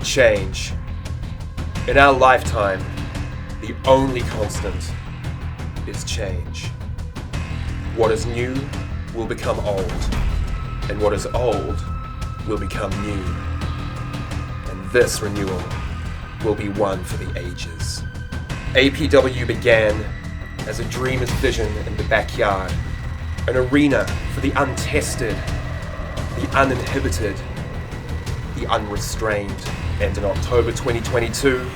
change. In our lifetime, the only constant is change. What is new will become old, and what is old will become new. And this renewal will be one for the ages. APW began as a dreamer's vision in the backyard, an arena for the untested, the uninhibited, the unrestrained. And in October 2022,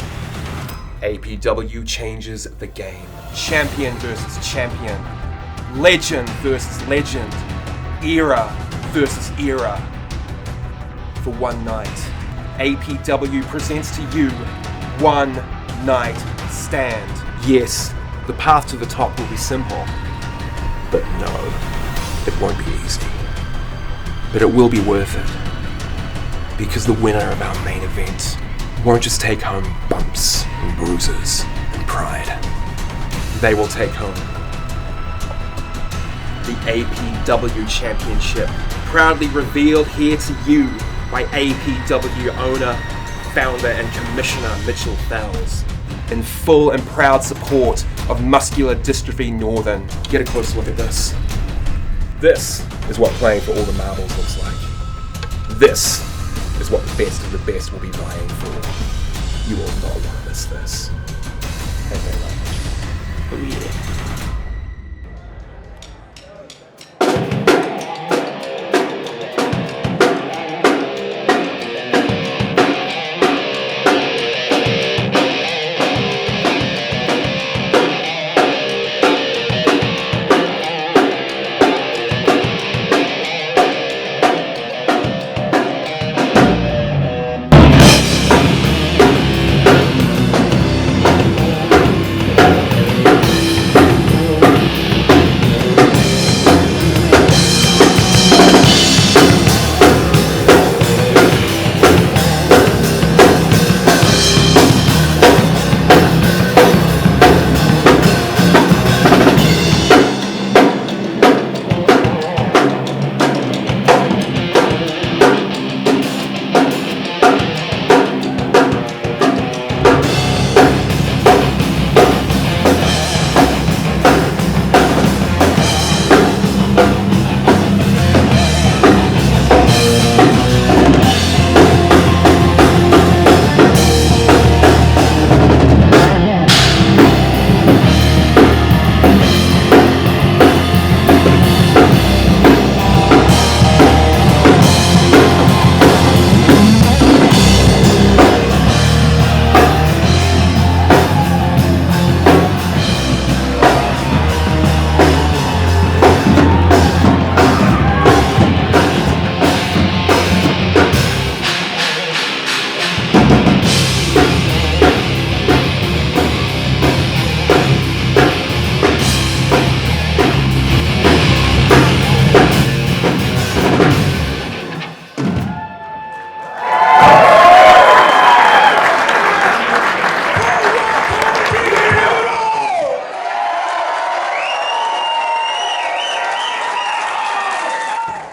APW changes the game. Champion versus champion. Legend versus legend. Era versus era. For one night, APW presents to you One Night Stand. Yes, the path to the top will be simple. But no, it won't be easy. But it will be worth it. Because the winner of our main event won't just take home bumps and bruises and pride. They will take home the APW Championship, proudly revealed here to you by APW owner, founder and commissioner Mitchell Fells, in full and proud support of Muscular Dystrophy Northern. Get a close look at this. This is what playing for all the marbles looks like. This is what the best of the best will be vying for. You will not want to miss this. Thank you very much. Oh yeah.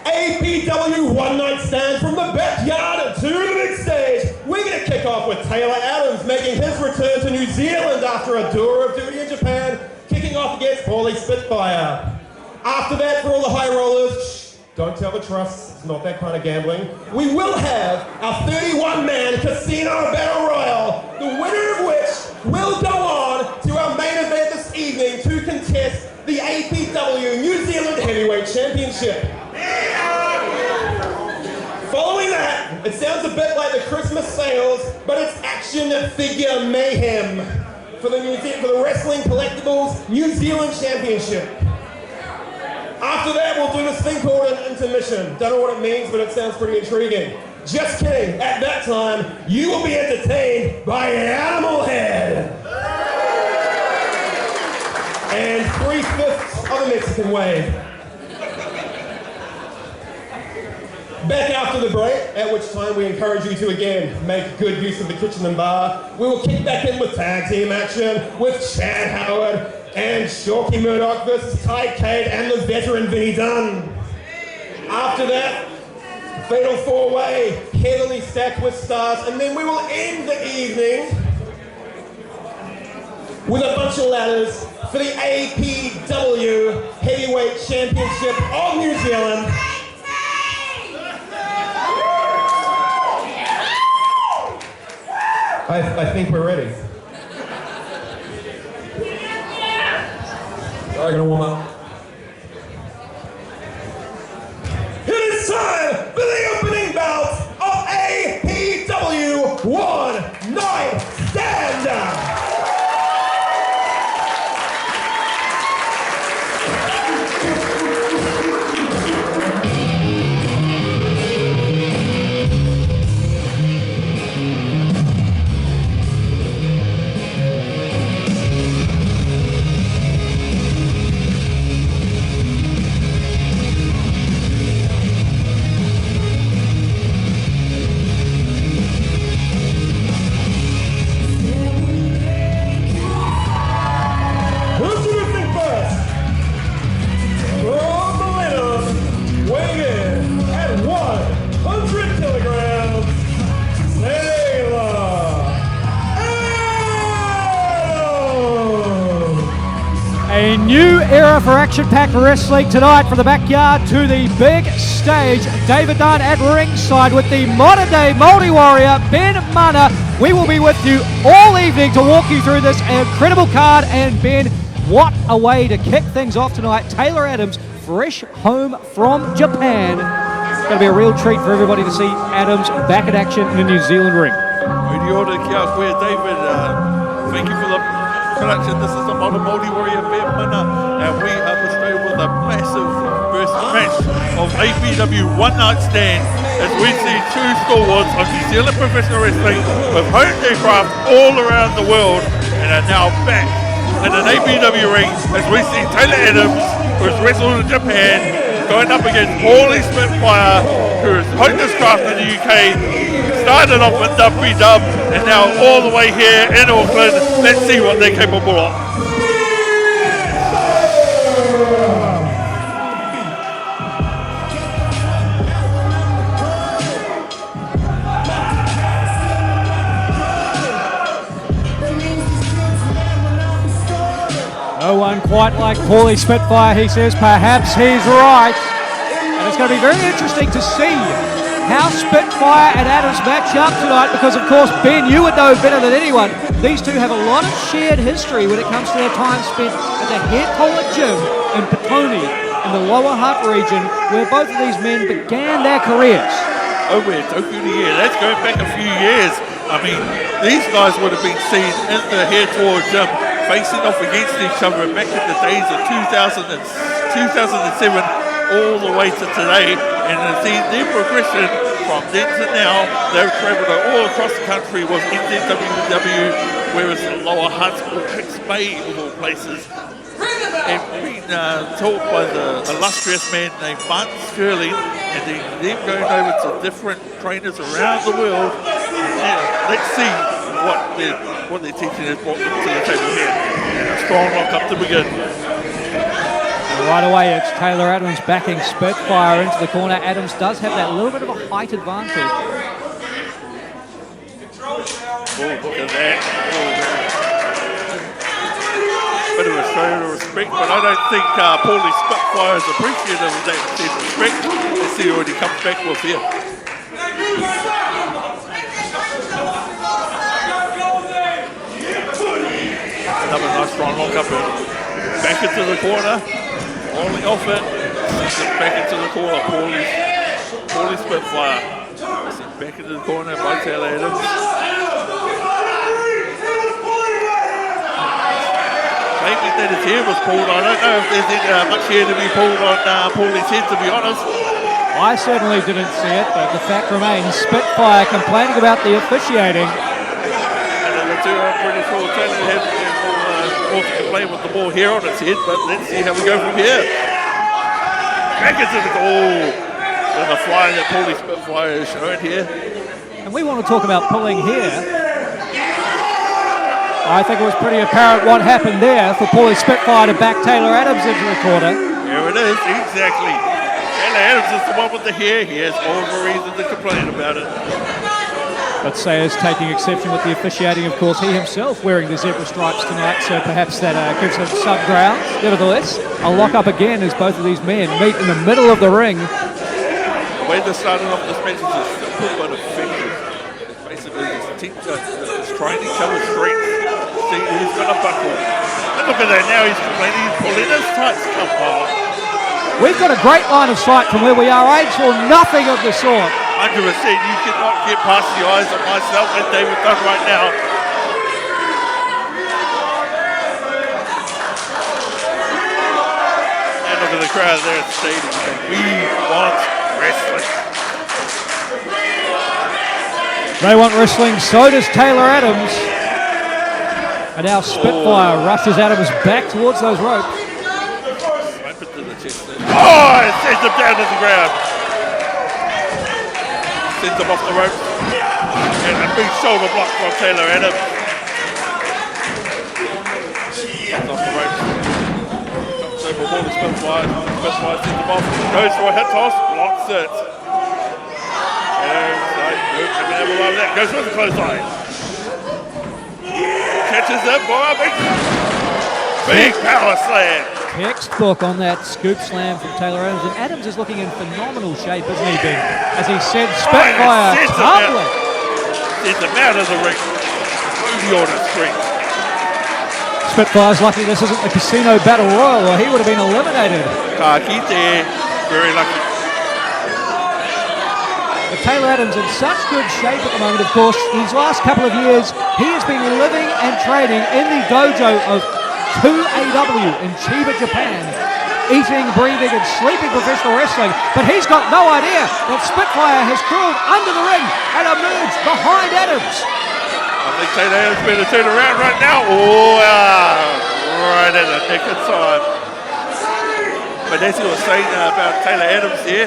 APW One Night Stand from the backyard to the big stage. We're going to kick off with Taylor Adams making his return to New Zealand after a tour of duty in Japan, kicking off against Pauly Spitfire. After that, for all the high rollers, don't tell the trusts, it's not that kind of gambling. We will have our 31-man casino battle royal, the winner of which will go on to our main event this evening to contest the APW New Zealand Heavyweight Championship. Following that, it sounds a bit like the Christmas sales, but it's action figure mayhem for the Wrestling Collectibles New Zealand Championship. After that, we'll do this thing called an intermission. Don't know what it means, but it sounds pretty intriguing. Just kidding. At that time, you will be entertained by Animal Head and 3/5 of the Mexican Wave. Back after the break, at which time we encourage you to again make good use of the kitchen and bar. We will kick back in with tag team action with Chad Howard and Chalky Murdoch versus Tykade and the veteran Vinny Dunn. After that, fatal four-way, heavily stacked with stars, and then we will end the evening with a bunch of ladders for the APW Heavyweight Championship of New Zealand. I think we're ready. Sorry, gonna warm up. It is time for the opening bout of APW One Night Stand. A new era for action-packed wrestling tonight, from the backyard to the big stage. David Dunn at ringside with the modern-day multi-warrior Ben Mana. We will be with you all evening to walk you through this incredible card. And Ben, what a way to kick things off tonight. Taylor Adams, fresh home from Japan. It's going to be a real treat for everybody to see Adams back in action in the New Zealand ring. David, thank you for the production. This is the modern multi-warrior Ben Mana, and we are bestowed with a massive first match of APW One Night Stand, as we see two stalwarts of New Zealand professional wrestling with honed their craft all around the world and are now back in an APW ring, as we see Taylor Adams, who has wrestled in Japan, going up against Pauly Spitfire, who has honed his craft in the UK, started off with WW and now all the way here in Auckland. Let's see what they're capable of. No one quite like Pauly Spitfire, he says. Perhaps he's right. And it's going to be very interesting to see how Spitfire and Adams match up tonight, because of course, Ben, you would know better than anyone, these two have a lot of shared history when it comes to their time spent at the Head Collar Gym in Petone in the Lower Hutt region, where both of these men began their careers. Oh, we're talking here. That's going back a few years. I mean, these guys would have been seen in the Head Collar Gym facing off against each other back in the days of 2007 all the way to today, and see their progression from then to now. They've travelled all across the country, was NZWW, whereas the Lower Hutt or Hicks Bay of all places, and been taught by the illustrious man named Martin Sterling, and then going over to different trainers around the world. Yeah, let's see what their teaching has brought them to the table here. And a strong lock up to begin. Right away, it's Taylor Adams backing Spitfire into the corner. Adams does have that little bit of a height advantage. Oh, look at that. Bit of a show of respect, but I don't think Pauly Spitfire is appreciative of that respect. Let's see what he comes back with here. Another nice strong lock up and back into the corner. Only off it, back into the corner, Pauly Spitfire. Back into the corner by Taylor Adams. Maybe that his hair was pulled. I don't know if there's much hair to be pulled on Pauly's head, to be honest. I certainly didn't see it, but the fact remains, Spitfire complaining about the officiating. And the two, I'm pretty sure Taylor had more to complain with the more hair on its head, but let's see how we go from here. Back into the goal. There's a fly that Pauly Spitfire is shown here. And we want to talk about pulling here. I think it was pretty apparent what happened there for Pauly Spitfire to back Taylor Adams into the corner. Here it is, exactly. Taylor Adams is the one with the hair. He has more of a reason to complain about it. But Sayers taking exception with the officiating, of course. He himself wearing the zebra stripes tonight, so perhaps that gives him some grounds. Nevertheless, a lock-up again as both of these men meet in the middle of the ring. The way they're starting off this match is simple but effective. Basically, this team is trying each other's strength. See who's going to buckle. And look at that now, he's complaining, he's pulling his tights. Come on. We've got a great line of sight from where we are. Age or nothing of the sort. 100%, you cannot get past the eyes of myself and David Dunn right now. And look at the crowd there at the stadium. We want wrestling. They want wrestling, so does Taylor Adams. And now Spitfire rushes Adams back towards those ropes. Snipe it to the chest there. Oh, it sends him down to the ground. Sends him off the ropes. And a big shoulder block from Taylor Adams. Comes off the ropes. Comes over more to Spitfire. Spitfire sends him off. Goes for a hit toss. Blocks it. And that goes for the clothesline. Catches him for a big power slam. Textbook on that scoop slam from Taylor Adams. And Adams is looking in phenomenal shape, isn't he, Ben? As he said, Spitfire tumbling. Sends him out of the ring. Booty on his street. Spitfire's lucky this isn't the Casino Battle Royal, or he would have been eliminated. Tykade, very lucky. But Taylor Adams in such good shape at the moment, of course. These last couple of years, he has been living and training in the dojo of 2AW in Chiba, Japan, eating, breathing, and sleeping professional wrestling. But he's got no idea that Spitfire has crawled under the ring and emerged behind Adams. I think Taylor Adams better turn around right now. Oh, right at the nick of time. But as you were saying about Taylor Adams here,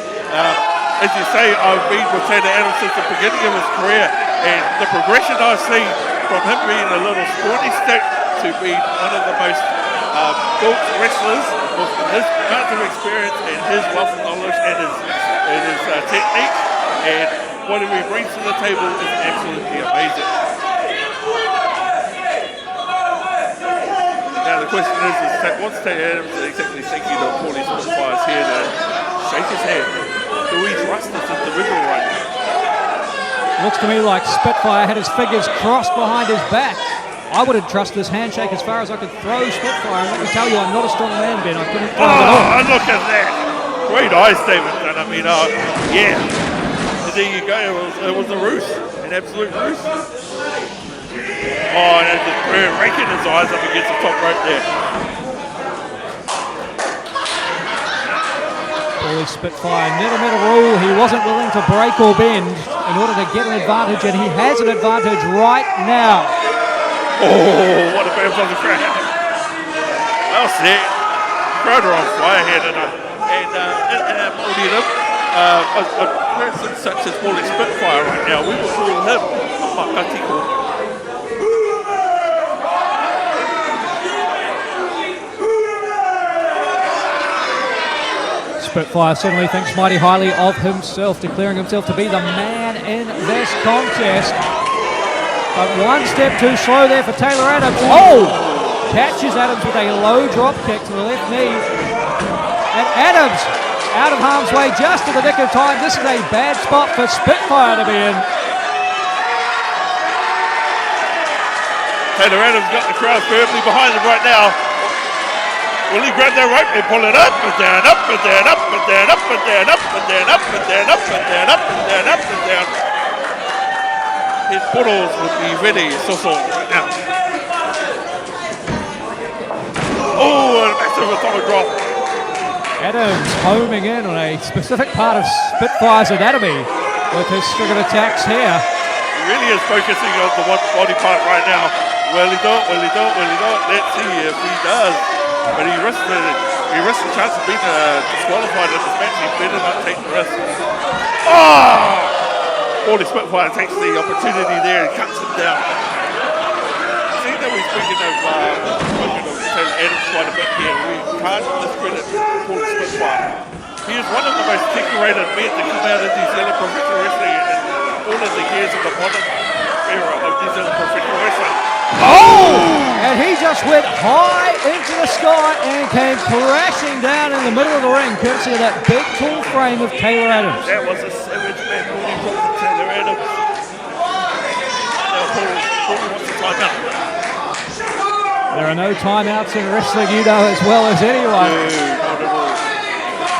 as you say, I've been with Taylor Adams since the beginning of his career, and the progression I've seen from him being a little scrawny stick to being one of the most built wrestlers with his amount of experience and his wealth of knowledge and his technique, and what he brings to the table is absolutely amazing. Now the question is what's Taylor Adams exactly thinking of Pauly Spitfire's here to shake his hand? Do we trust this individual right now? Looks to me like Spitfire had his fingers crossed behind his back. I wouldn't trust this handshake as far as I could throw Spitfire. And let me tell you, I'm not a strong man, Ben. I couldn't throw it at all. Oh, look at that. Great eyes, David. And I mean, yeah. And there you go. It was a ruse. An absolute ruse. Oh, and it's just raking his eyes up against the top rope there. Pauly Spitfire never met a rule. He wasn't willing to break or bend in order to get an advantage, and he has an advantage right now. Oh, what a bounce on the crowd. Well said. Crowd are on fire here tonight. And Pauly, a person such as Pauly Spitfire right now, we will call him a Makatiko. Spitfire certainly thinks mighty highly of himself, declaring himself to be the man in this contest. But one step too slow there for Taylor Adams. Oh! Catches Adams with a low drop kick to the left knee. And Adams out of harm's way just in the nick of time. This is a bad spot for Spitfire to be in. Taylor Adams got the crowd firmly behind him right now. Will he grab that rope and pull it up and down, up and down, up and down, up and down, up and down, up and down, up and down, up and down, up and down. His puddles would be ready, so right now. Oh, and a massive atomic drop. Adams homing in on a specific part of Spitfire's anatomy with his string of attacks here. He really is focusing on the one body part right now. Will he do it? Will he do it? Will he do it? Let's see if he does. But he risks the chance of being disqualified in this match. He better not take the risk. Oh! Pauly Spitfire takes the opportunity there and cuts him down. See that we're speaking of Taylor Adams quite a bit here. We can't discredit Pauly Spitfire. He is one of the most decorated men to come out of New Zealand professional wrestling in all of the years of the modern era of New Zealand professional wrestling. Oh! And he just went high into the sky and came crashing down in the middle of the ring, courtesy of that big, tall frame of Taylor Adams. That was a savage man, Pauly from Taylor Adams. Now Pauly wants to time out. There are no timeouts in wrestling, you know as well as anyone. No, not at all.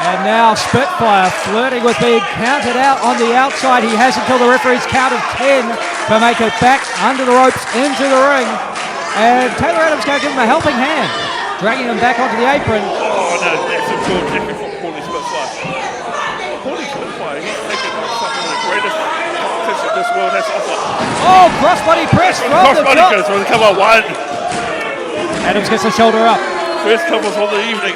And now Spitfire flirting with being counted out on the outside. He has until the referee's count of 10 to make it back under the ropes into the ring. And Taylor Adams going to give him a helping hand, dragging him back onto the apron. Oh no, that's a short jacket from Pauly Spitfire. Pauly Spitfire, he's taking on some of the greatest competition this world has to offer. Oh, crossbody press from the Crossbody top. goes on cover one. Adams gets the shoulder up. First covers on the evening.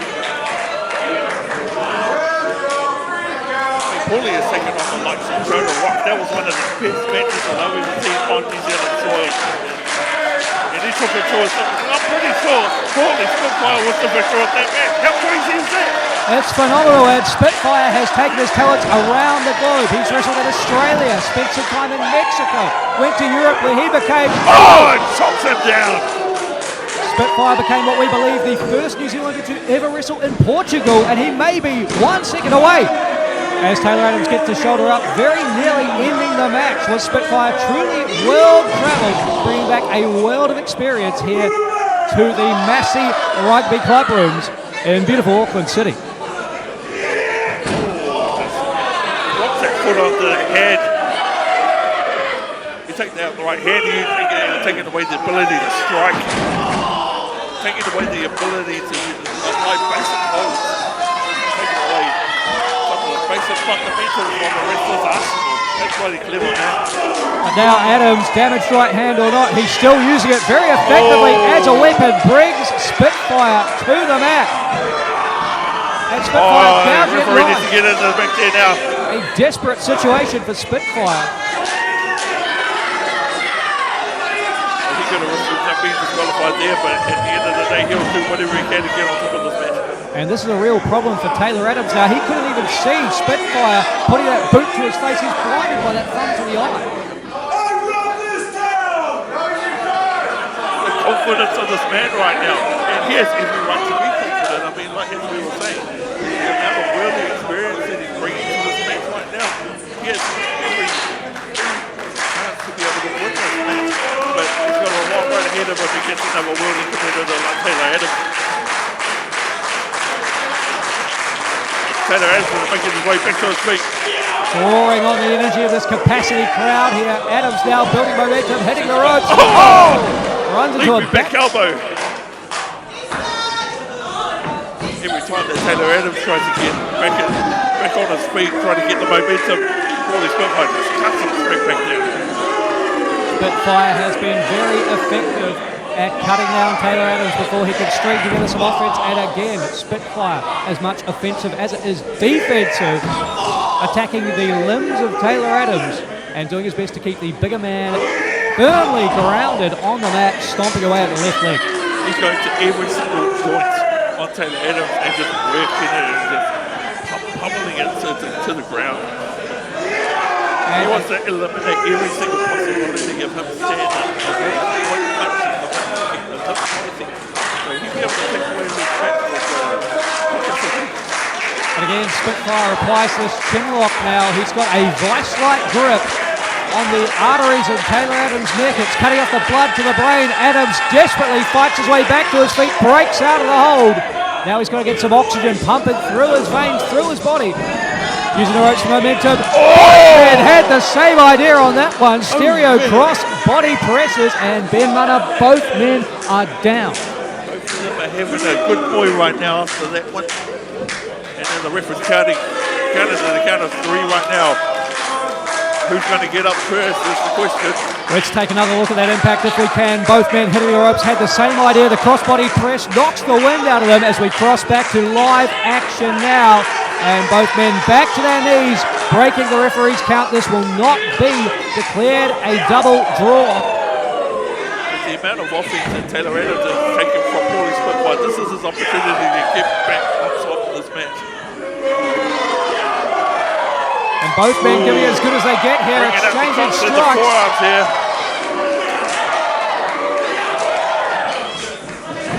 Pauly is taking on the likes of Joe Rock. That was one of the best matches that I've ever seen on New Zealand soil. And he took a choice. I'm pretty sure Pauly Spitfire was the victor of that match. How crazy is that? It's phenomenal, and Spitfire has taken his talents around the globe. He's wrestled in Australia, spent some time in Mexico, went to Europe where he became... Oh, and chops him down. Spitfire became what we believe the first New Zealander to ever wrestle in Portugal, and he may be 1 second away. As Taylor Adams gets his shoulder up, very nearly ending the match. Was Spitfire truly world-travelled, bringing back a world of experience here to the Massey Rugby Club rooms in beautiful Auckland City. Drops that foot onto the head. You take that out the right hand, you're taking away the ability to strike. Taking away the ability to apply basic holds. Taking away some of the basic fundamentals from the wrestler's arsenal. That's bloody clever now. And now Adams, damaged right hand or not, he's still using it very effectively as a weapon, brings Spitfire to the mat. And Spitfire gouging it referee needs to get into the back there now. A desperate situation for Spitfire. He could have been disqualified there, but at the end of the day, he'll do whatever he can to get on top of this match. And this is a real problem for Taylor Adams now. He couldn't even see Spitfire putting that boot to his face. He's blinded by that thumb to the eye. The confidence of this man right now. And he has every right to be confident. I mean, like as we were saying, the amount of worldly experience that he's bringing to this match right now, he has every chance to be able to win this match. But he's got a long road ahead of him against another worldly competitor like Taylor Adams. Taylor Adams is making his way back to his feet. Drawing on the energy of this capacity crowd here. Adams now building momentum, hitting the ropes. Oh! Runs into a back elbow. Every time that Taylor Adams tries to get back on his feet, trying to get the momentum, Pauly Spitfire just cuts him straight back down. Spitfire has been very effective at cutting down Taylor Adams before he could string together some offense, and again Spitfire as much offensive as it is defensive, attacking the limbs of Taylor Adams and doing his best to keep the bigger man firmly grounded on the mat, stomping away at the left leg. He's going to every single joint on Taylor Adams and just working it and just pummeling it to the ground. And he wants to eliminate every single possibility of him standing up. And again, Spitfire applies this chin lock now. He's got a vice-like grip on the arteries of Taylor Adams' neck. It's cutting off the blood to the brain. Adams desperately fights his way back to his feet, breaks out of the hold. Now he's got to get some oxygen pumping through his veins, through his body. Using the ropes for momentum. Oh! And had the same idea on that one. Stereo cross body presses, and Ben Munner, both men are down. Both of them are having a good boy right now after that one. And then the referee's counting to the count of 3 right now. Who's going to get up first is the question. Let's take another look at that impact if we can. Both men hitting the ropes had the same idea. The crossbody press knocks the wind out of them as we cross back to live action now. And both men back to their knees, breaking the referee's count. This will not be declared a double draw. With the amount of offense that Taylor Adams has taken from Pauly Spitfire, this is his opportunity to get back on top of this match. And both men giving as good as they get here, exchanging strikes.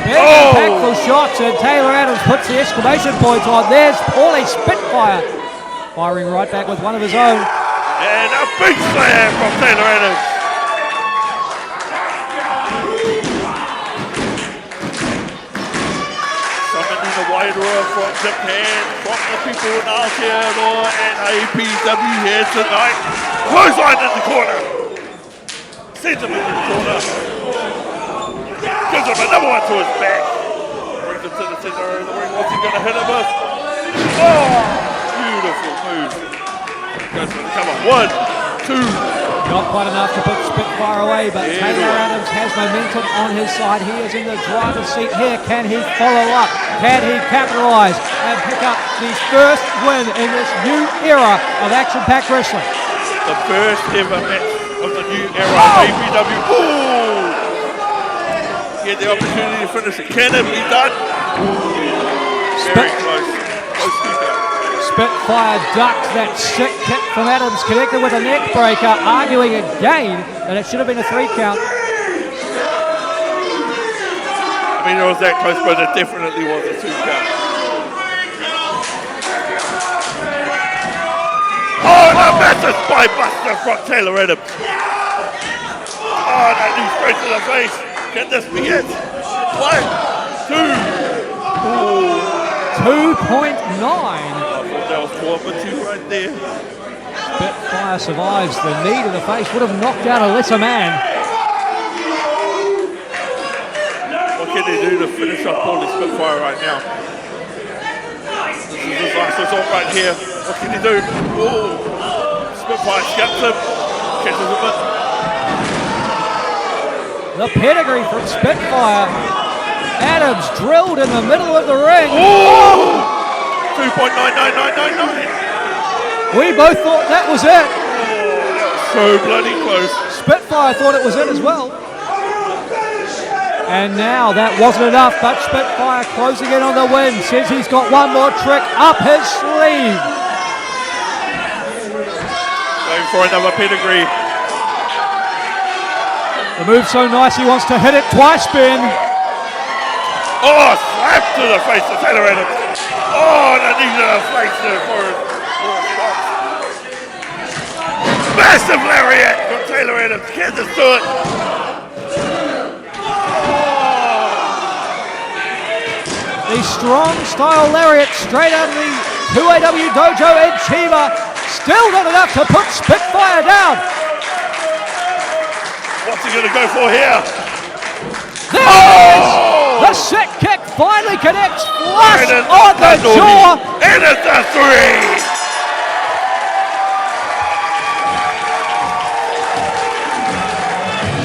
Big impactful shots, and Taylor Adams puts the exclamation point on. There's Pauly Spitfire firing right back with one of his own. And a big slam from Taylor Adams. Summoning the wide world from Japan, from the people in Aotearoa and APW here tonight. Clothesline in the corner. Sends him in the corner. Gives him another one to his back. Brings him to the center of the ring. What's he going to hit him with? Oh, beautiful move. Goes for the cover. 1, 2. Not quite enough to put Spitfire away, but Taylor Adams has momentum on his side. He is in the driver's seat here. Can he follow up? Can he capitalise and pick up the first win in this new era of action-packed wrestling? The first ever match of the new era of APW. Ooh! Get the opportunity to finish it. Can it be done? Very close. Close to go. Spitfire ducked that sick kick from Adams, connected with a neck breaker, arguing again that it should have been a 3 count. I mean, it was that close, but it definitely was a 2 count. Oh, and a massive spy buster from Taylor Adams. Oh, that knee straight to the face. Can this be it? 1, 2. Ooh. 2.9. That was 4 for 2 right there. Spitfire survives the knee to the face, would have knocked out a lesser man. What can they do to finish off Pauly Spitfire right now? This is his last resort right here. What can he do? Oh, Spitfire scalps him. Catches him a bit. The pedigree from Spitfire. Adams drilled in the middle of the ring. Oh! 2.99999. We both thought that was it. Oh, that was so bloody close. Spitfire thought it was it as well. And now that wasn't enough, but Spitfire closing in on the win. Says he's got one more trick up his sleeve. Going for another pedigree. The move's so nice he wants to hit it twice, Ben. Oh, slap to the face of Taylor Adams. Oh, and a knee to the face there for his box. Massive lariat from Taylor Adams. Can't just do it. The strong style lariat straight out of the 2AW dojo in Chiba. Still not enough to put Spitfire down. What's he going to go for here? There it is! The sick kick finally connects flush on the jaw. And it's a 3!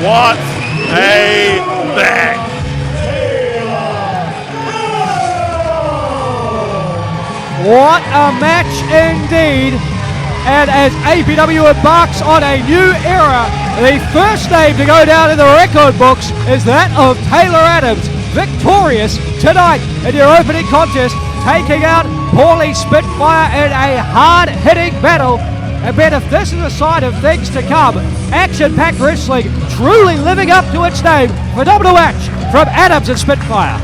What a match! What a match indeed. And as APW embarks on a new era, the first name to go down in the record books is that of Taylor Adams, victorious tonight in your opening contest, taking out Pauly Spitfire in a hard-hitting battle. And Ben, if this is a sign of things to come, action-packed wrestling truly living up to its name. Phenomenal match from Adams and Spitfire.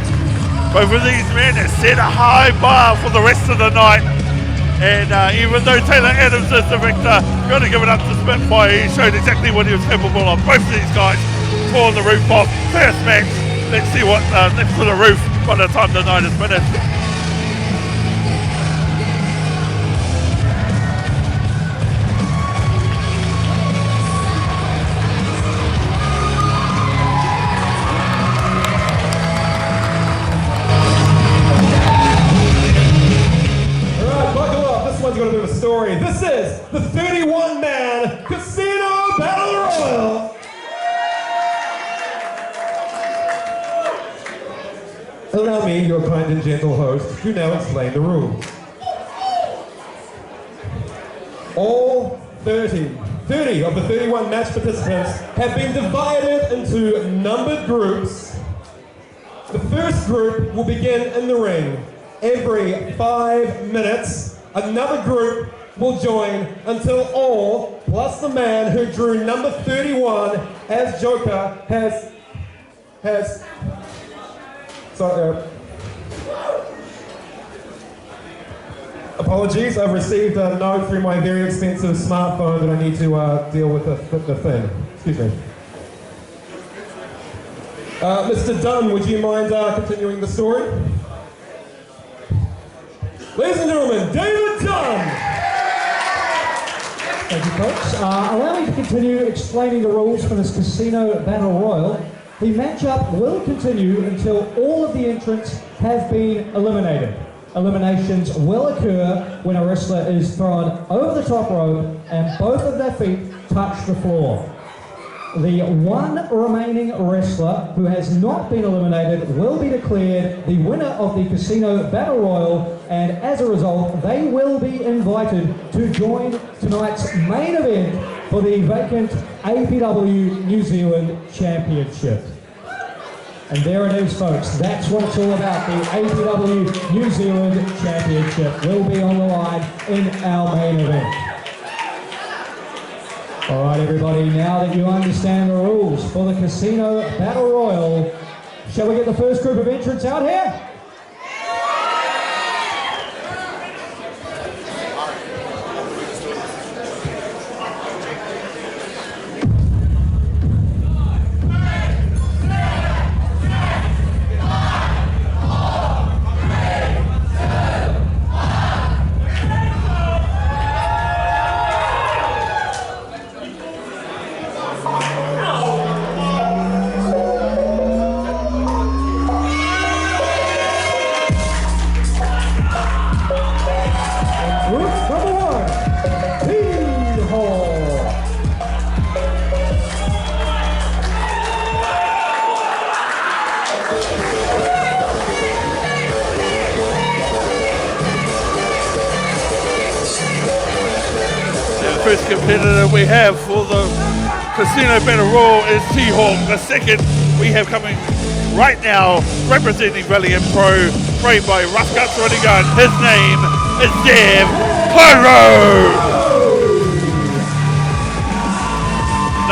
Both of these men have set a high bar for the rest of the night. And even though Taylor Adams is the victor, got to give it up to Spitfire. He showed exactly what he was capable of. Both of these guys tore the roof off. First match. Let's see what's next to the roof by the time the night is finished. This is the 31-man Casino Battle Royal. Allow me, your kind and gentle host, to now explain the rules. All 30 of the 31 match participants have been divided into numbered groups. The first group will begin in the ring. every 5 minutes, another group will join until all, plus the man who drew number 31 as Joker, sorry, apologies, I've received a note through my very expensive smartphone that I need to deal with the thing. Excuse me. Mr. Dunn, would you mind continuing the story? Ladies and gentlemen, David Dunn! Thank you, folks. Allow me to continue explaining the rules for this Casino Battle Royal. The matchup will continue until all of the entrants have been eliminated. Eliminations will occur when a wrestler is thrown over the top rope and both of their feet touch the floor. The one remaining wrestler who has not been eliminated will be declared the winner of the Casino Battle Royal, and as a result, they will be invited to join tonight's main event for the vacant APW New Zealand Championship. And there it is, folks. That's what it's all about. The APW New Zealand Championship will be on the line in our main event. All right, everybody, now that you understand the rules for the Casino Battle Royal, shall we get the first group of entrants out here? First competitor we have for the Casino Battle Royal is T-Hawk. The second we have coming right now, representing Valiant Pro, trained by Rough Guts Running Gun. His name is Dev Pyro.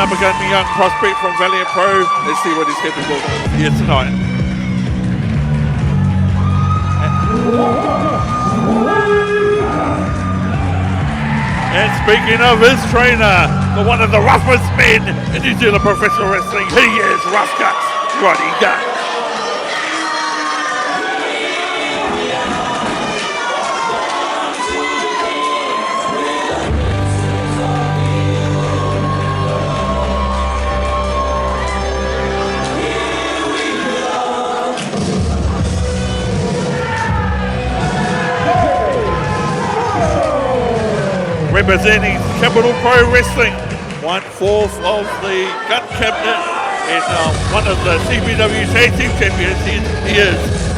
Number gun, young prospect from Valiant Pro. Let's see what he's capable of here tonight. And speaking of his trainer, the one of the roughest men in New Zealand professional wrestling, he is Rough Guts Running Gun. Representing Capital Pro Wrestling, 1/4 of the gun cabinet and one of the CPW Tag Team Champions. He is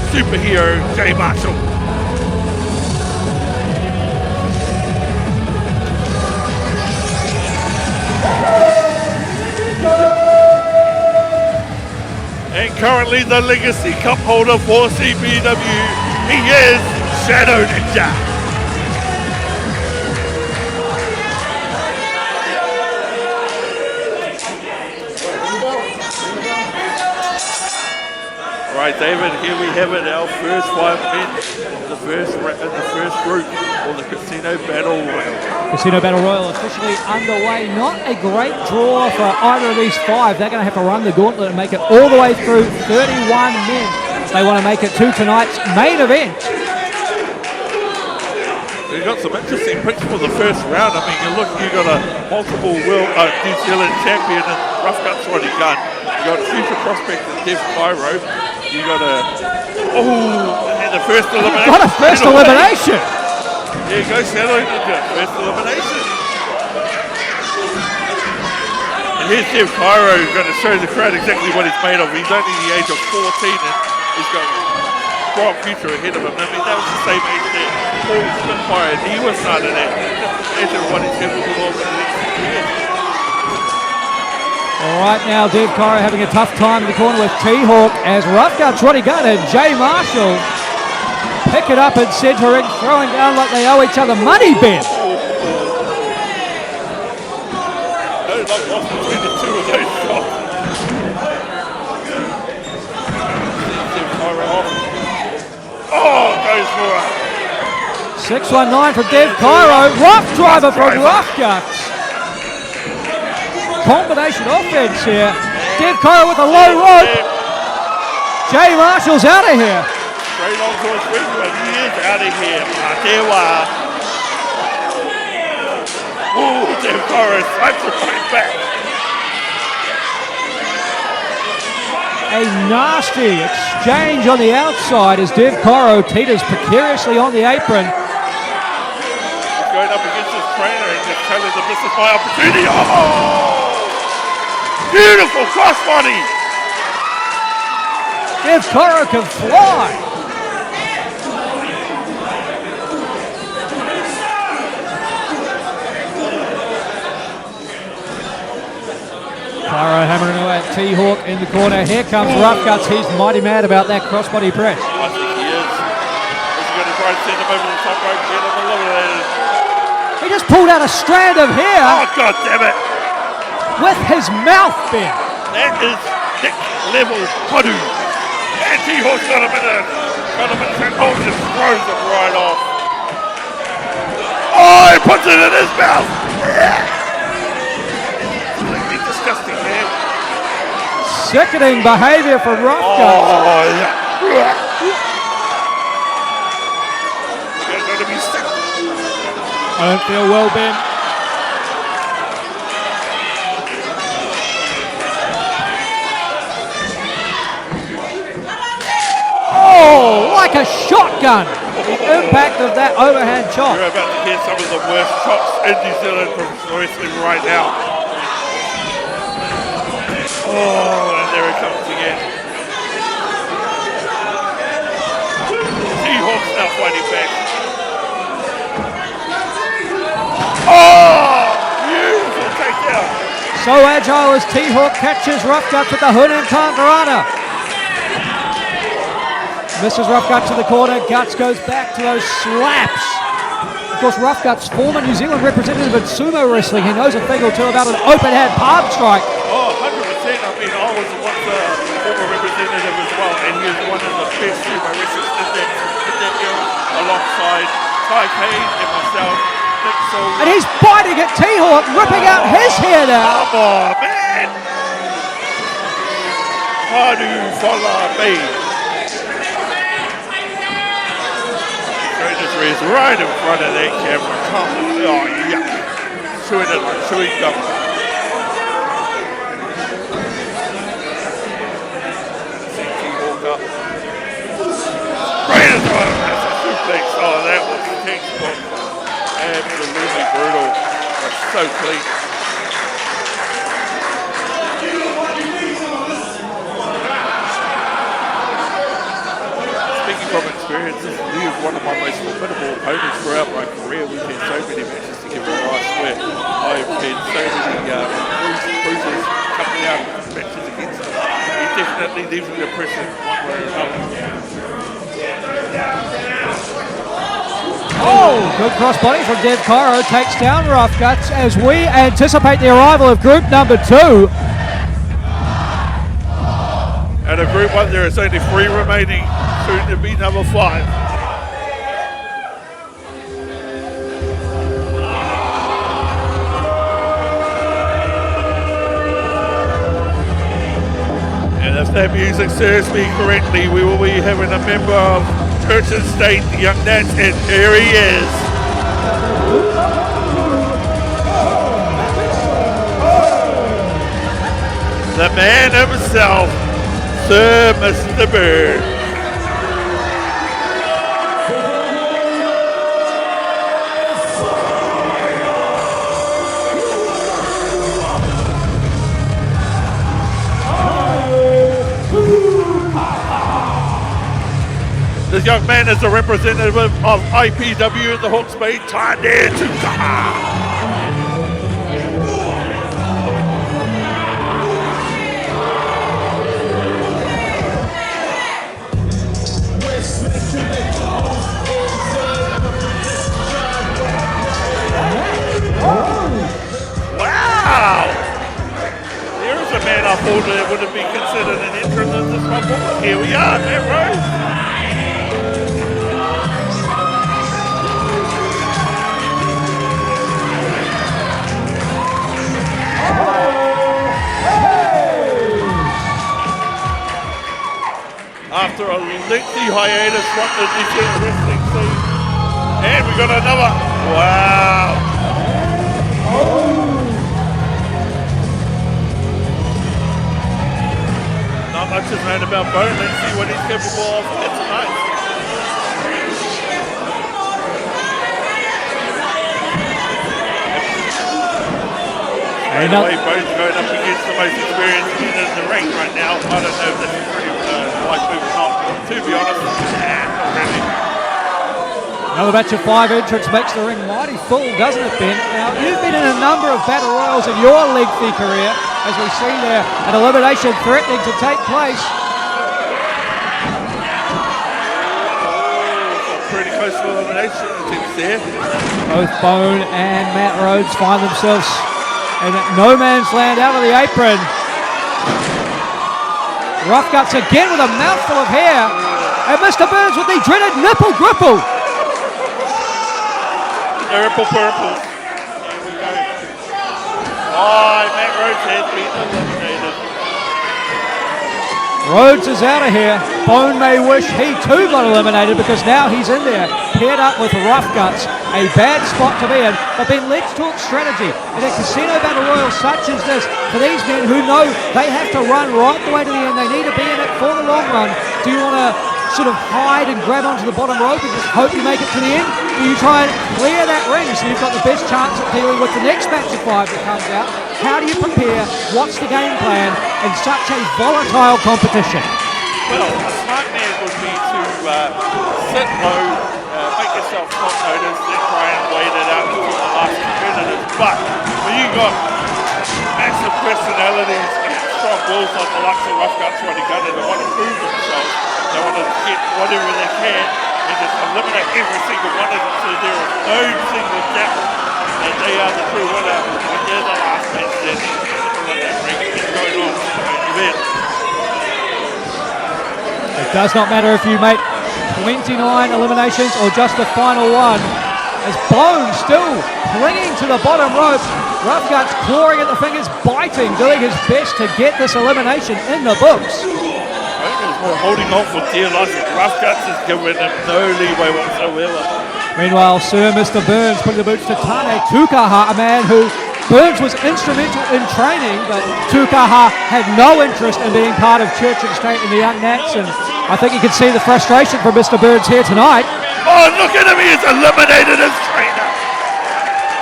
Superhero Jay Marshall. And currently the Legacy Cup holder for CPW, he is Shadow Ninja. Right, David, here we have it, our first 5 men, the first group for the Casino Battle Royal. Casino Battle Royal officially underway. Not a great draw for either of these 5. They're going to have to run the gauntlet and make it all the way through 31 men if they want to make it to tonight's main event. We've got some interesting picks for the first round. I mean, you got a multiple New Zealand champion in Rough Guts Running Gun. You got future prospect in Dev Pyro. You got and the first elimination. What a first elimination! There you go, Shadow Ninja, first elimination. And here's Dev Pyro going to show the crowd exactly what he's made of. He's only the age of 14 and he's got a bright future ahead of him. I mean, that was the same age that Pauly Spitfire and he was started at. Just imagine what he's capable of in the next few years. All right, now Dev Pyro having a tough time in the corner with T-Hawk as Rough Guts Running Gun and Jay Marshall pick it up and centering, throwing down like they owe each other money, Ben. No love lost between the two of those shots. Oh, goes for it. 619 from Dev Cairo. Rough driver from Rough Guts. Combination offense here. Dev Cairo with a low rope. Jay Marshall's out of here. Straight on to his wing, but he is out of here. Atewa. Ooh, Dev Cairo swipes it right back. A nasty exchange on the outside as Dev Cairo teeters precariously on the apron. He's going up against his trainer and just telling him this is my opportunity. Oh! Beautiful crossbody. Dev Cairo can fly. Cairo hammering away at T-Hawk in the corner. Here comes Rough Guts. He's mighty mad about that crossbody press. I think he is. Is he going to try and send him over the top rope? Get him eliminated. He just pulled out a strand of hair. Oh, God damn it. With his mouth, Ben. That is next level hoodoo. And T-Hawk's got him in a oh, just throws it right off. Oh, he puts it in his mouth. Completely disgusting, man. Sickening behavior from Rough Guts. Oh, yeah. You're going to be sick. I don't feel well, Ben. Oh, like a shotgun. The impact of that overhand chop. You're about to hear some of the worst chops in New Zealand from wrestling right now. Oh, and there it comes again. T-Hawk's now fighting back. Oh, beautiful takedown. So agile as T-Hawk catches Rough Guts with the Hunan Kangarana. Misses Rough Guts to the corner. Guts goes back to those slaps. Of course, Rough Guts, former New Zealand representative in sumo wrestling. He knows a thing or two about an open hand palm strike. Oh, 100%. I mean, I was once a former representative as well, and he is one of the best sumo wrestlers in that era, alongside Tykade and myself. And he's biting at T-Hawk, ripping out his hair now. Come on, man. Hadu follow me. Is right in front of that camera. Come on. Oh, yeah. Chewing it like chewing gum. See T-Hawk up. Right in front of him. That's a suplex. Oh, that was textbook. Absolutely brutal. But so clean. From experience, he is one of my most formidable opponents throughout my career. We've had so many matches together, and I swear I've had so many bruises coming out of matches against him. He definitely leaves an impression one way or another. Oh, good crossbody from Dev Cairo, takes down Rough Guts as we anticipate the arrival of group number 2. And of group 1, there is only 3 remaining. Soon to be number 5. And if that music serves me correctly, we will be having a member of Church and State, the young dance, and here he is. The man himself, Sir Mr. Bird. This young man is a representative of IPW in the Hawke's Bay, Tagataese. thought it would have been considered an entrance in this one, but here we are, Matt Rhodes. After a lengthy hiatus from the New Zealand wrestling scene. And we got another. Wow. Not much is known about Bone. Let's see what he's capable of here tonight. Anyway, Bone's going up against the most experienced man in the ring right now. I don't know if this is pretty wise move or not, to be honest. Not really. Another batch of 5 entrants makes the ring mighty full, doesn't it, Ben? Now, you've been in a number of battle royals in your lengthy career, as we see there, an elimination threatening to take place. Pretty close to elimination, I think, there. Both Bone and Matt Rhodes find themselves in no man's land out of the apron. Rough Guts again with a mouthful of hair, and Mr. Burns with the dreaded nipple gripple. Purple. Here we go. Oh, Matt Rhodes has been eliminated. Rhodes is out of here. Bone may wish he too got eliminated because now he's in there, paired up with Rough Guts. A bad spot to be in, but then let's talk strategy. In a casino battle royal such as this, for these men who know they have to run right the way to the end, they need to be in it for the long run. Do you want to sort of hide and grab onto the bottom rope and just hope you make it to the end? Do you try and clear that ring so you've got the best chance of dealing with the next batch of 5 that comes out? How do you prepare? What's the game plan in such a volatile competition? Well, a smart man would be to sit low, make yourself not noticed, then try and wait it out until the last competitors. But when you got massive personalities and strong wills like the likes of Rough Guts running gun and they want to prove themselves, they want to get whatever they can and just eliminate every single one of them so there is no single doubt that they are the true winner when they're the last man standing in that ring and going on to the main event. It does not matter if you make 29 eliminations or just the final one. As Bone still clinging to the bottom rope, Rough Guts clawing at the fingers, biting, doing his best to get this elimination in the books. We're holding on for dear life. Rough Guts is giving him no leeway whatsoever. Meanwhile, Sir Mr. Burns putting the boots to Tykade, a man who Burns was instrumental in training, but Tykade had no interest in being part of Church and State and the Young Nats, and I think you can see the frustration from Mr. Burns here tonight. Oh, look at him, he has eliminated his trainer.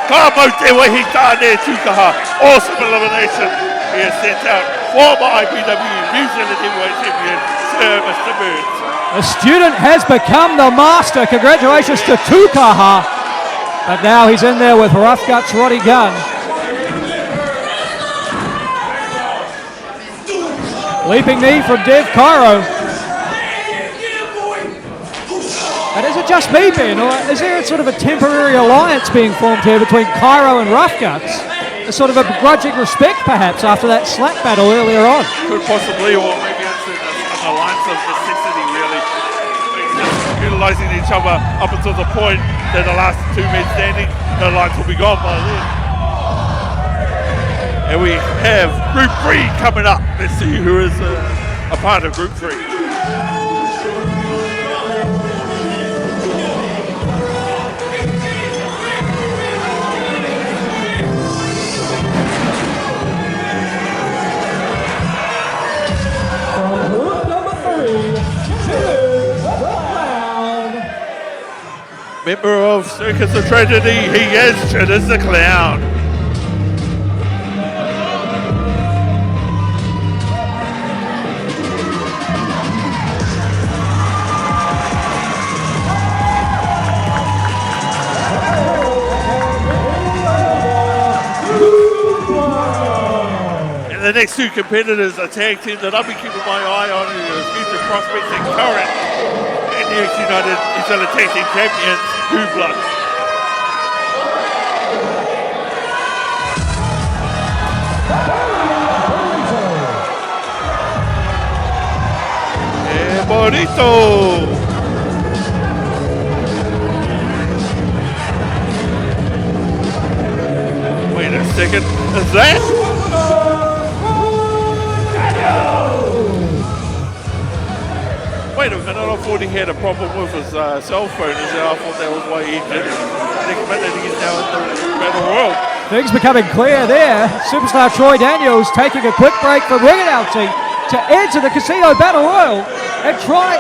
Come out there what he's done there, Tykade. Awesome elimination. He has sent out former IPW New Zealand Heavyweight Champion, Sir Mr. Burns. The student has become the master. Congratulations to Tykade. But now he's in there with Rough Guts Roddy Gunn. Leaping knee from Dev Cairo. And is it just me, Ben, or is there sort of a temporary alliance being formed here between Cairo and Rough Guts? A sort of a begrudging respect, perhaps, after that slap battle earlier on. Could possibly, or maybe it's an alliance of necessity, really. Just utilising each other up until the point that the last 2 men standing, the alliance will be gone by then. And we have Group 3 coming up. Let's see who is a part of Group 3. Member of Circus of Tragedy, he is Chitters the Clown. And the next 2 competitors are tag team that I'll be keeping my eye on in the future prospects and current NX United New Zealand Tag Team Champions, Blue Blood. Bonito. Wait a second, is that? Wait a minute, I thought he had a problem with his cell phone. I thought that was why he did it. Next minute he's now in the Battle Royal. Things becoming clear there. Superstar Troy Daniels taking a quick break from ring announcing to enter the Casino Battle Royal and try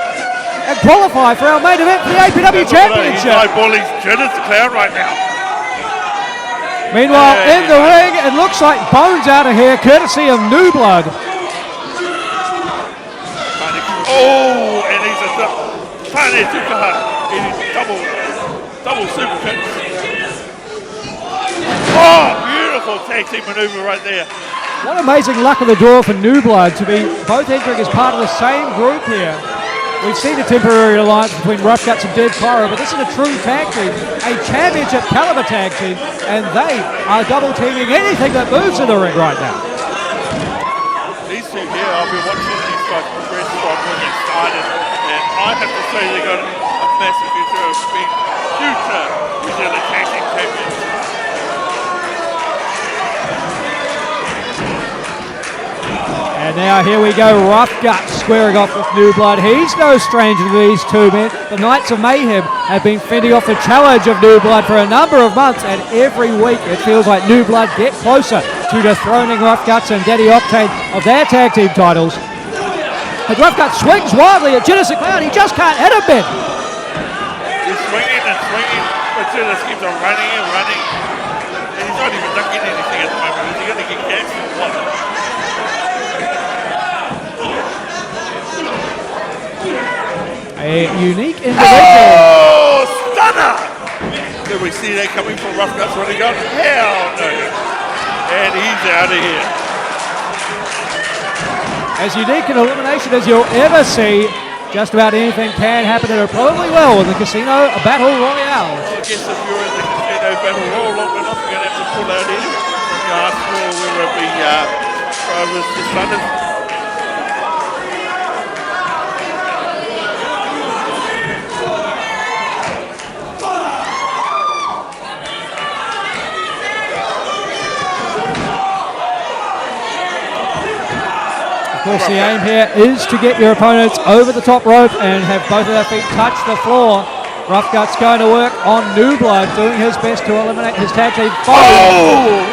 and qualify for our main event for the APW Championship. He's Pauly's jitters the cloud right now. Meanwhile, in the ring, it looks like Bones out of here, courtesy of New Blood. Oh, and he's a Tykade double super kick. Oh, beautiful tag team maneuver right there. What amazing luck of the draw for New Blood to be both entering as part of the same group here. We've seen a temporary alliance between Rough Guts and Dead Pyro, but this is a true tag team, a championship caliber tag team, and they are double teaming anything that moves in the ring right now. These two here, I've been watching these guys progress from when they started, and I have to say they got a massive future of being future New Zealand tag team champions. And now here we go, Rough Guts squaring off with New Blood. He's no stranger to these two men. The Knights of Mayhem have been fending off the challenge of New Blood for a number of months, and every week it feels like New Blood get closer to dethroning Rough Guts and Daddy Octane of their tag team titles. And Rough Guts swings wildly at Jitters the Clown. He just can't hit him, Ben. He's swinging and swinging, but Jitters keeps on running and running. And he's not even ducking anything at the moment. Is he going to get catched or what? A unique individual. Oh, stunner! Did we see that coming from Rough Guts when he got? Hell no. And he's out of here. As unique an elimination as you'll ever see, just about anything can happen, and it probably will with the Casino Battle Royale. I guess if you're in the Casino Battle Royale long enough, you're going to have to pull out anything from your arsenal, whether it be drivers to stunners. Of course, the aim here is to get your opponents over the top rope and have both of their feet touch the floor. Rough Guts going to work on New Blood, doing his best to eliminate his tag team. Oh!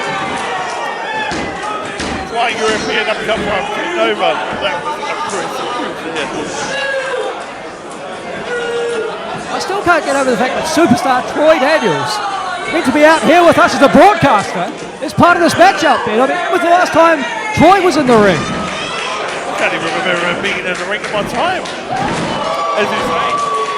Flying European uppercut from Nova. That was I still can't get over the fact that superstar Troy Daniels, meant to be out here with us as a broadcaster, is part of this matchup. I mean, when was the last time Troy was in the ring? I can't even remember him being in the ring at one time. As you say,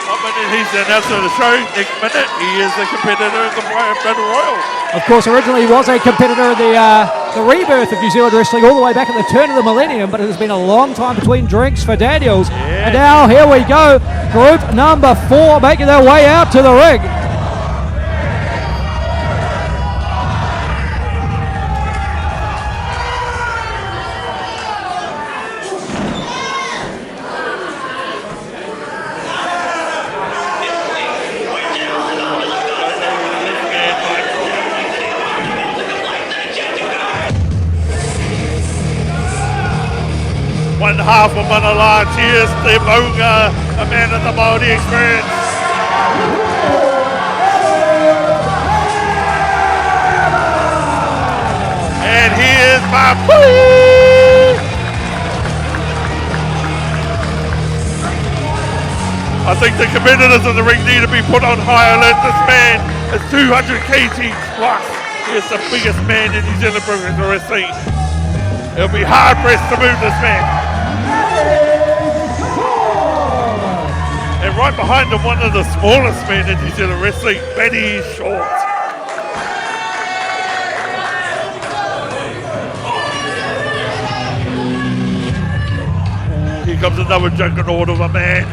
1 minute he's the announcer of the show, next minute he is the competitor in the Battle Royal. Of course, originally he was a competitor in the rebirth of New Zealand wrestling all the way back at the turn of the millennium, but it has been a long time between drinks for Daniels. Yeah. And now here we go, group number 4 making their way out to the ring. One half of Manala, cheers to Bonga, a man of the Māori experience. And here's my Pauly. I think the competitors in the ring need to be put on high alert. This man is 200 kg plus. He is the biggest man in New Zealand professional wrestling. It'll be hard pressed to move this man. And right behind him, one of the smallest men in New Zealand wrestling, Benny Short. Here comes another juggernaut of a man.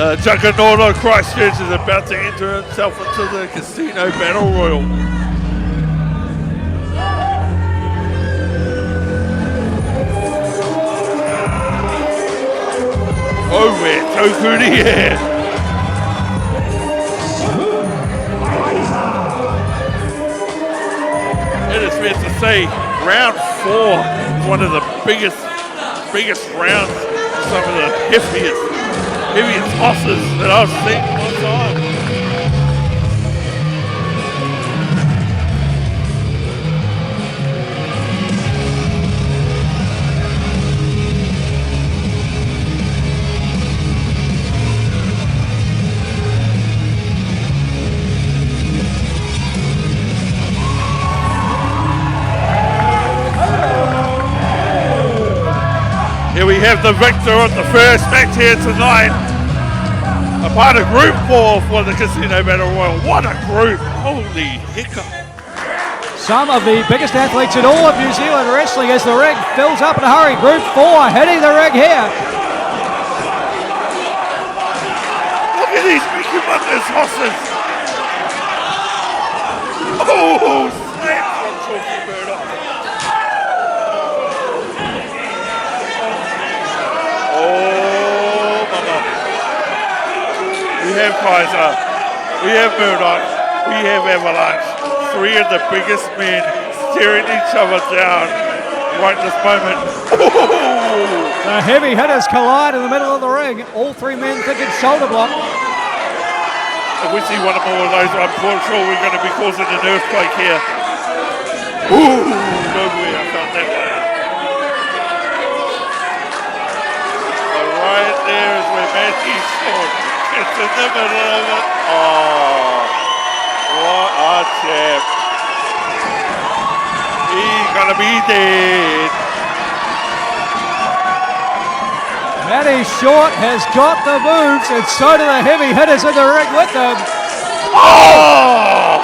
The juggernaut of Christchurch is about to enter himself into the Casino Battle Royal. Oh, we're Tykade here. It is fair to say, round 4 is one of the biggest rounds, some of the heaviest tosses that I've seen in my time. Here we have the victor of the first match here tonight. A part of Group 4 for the Casino Battle Royal. What a group! Holy hiccup! Some of the biggest athletes in all of New Zealand wrestling as the ring fills up in a hurry. Group 4 hitting the ring here. Look at these big humongous horses! Oh, snap from Chalky Murdoch. Oh, mama. We have Kaiser, we have Murdoch, we have Avalanche. 3 of the biggest men staring each other down right this moment. Oh! The heavy hitters collide in the middle of the ring. All 3 men thinking shoulder block. If we see one more of those, I'm sure we're going to be causing an earthquake here. Ooh, no way, I felt that one. Right there is where Massey scored. It's in the middle of it. Oh, what a champ. He's gonna be dead. Matty Short has got the moves, and so do the heavy hitters in the ring with them. Oh!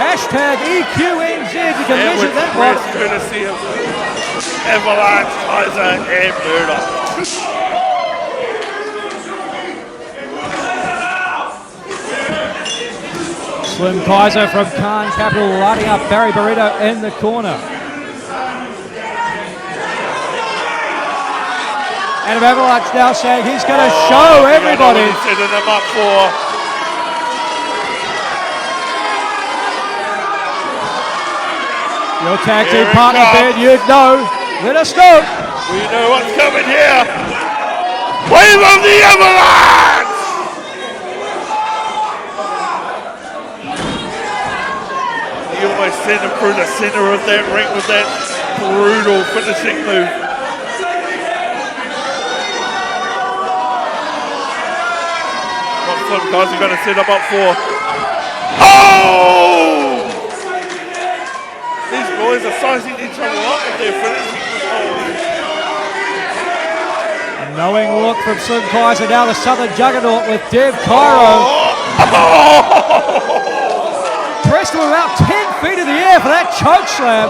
Hashtag EQNZ, you can measure that one. Courtesy of Avalanche, Kaiser, and Murdoch. Slim Kaiser from Khan Capital lighting up Barry Burrito in the corner. And Avalanche now saying he's going to show everybody. He's setting them up for. Your tag team partner, Ben, you'd know. Let us know. We know what's coming here. Wave of the Avalanche! He almost sent him through the center of that ring with that brutal finishing move. What some guys are going to set him up for? Oh! These boys are sizing each other up with their finishing moves. Knowing look from Slim Kaiser, now the Southern Juggernaut with Dev Cairo. Pressed to about 10 feet in the air for that choke slam.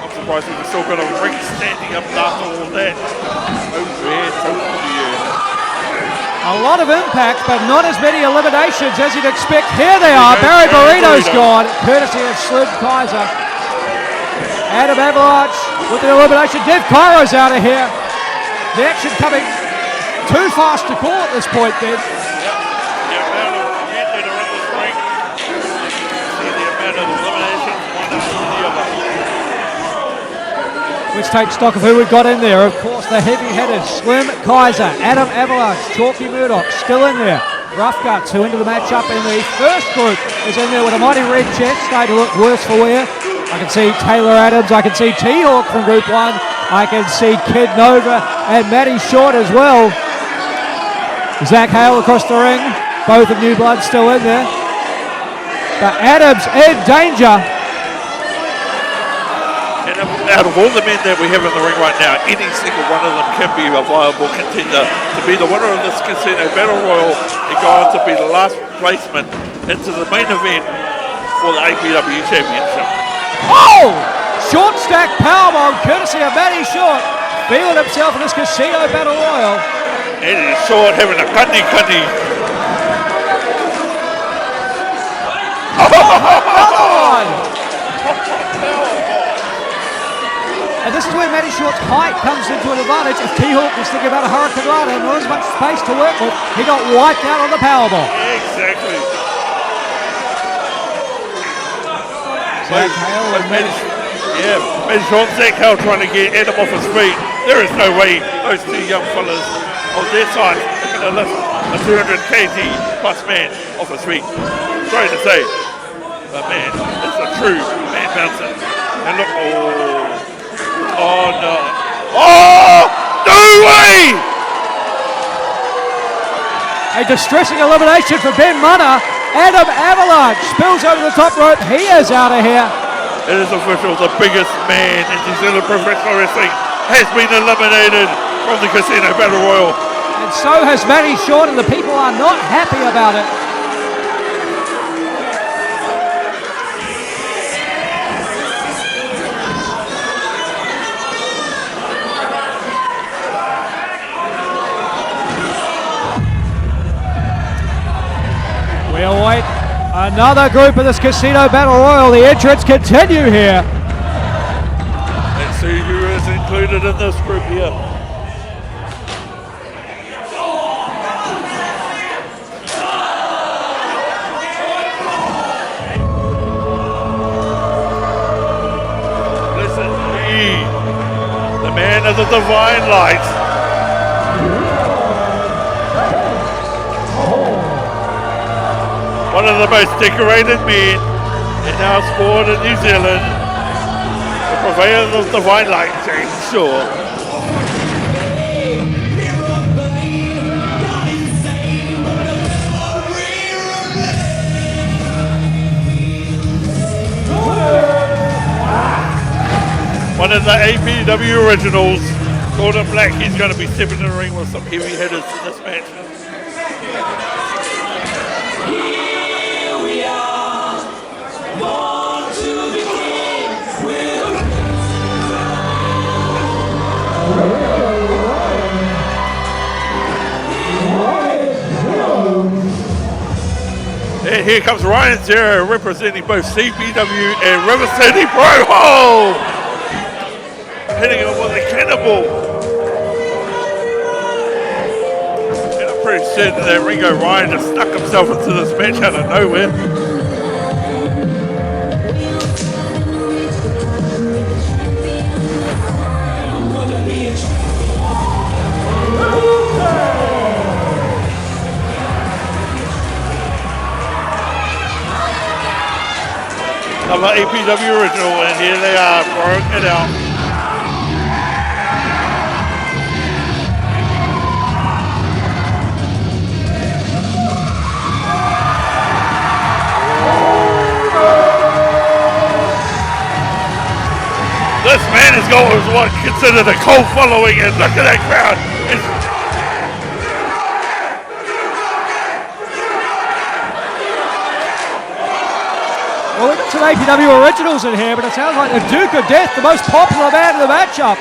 I'm surprised we've still got a ring standing up after all that. A lot of impact, but not as many eliminations as you'd expect. Here they are. Barry Burrito's gone, courtesy of Slim Kaiser. Adam Avalanche with the elimination. Dev Cairo's out of here. The action coming too fast to call at this point, then. Let's take stock of who we've got in there. Of course, the heavy hitters, Slim Kaiser, Adam Avalanche, Chalky Murdoch, still in there. Rough Guts, who into the matchup in the first group, is in there with a mighty red chest, starting to look worse for wear. I can see Taylor Adams, I can see T-Hawk from Group 1, I can see Kid Nova and Matty Short as well. Zach Hale across the ring, both of New Blood still in there. But Adams in danger. Out of all the men that we have in the ring right now, any single one of them can be a viable contender to be the winner of this Casino Battle Royal and go on to be the last placement into the main event for the APW Championship. Oh! Short stack powerbomb courtesy of Matty Short. Feeling himself in this casino battle royal. Eddie Short having a cunty. Another one. And this is where Matty Short's height comes into an advantage. If T-Hawk was thinking about a Hurricane Rana and not as much space to work with, he got wiped out on the powerbomb. Exactly. Matty Short, Zach Hale trying to get Adam off his feet. There is no way those two young fellas on their side are going to lift a 200 kg plus man off his feet. Sorry to say, but man, it's a true man mountain. And look, oh no. Oh, no way! A distressing elimination for Ben Munner. Adam Avalanche spills over the top rope. He is out of here. It is official. The biggest man in New Zealand professional wrestling has been eliminated from the Casino Battle Royal. And so has Matty Short, and the people are not happy about it. We'll wait another group of this Casino Battle Royal. The entrants continue here. Let's see who is included in this group here. Listen, the man of the divine light. One of the most decorated men in our sport in New Zealand, the purveyor of divine light, James Shaw. One of the APW originals, Gordon Black. He's going to be stepping in the ring with some heavy hitters in this match. And here comes Ryan Zero representing both CPW and River City Pro. Oh! Hitting him with a cannonball. And I'm pretty certain that Ringo Ryan just stuck himself into this match out of nowhere. Another APW original, and here they are, throwing it out. This man is going with what's considered a cult following, and look at that crowd. Well, we've got some APW originals in here, but it sounds like the Duke of Death, the most popular man in the matchup.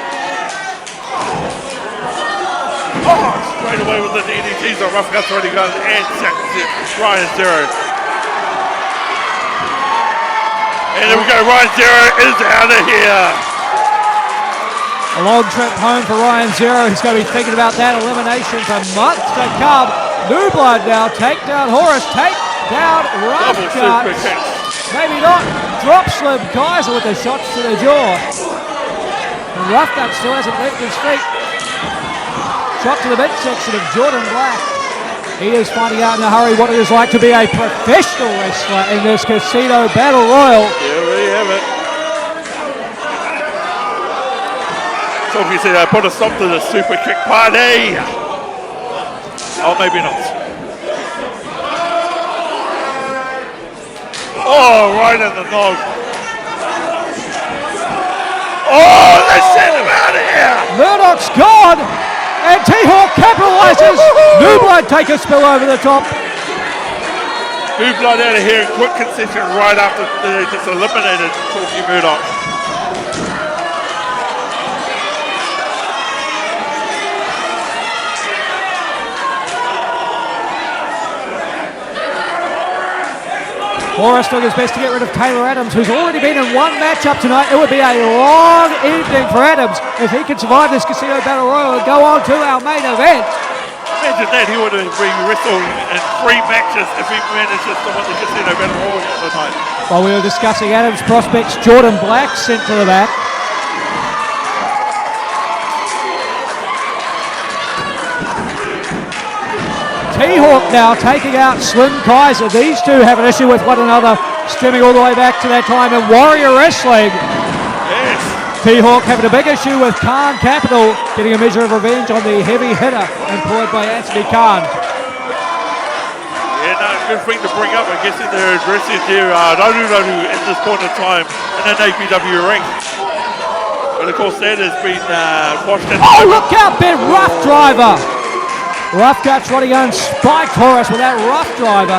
Oh, straight away with the DDTs on Rough Guts already got an and Ryan Zero. And there we go, Ryan Zero is out of here. A long trip home for Ryan Zero. He's going to be thinking about that elimination for months to come. New Blood now, take down Horus, take down Rough Guts. Maybe not. Drop Slim Kaiser with the shots to the jaw. And Rough Guts still hasn't left his feet. Shot to the midsection of Jordan Black. He is finding out in a hurry what it is like to be a professional wrestler in this Casino Battle Royal. Yeah, there you have it. Chalky said I put a stop to the super kick party. Oh, maybe not. Oh, right at the dog. Oh, they sent him out of here. Murdoch's gone. And T-Hawk capitalizes. New Blood take a spill over the top. New Blood out of here. Quick concession right after they just eliminated Chalky Murdoch. Horus doing his best to get rid of Taylor Adams, who's already been in one matchup tonight. It would be a long evening for Adams if he can survive this Casino Battle Royal and go on to our main event. Imagine that, he would have been wrestled in 3 matches if he manages to win the Casino Battle Royal tonight. While we were discussing Adams prospects, Jordan Black sent to the back. T-Hawk now taking out Slim Kaiser. These two have an issue with one another, stemming all the way back to their time in Warrior Wrestling. Yes. T-Hawk having a big issue with Khan Capital, getting a measure of revenge on the heavy hitter employed by Anthony Khan. Yeah, no, good thing to bring up. I guess they're addressing their Naru at this point in time in an APW ring. But of course that has been quashed in. Oh, look out, Ben Rough Driver! Rough Guts running on spiked Horus with that Rough Driver.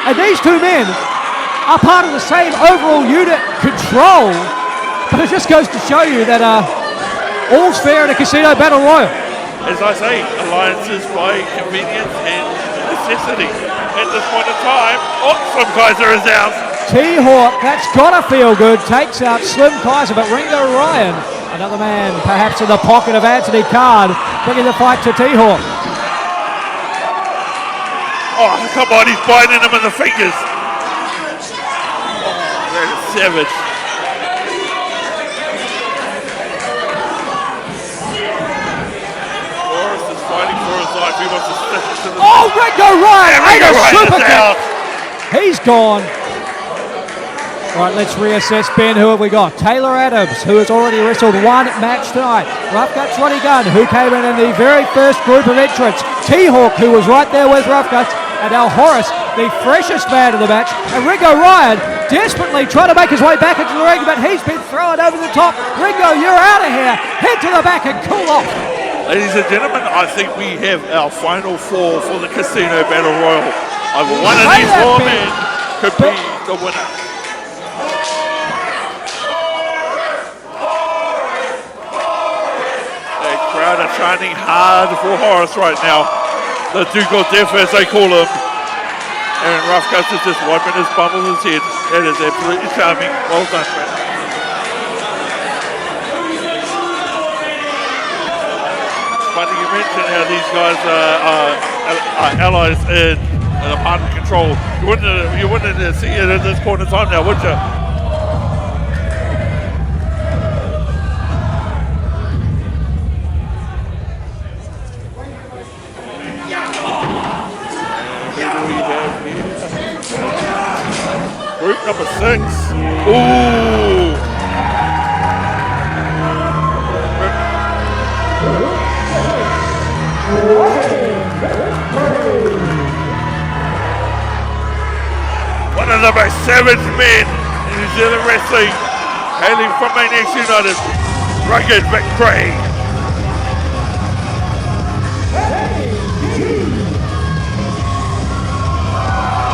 And these two men are part of the same overall unit control. But it just goes to show you that all's fair in a Casino Battle Royal. As I say, alliances by convenience and necessity. At this point in time, Slim Kaiser is out. T-Hawk, that's gotta feel good, takes out Slim Kaiser, but Ringo Ryan, another man perhaps in the pocket of Anthony Khan, bringing the fight to T-Hawk. Oh, come on, he's biting him in the fingers. Oh, that is savage. Horus is fighting for his life. He wants to step into the... Oh, Ringo Ryan! Ringo Ryan super is kick. out. He's gone. All right, let's reassess, Ben. Who have we got? Taylor Adams, who has already wrestled one match tonight. Rough Guts Ronnie Gunn, who came in the very first group of entrants. T-Hawk, who was right there with Rough Guts. And now Horus, the freshest man in the match. And Ringo Ryan desperately trying to make his way back into the ring, but he's been thrown over the top. Ringo, you're out of here. Head to the back and cool off. Ladies and gentlemen, I think we have our final 4 for the Casino Battle Royal. Either one of these 4 men could be the winner. The crowd are chanting hard for Horus right now. The Duke of Death, as they call him. And Rough Guts is just wiping his bum with his head. That is absolutely charming. Well done, man. Funny you mentioned how these guys are allies in the partner control. You wouldn't see it at this point in time now, would you? Group number 6. Ooh. One of the most savage men in New Zealand wrestling, hailing from Mayhem United, rugged Vic Craig.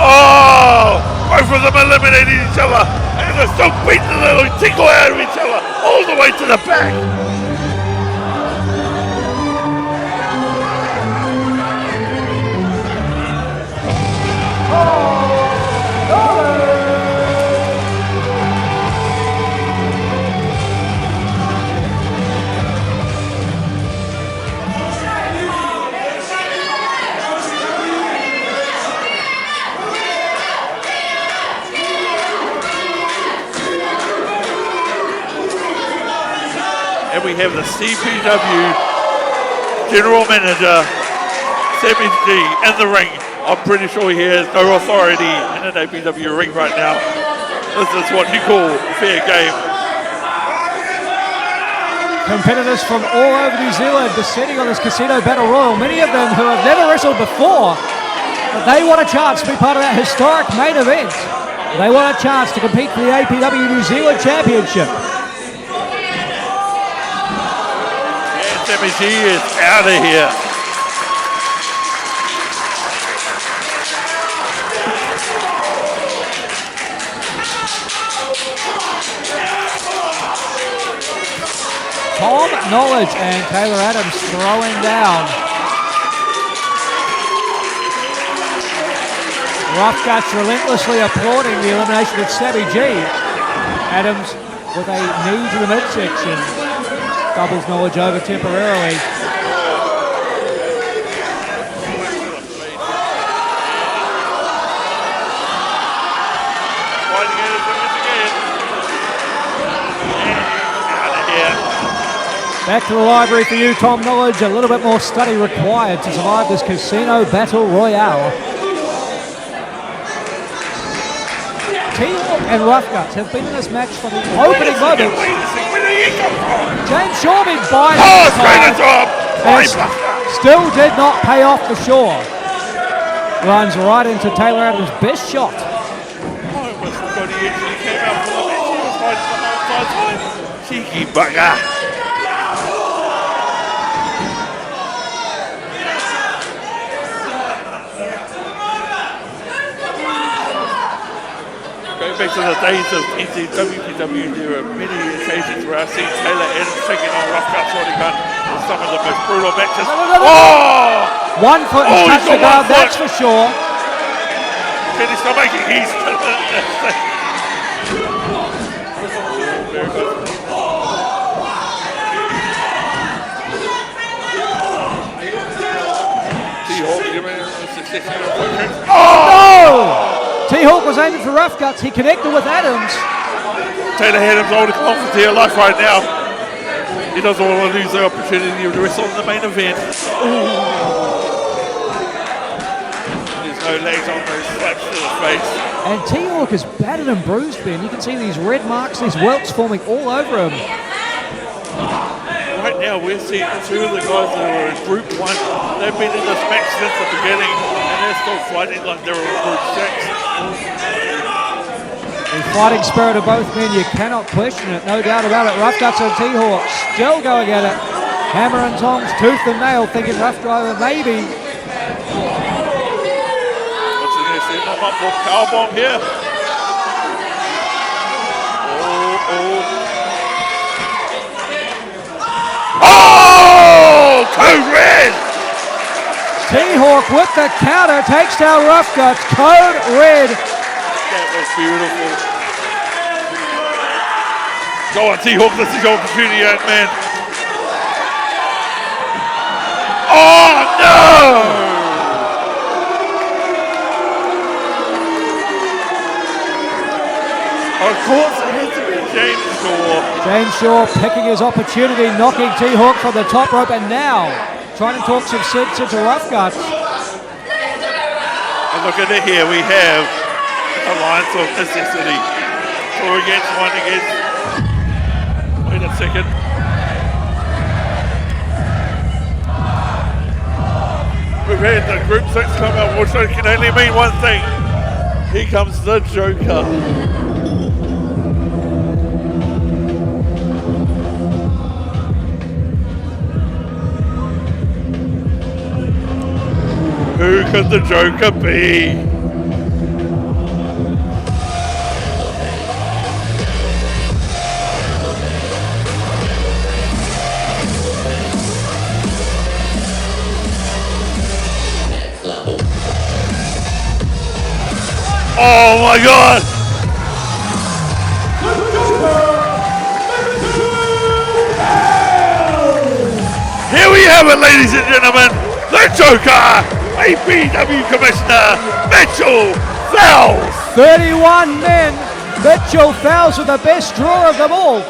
Oh! Both of them eliminating each other, and they're still beating the little tickle out of each other all the way to the back. And we have the CPW General Manager, Sammy G, in the ring. I'm pretty sure he has no authority in an APW ring right now. This is what you call fair game. Competitors from all over New Zealand descending on this Casino Battle Royal, many of them who have never wrestled before, but they want a chance to be part of that historic main event. They want a chance to compete for the APW New Zealand Championship. Sammy G is out of here. Tom Knowledge and Taylor Adams throwing down. Rough Guts relentlessly applauding the elimination of Savvy G. Adams with a knee to the midsection. Doubles knowledge over temporarily. Back to the library for you, Tom Knowledge. A little bit more study required to survive this casino battle royale. T-Hawk and Rough Guts have been in this match from the opening moments. James Shaw been biting and still did not pay off for Shaw. Runs right into Taylor Adams' best shot. Cheeky bugger. Going back to the days of WPW, there were many occasions where I've seen Taylor Adams taking on Rough Guts on the gun in some of the most brutal matches. Oh! 1 foot and touch the ground, that's for sure. Can he still make it? He's still in this thing. Very good. T-Hawk, you mean success. Oh! T-Hawk was aiming for Rough Guts. He connected with Adams. Taylor Adams holding confidence in life right now. He doesn't want to lose the opportunity to wrestle in the main event. There's no legs on those slaps to the face. And T-Hawk is battered and bruised, Ben. You can see these red marks, these welts forming all over him. Right now we're seeing two of the guys that are in Group 1. They've been in this match since the beginning and they're still fighting like they're in Group 6. The fighting spirit of both men, you cannot question it, no doubt about it. Rough Guts and T-Hawk still going at it. Hammer and tongs, tooth and nail, thinking Rough Driver maybe. What's he going to set him up for? Powerbomb here. Oh, code red! T-Hawk with the counter takes down Rough Guts, code red. That was beautiful. Go on, T-Hawk, this is your opportunity, young man. Oh, no! Of course, it has to be James Shaw. James Shaw picking his opportunity, knocking T-Hawk from the top rope, and now trying to talk some sense into Rough Guts. And look at it here, we have alliance of necessity. 4 against 1 against. Wait a second. We've had the Group 6 come out, which can only mean one thing. Here comes the Joker. Who could the Joker be? Oh my God! Here we have it, ladies and gentlemen, the Joker, APW Commissioner Mitchell Fowles. 31 men. Mitchell Fowles with the best draw of them all.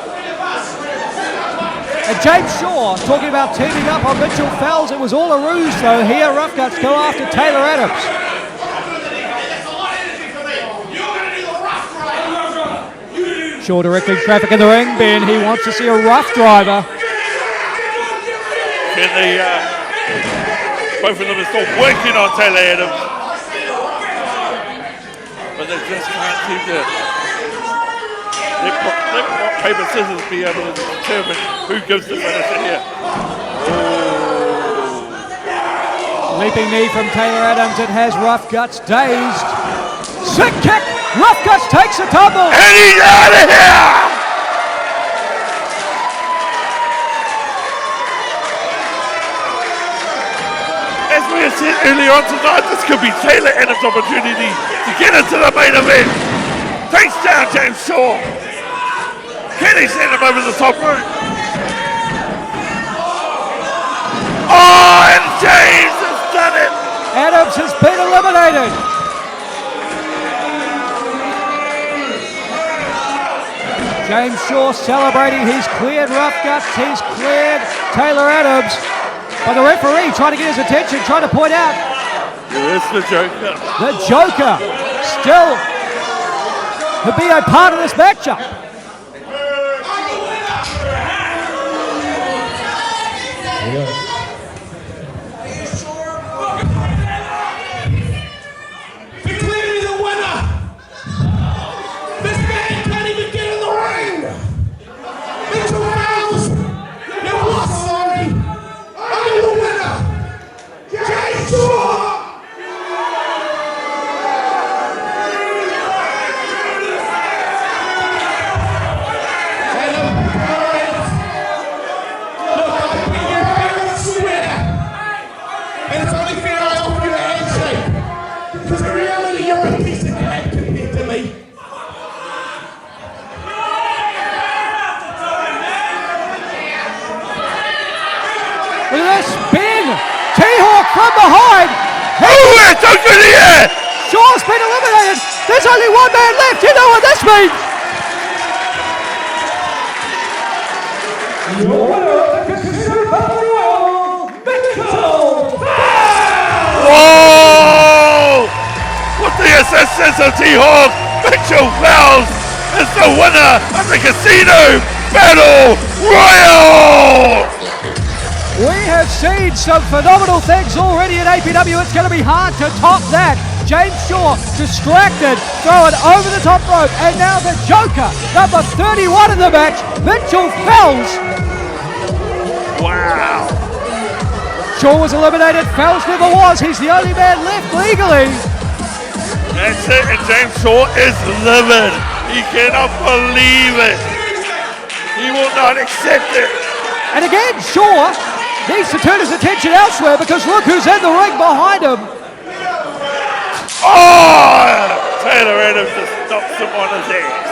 And James Shaw talking about teaming up on Mitchell Fowles. It was all a ruse though. Here Rough Guts go after Taylor Adams. Shaw directing traffic in the ring. Ben, he wants to see a rough driver. Can they, both of them are still working on Taylor Adams. But they just can't seem to, let rock, paper, scissors be able to determine who gives the finisher here. Oh. Leaping knee from Taylor Adams. It has Rough Guts dazed. Sick kick. Rough Guts takes a tumble. And he's out of here! As we have said earlier on tonight, this could be Taylor Adams' opportunity to get into the main event. Takes down James Shaw. Can he send him over the top rope? Oh, and James has done it. Adams has been eliminated. James Shaw celebrating. He's cleared Rough Guts. He's cleared Taylor Adams. But the referee trying to get his attention, trying to point out. Here's the Joker. The Joker still to be a part of this matchup. Declaring the winner. This man can't even get in the ring. Mitchell Wells, you've lost, sorry. I'm the winner. James Shaw. And it's only fair I offer you a handshake. Because in reality, you're a piece of crap compared to me. Look at this spin. T-Hawk from behind. Oh, don't go to the air. Shaw's been eliminated. There's only one man left. You know what this means. Whoa! With the assistance of T-Hawk, Mitchell Wells is the winner of the Casino Battle Royal! We have seen some phenomenal things already in APW. It's going to be hard to top that. James Shaw distracted, throwing over the top rope, and now the Joker, number 31 in the match, Mitchell Fells. Wow! Shaw was eliminated, Fells never was. He's the only man left legally. That's it, and James Shaw is livid. He cannot believe it. He will not accept it. And again, Shaw needs to turn his attention elsewhere because look who's in the ring behind him. Oh! Taylor Adams just knocks him on his ass.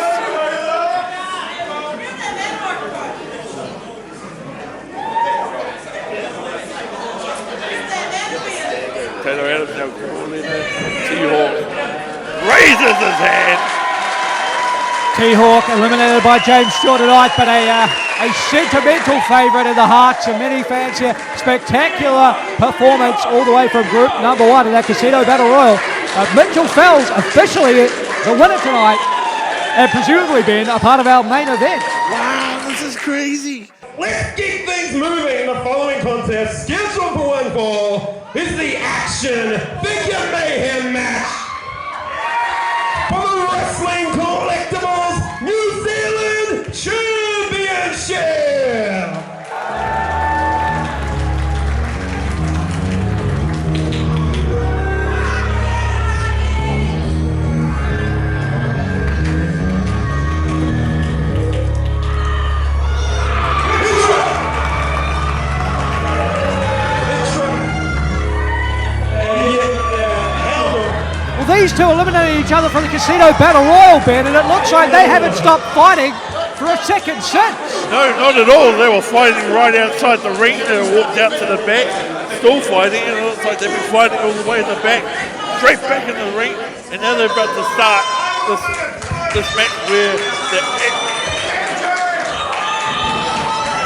Taylor Adams now calling it. T-Hawk raises his hand. T-Hawk eliminated by James Shaw tonight, but a sentimental favourite in the hearts of many fans here. Spectacular performance all the way from group number 1 in that Casino Battle Royal. Mitchell Fells officially the winner tonight, and presumably been a part of our main event. Wow, this is crazy. Let's keep things moving in the following contest. Scheduled for one fall is the Action Figure Mayhem match for the Wrestling Collectibles New Zealand Championship. These two eliminated each other from the Casino Battle Royal, Ben, and it looks like they haven't stopped fighting for a second since. No, not at all. They were fighting right outside the ring. They walked out to the back, still fighting, and it looks like they've been fighting all the way to the back, straight back in the ring, and now they're about to start this match where the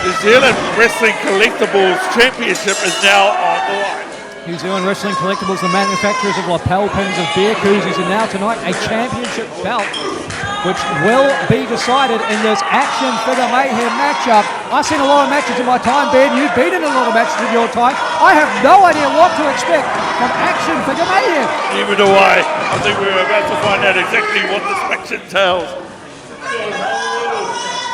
New Zealand Wrestling Collectibles Championship is now on the line. New Zealand Wrestling Collectibles, the manufacturers of lapel pins, of beer koozies, and now tonight a championship belt, which will be decided in this Action Figure Mayhem matchup. I've seen a lot of matches in my time, Ben. You've been in a lot of matches in your time. I have no idea what to expect from Action Figure Mayhem. Neither do I. I think we're about to find out exactly what this match entails.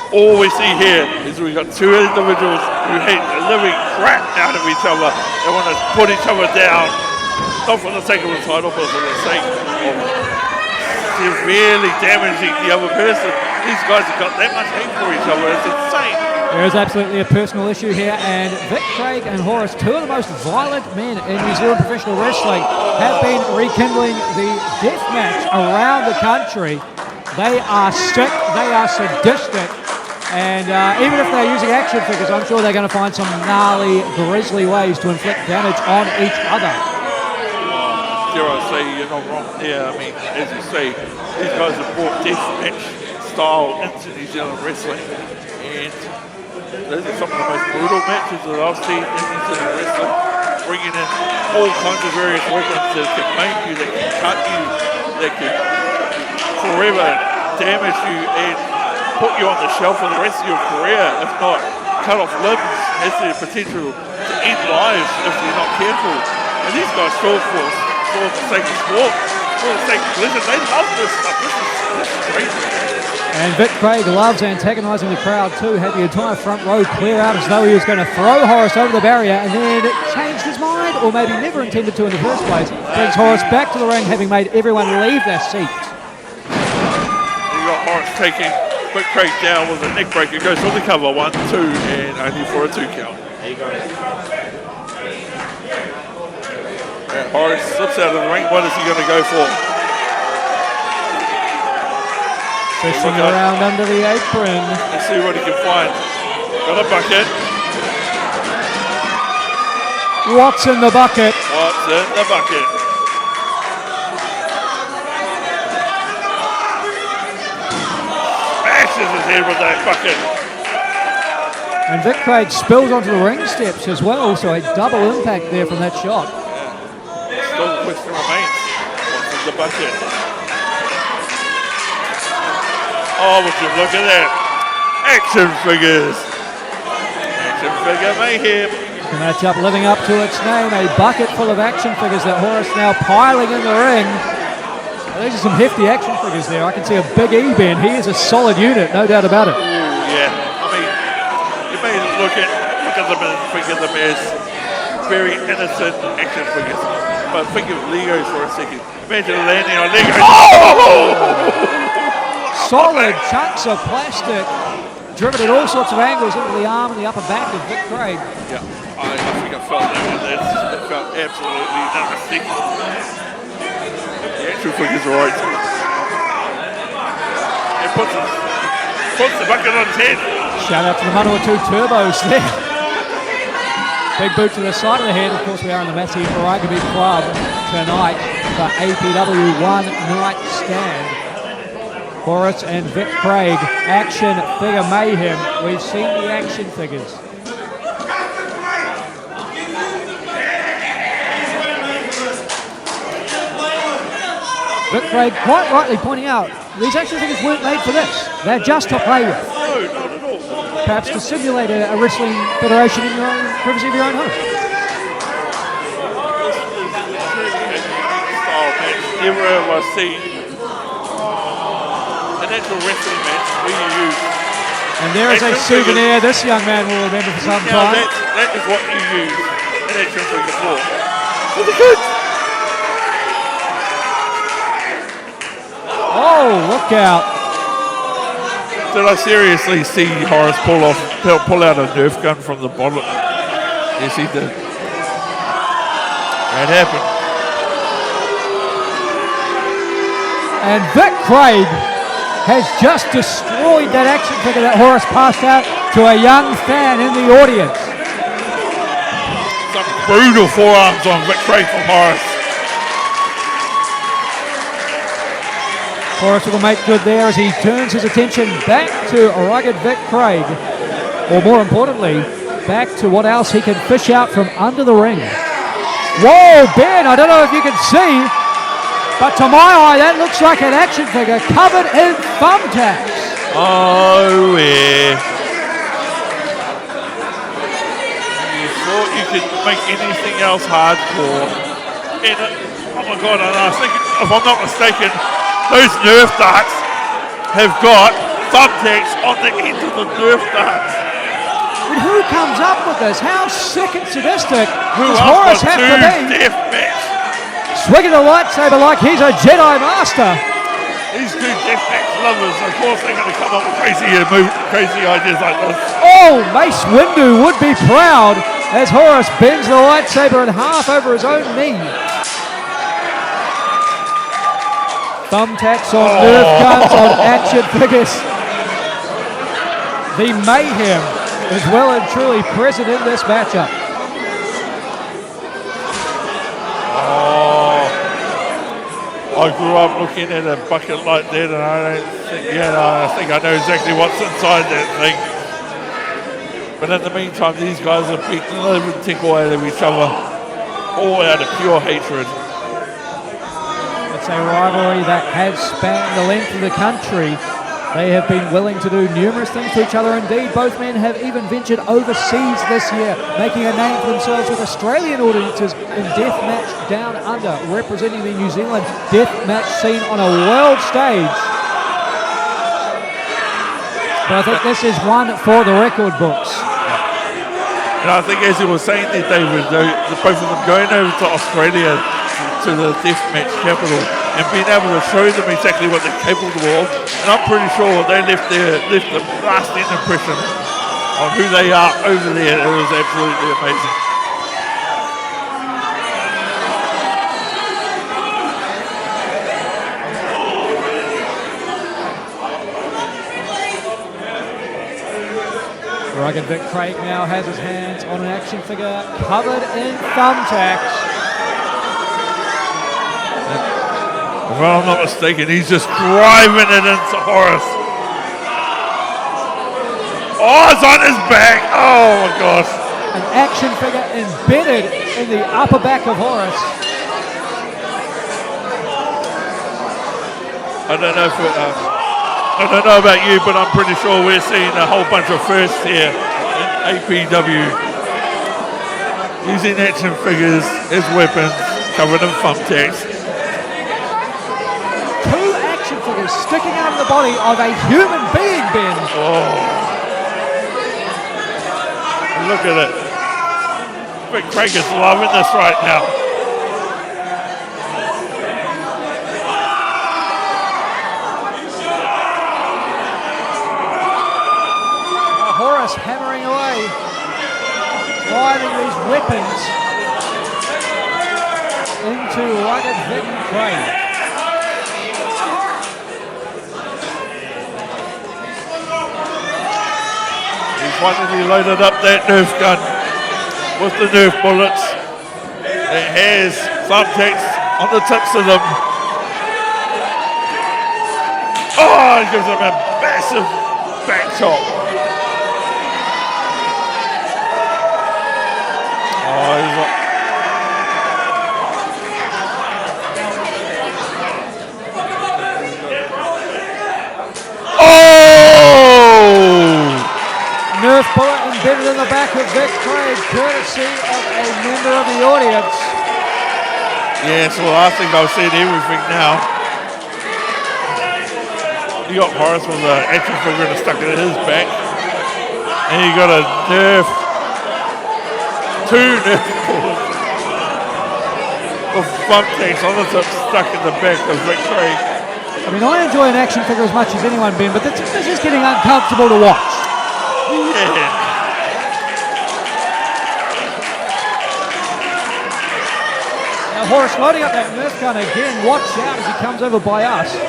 All we see here is we've got two individuals who hate the living crap out of each other. They want to put each other down, not for the sake of the title, but for the sake of severely damaging the other person. These guys have got that much hate for each other. It's insane. There is absolutely a personal issue here, and Vic Craig and Horus, two of the most violent men in New Zealand professional wrestling, have been rekindling the death match around the country. They are sick, they are sadistic, and even if they're using action figures, I'm sure they're going to find some gnarly, grisly ways to inflict damage on each other. Dare I say, you're not wrong there. I mean, as you say, these guys have brought death match style into New Zealand wrestling, and those are some of the most brutal matches that I've seen in New Zealand wrestling, bringing in all kinds of various weapons that can maim you, that can cut you, that can forever damage you and put you on the shelf for the rest of your career, if not cut off limbs, has the potential to end lives if you're not careful. And these guys for the sake of sport, for the sake of religion, they love this stuff. This is crazy. And Vic Craig loves antagonising the crowd too, had the entire front row clear out as though he was going to throw Horus over the barrier, and then changed his mind, or maybe never intended to in the first place. Brings Horus back to the ring, having made everyone leave their seat. You got Horus taking Vic Craig down with a neck breaker, goes for the cover, 1, 2, and only for a 2 count. There you go. And Horus slips out of the ring. What is he going to go for? Fishing around under the apron. Let's see what he can find. Got a bucket. What's in the bucket? What's in the bucket? Smashes his head with that bucket. And Vic Craig spills onto the ring steps as well, so a double impact there from that shot. Yeah. Still the question remains. What's in the bucket? Oh, would you look at that? Action figures. Action figure mayhem. The matchup living up to its name, a bucket full of action figures that Horus now piling in the ring. These are some hefty action figures there. I can see a big E-Ben. He is a solid unit, no doubt about it. Ooh, yeah. I mean, you may look at them and think of them as very innocent action figures. But think of Legos for a second. Imagine landing on Legos. Oh! Solid chunks of plastic driven at all sorts of angles into the arm and the upper back of Vic Craig. Yeah, I think I felt that one. It felt absolutely nasty. The action figures are right too. It puts the bucket on his head. Shout out to the Manawatu Turbos there. Big boot to the side of the head. Of course, we are in the Massey Rugby Club tonight for APW One Night Stand. Horus and Vic Craig, action figure mayhem. We've seen the action figures. Vic Craig quite rightly pointing out, these action figures weren't made for this. They're just to play with. No, not at all. Perhaps to simulate a wrestling federation in your own privacy of your own home. This is truly a unique style match. Never have I seen actual wrestling match where you use. And there is a souvenir this young man will remember for some time. That is what you use an action figure for. For the kids. Oh, look out. Did I seriously see Horus pull out a Nerf gun from the bottom? Yes, he did. That happened. And Vic Craig has just destroyed that action figure that Horus passed out to a young fan in the audience. Some brutal forearms on Vic Craig from Horus. Horus will make good there as he turns his attention back to rugged Vic Craig, or more importantly, back to what else he can fish out from under the ring. Whoa, Ben, I don't know if you can see, but to my eye, that looks like an action figure covered in thumbtacks. Oh, yeah. You thought you could make anything else hardcore. And, oh my God, and I think, if I'm not mistaken, those Nerf darts have got thumbtacks on the end of the Nerf darts. But who comes up with this? How sick and sadistic does Horus Horus have to be? Death match. Swinging the lightsaber like he's a Jedi Master. These two deathmatch lovers, of course, they're going to come up with crazy ideas like this. Oh, Mace Windu would be proud as Horus bends the lightsaber in half over his own knee. Thumbtacks on Nerf guns on action figures. The mayhem is well and truly present in this matchup. I grew up looking at a bucket like that, and I think I know exactly what's inside that thing. But in the meantime, these guys are beating the living tinkle out of each other, all out of pure hatred. It's a rivalry that has spanned the length of the country. They have been willing to do numerous things to each other. Indeed, both men have even ventured overseas this year, making a name for themselves with Australian audiences in Deathmatch Down Under, representing the New Zealand deathmatch scene on a world stage. But I think this is one for the record books. And I think, as you were saying there, David, both of them going over to Australia, to the deathmatch capital, and being able to show them exactly what they're capable of. And I'm pretty sure they left a lasting impression on who they are over there. It was absolutely amazing. Rugged Vic Craig now has his hands on an action figure covered in thumbtacks. If I'm not mistaken, he's just driving it into Horus. Oh, it's on his back. Oh my gosh. An action figure embedded in the upper back of Horus. I don't know about you, but I'm pretty sure we're seeing a whole bunch of firsts here in APW. Using action figures as weapons, covered in thumbtacks. Two action figures sticking out of the body of a human being, Ben. Oh. Look at it. Vic Craig is loving this right now. Horus hammering away, driving these weapons into rugged Vic Craig. Finally loaded up that Nerf gun with the Nerf bullets. It has thumbtacks on the tips of them. Oh, it gives him a massive back chop. Oh, he's like... Nerf bullet embedded in the back of Vic Craig, courtesy of a member of the audience. Yes, well, I think I've seen everything now. You got Horus with an action figure stuck in his back. And you got a two Nerf bullets with thumbtacks on the tip stuck in the back of Vic Craig. I mean, I enjoy an action figure as much as anyone, Ben, but this is getting uncomfortable to watch. Yeah. Now Horus loading up that Nerf gun again. Watch out as he comes over by us. I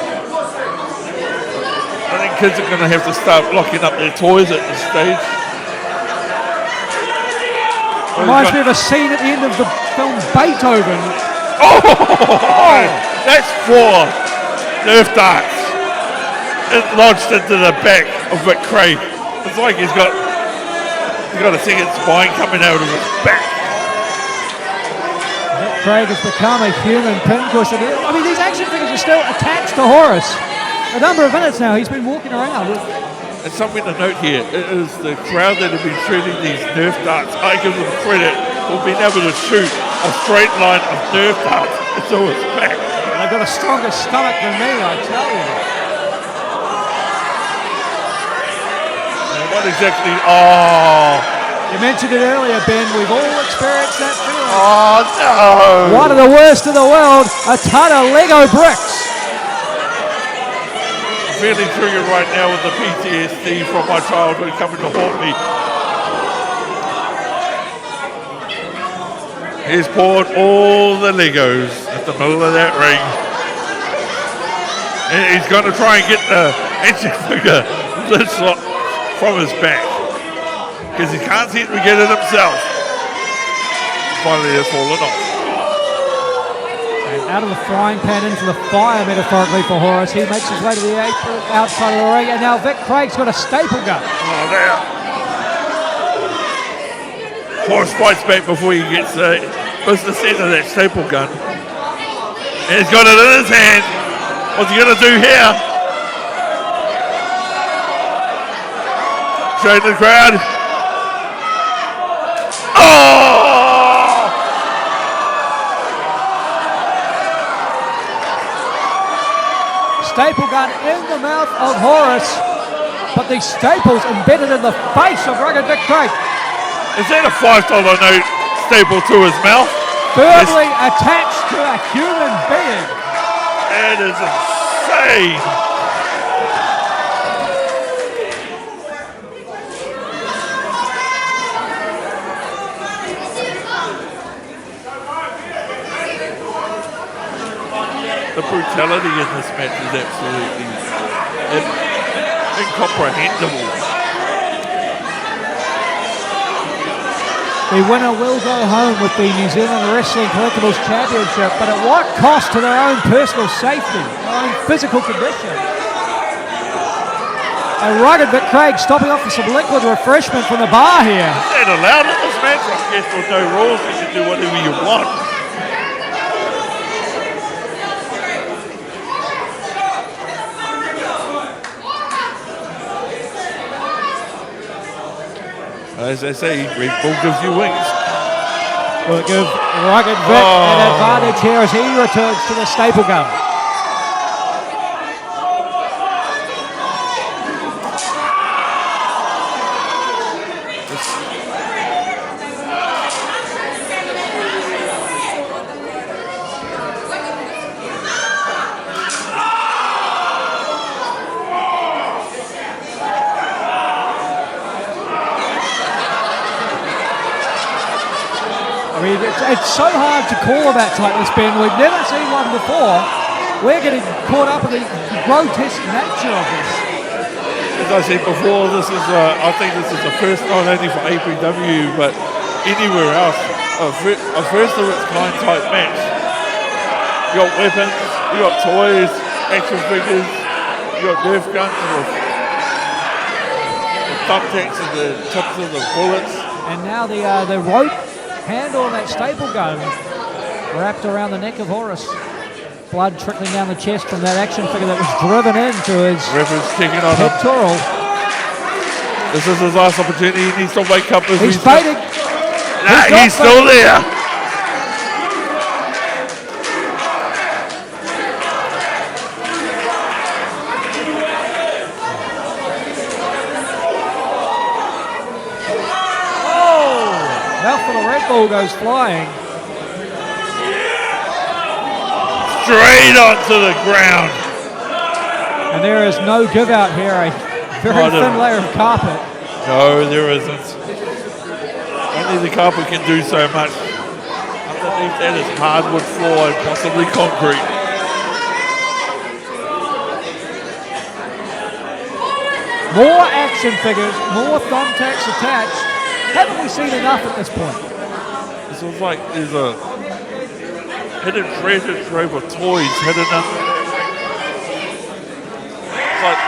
think kids are going to have to start locking up their toys at this stage. Reminds me of a scene at the end of the film Beethoven. Oh! That's 4 Nerf darts. It lodged into the back of Vic Craig. It's like he's got a second spine coming out of his back. Vic Craig has become a human pincushion. I mean, these action figures are still attached to Horus. A number of minutes now, he's been walking around with... And something to note here, it is the crowd that have been shooting these Nerf darts. I give them credit for being able to shoot a straight line of Nerf darts into his back. They've got a stronger stomach than me, I tell you. What exactly? Oh. You mentioned it earlier, Ben. We've all experienced that feeling. Oh, no. One of the worst in the world, a ton of Lego bricks. feeling triggered right now with the PTSD from my childhood coming to haunt me. He's poured all the Legos at the middle of that ring. And he's going to try and get the action figure lid slot from his back. Because he can't seem to get it himself. Finally, it's fallen off. And out of the frying pan into the fire, metaphorically, for Horus. He makes his way to the outside of the ring. And now Vic Craig's got a staple gun. Oh, there. Horus fights back before he gets the business end of that staple gun. And he's got it in his hand. What's he going to do here? Showing the crowd. Oh! Staple gun in the mouth of Horus, but the staples embedded in the face of rugged Vic Craig. Is that a $5 note staple to his mouth? Firmly attached to a human being. That is insane. The brutality in this match is absolutely incomprehensible. The winner will go home with the New Zealand Wrestling Collectibles Championship, but at what cost to their own personal safety, their own physical condition? And rugged Vic Craig stopping off for some liquid refreshment from the bar here. Is that allowed in this match? I guess with no rules, you can do whatever you want. As I say, Red Bull gives you wings. Will give rugged Vic an advantage here as he returns to the staple gun. I mean, it's so hard to call a match like this, Ben. We've never seen one before. We're getting caught up in the grotesque nature of this. As I said before, this is I think this is the first not only for APW but anywhere else a first of its kind type match. You got weapons, you got toys, action figures, you got Nerf guns with the thumbtacks and the tips of the bullets. And now the rope handle on that staple gun wrapped around the neck of Horus. Blood trickling down the chest from that action figure that was driven into his pectoral. This is his last opportunity. He needs to wake up. He's fading. He's still there. Mouthful of Red Bull goes flying. Straight onto the ground. And there is no give out here. A very thin layer of carpet. No, there isn't. Only the carpet can do so much. Underneath that is hardwood floor and possibly concrete. More action figures, more thumbtacks attached. Haven't we seen enough at this point? This looks like there's a hidden treasure trove of toys hidden under. It's like,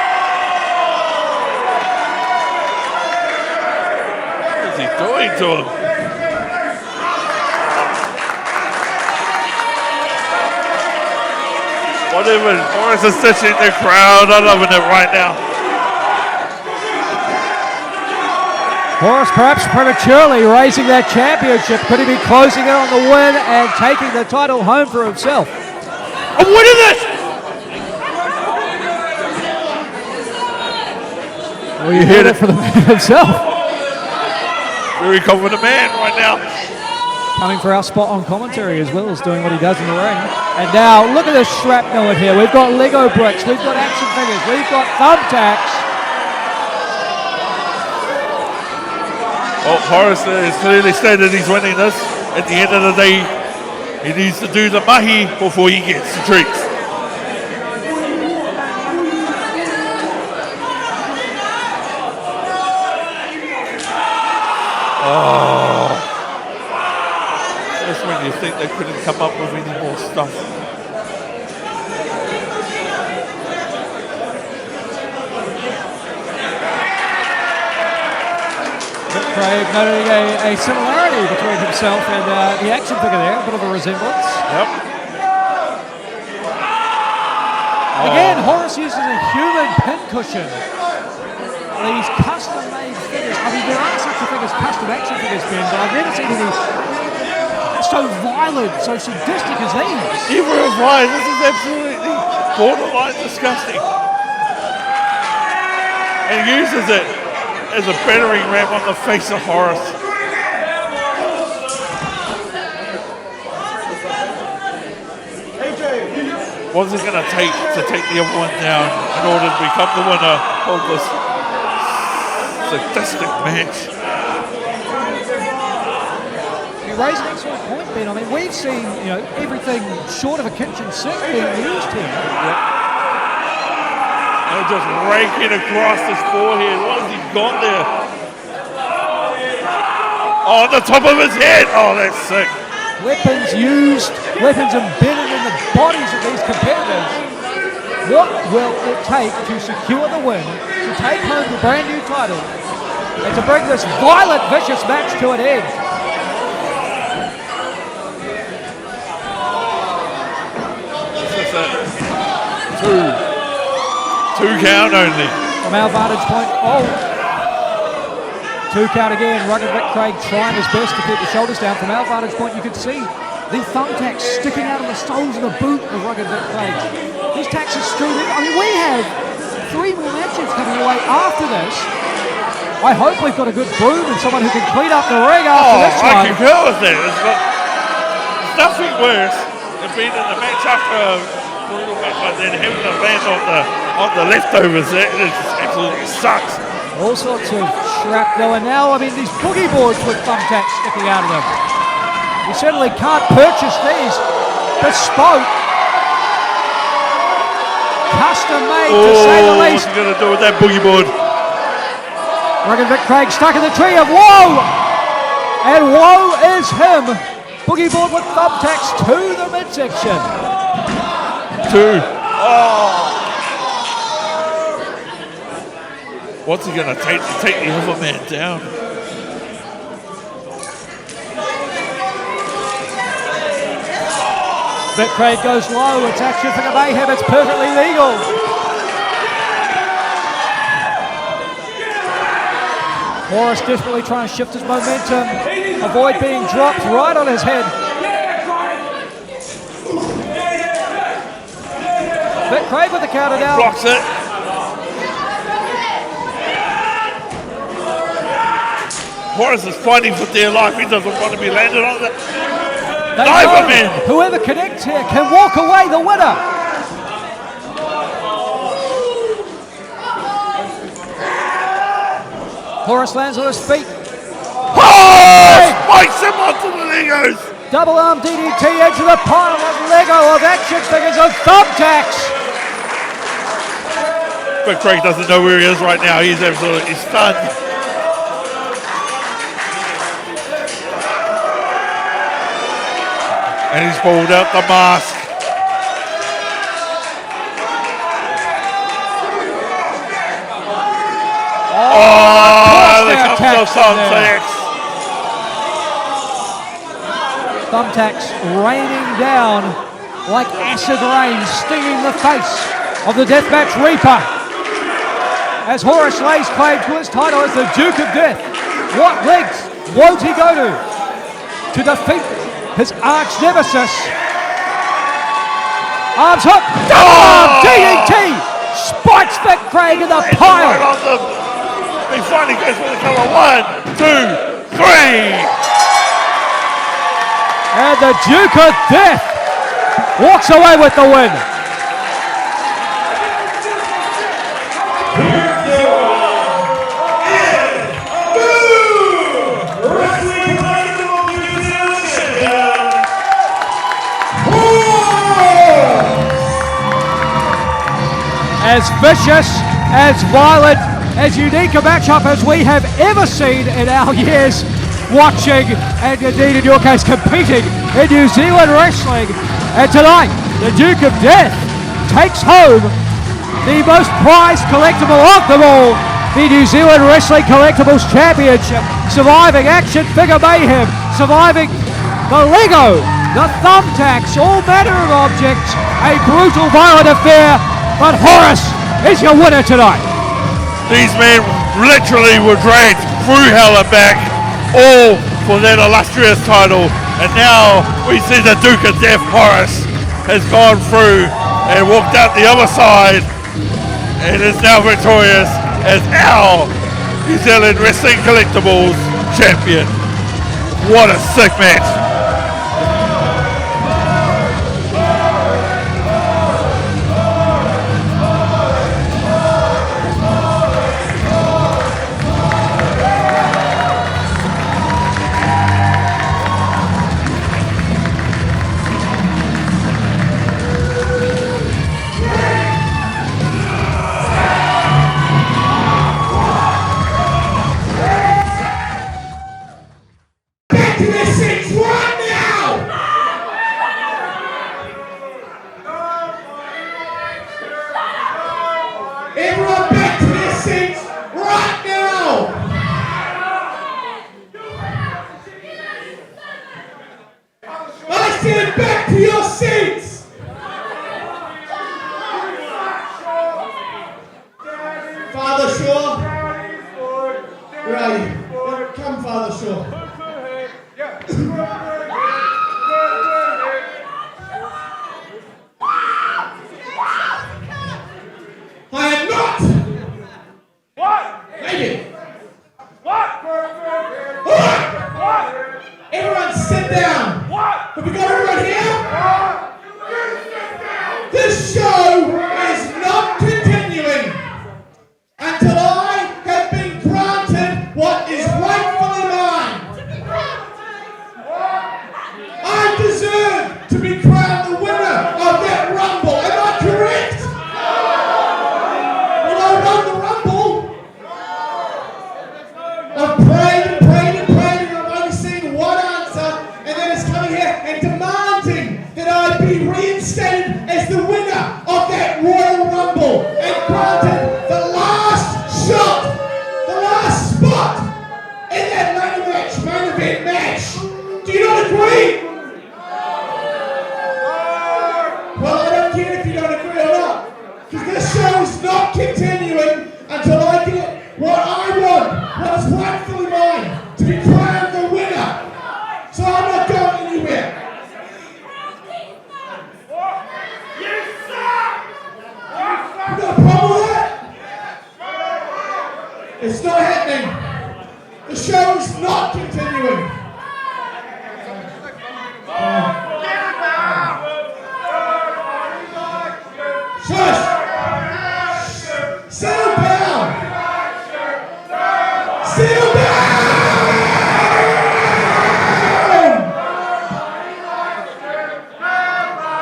what is he doing to him? Whatever, Horus is stitching the crowd. I'm loving it right now. Horus perhaps prematurely raising that championship. Could he be closing in on the win and taking the title home for himself? I'm winning this! Well, you heard it for the man himself. Very confident man right now. Coming for our spot on commentary as well as doing what he does in the ring. And now, look at this shrapnel in here. We've got Lego bricks, we've got action figures, we've got thumbtacks. Well, Horus has clearly stated he's winning this. At the end of the day, he needs to do the mahi before he gets the treats. Oh. That's when you think they couldn't come up with any more stuff. Vic Craig noting a similarity between himself and the action figure there, a bit of a resemblance. Yep. Again, Horus uses a human pincushion. These custom-made figures. I mean, there are such a thing as custom action figures, Ben, but I've never seen any so violent, so sadistic as these. Neither have I. This is absolutely borderline disgusting. And uses it as a battering ram on the face of Horus. What's it going to take the other one down in order to become the winner of this sadistic match? You raise an excellent point, Ben. I mean, we've seen, everything short of a kitchen sink being used here. Yep. And just raking across his forehead. What has he got there? Oh, on the top of his head. Oh, that's sick. Weapons used, weapons embedded in the bodies of these competitors. What will it take to secure the win, to take home the brand new title, and to bring this violent, vicious match to an end? This is it. Two count only. From our vantage point, two count again. Rugged Vic Craig trying his best to keep the shoulders down. From our vantage point, you can see the thumbtacks sticking out of the soles of the boot of Rugged Vic Craig. These tacks are strewn in. I mean, we have 3 more matches coming away after this. I hope we've got a good broom and someone who can clean up the ring after this one. I can go with that. There's nothing worse than being in the match after a brutal match like that, having to land on the leftovers. It just absolutely sucks. All sorts of shrapnel, and now, I mean, these boogie boards with thumbtacks sticking out of them. You certainly can't purchase these. Bespoke. Custom made, to say the least. What's he going to do with that boogie board? Rugged Vic Craig stuck in the tree of woe! And woe is him. Boogie board with thumbtacks to the midsection. 2. Oh! What's he going to take the other man down? Vic Craig goes low. It's action for the Mayhem. It's perfectly legal. Horus desperately trying to shift his momentum, avoid being dropped right on his head. Vic Craig with the counter down. Blocks it. Horus is fighting for dear life. He doesn't want to be landed on that. Dive him in. Whoever connects here can walk away the winner. Horus lands on his feet. Spikes him onto the Legos. Double arm DDT into the pile of Lego of action figures of thumbtacks. But Craig doesn't know where he is right now. He's absolutely stunned. And he's pulled out the mask. There comes the thumbtacks. Thumbtacks raining down like acid rain, stinging the face of the Deathmatch Reaper. As Horus lays claim to his title as the Duke of Death, what lengths won't he go to defeat his arch nemesis? Arms hook, double arm DDT, spikes Vic Craig in the pile. Right on them. He finally goes for the cover. 1, 2, 3. And the Duke of Death walks away with the win. As vicious, as violent, as unique a matchup as we have ever seen in our years watching, and indeed in your case competing in New Zealand wrestling. And tonight, the Duke of Death takes home the most prized collectible of them all, the New Zealand Wrestling Collectibles Championship, surviving action figure mayhem, surviving the Lego, the thumbtacks, all manner of objects, a brutal violent affair, but Horus is your winner tonight. These men literally were dragged through hell and back, all for that illustrious title, and now we see the Duke of Death, Horus, has gone through and walked out the other side and is now victorious as our New Zealand Wrestling Collectibles champion. What a sick match.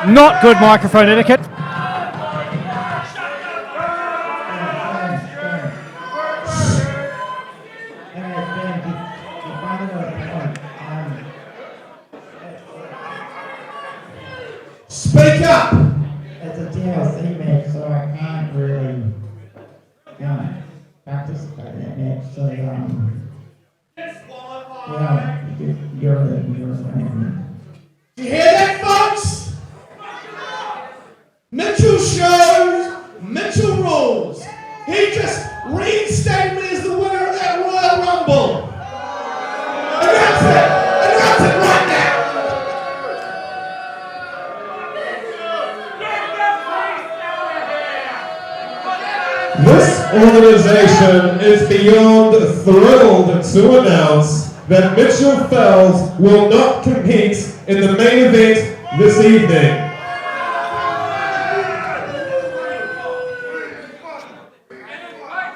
Not good microphone etiquette. Speak up! It's a DLC match, so I can't really participate in that match. So, you're the man. Do you hear that, folks? Mitchell shows, Mitchell rules. He just reinstated me as the winner of that Royal Rumble. Announce it right now. This organization is beyond thrilled to announce that Mitchell Fells will not compete in the main event this evening.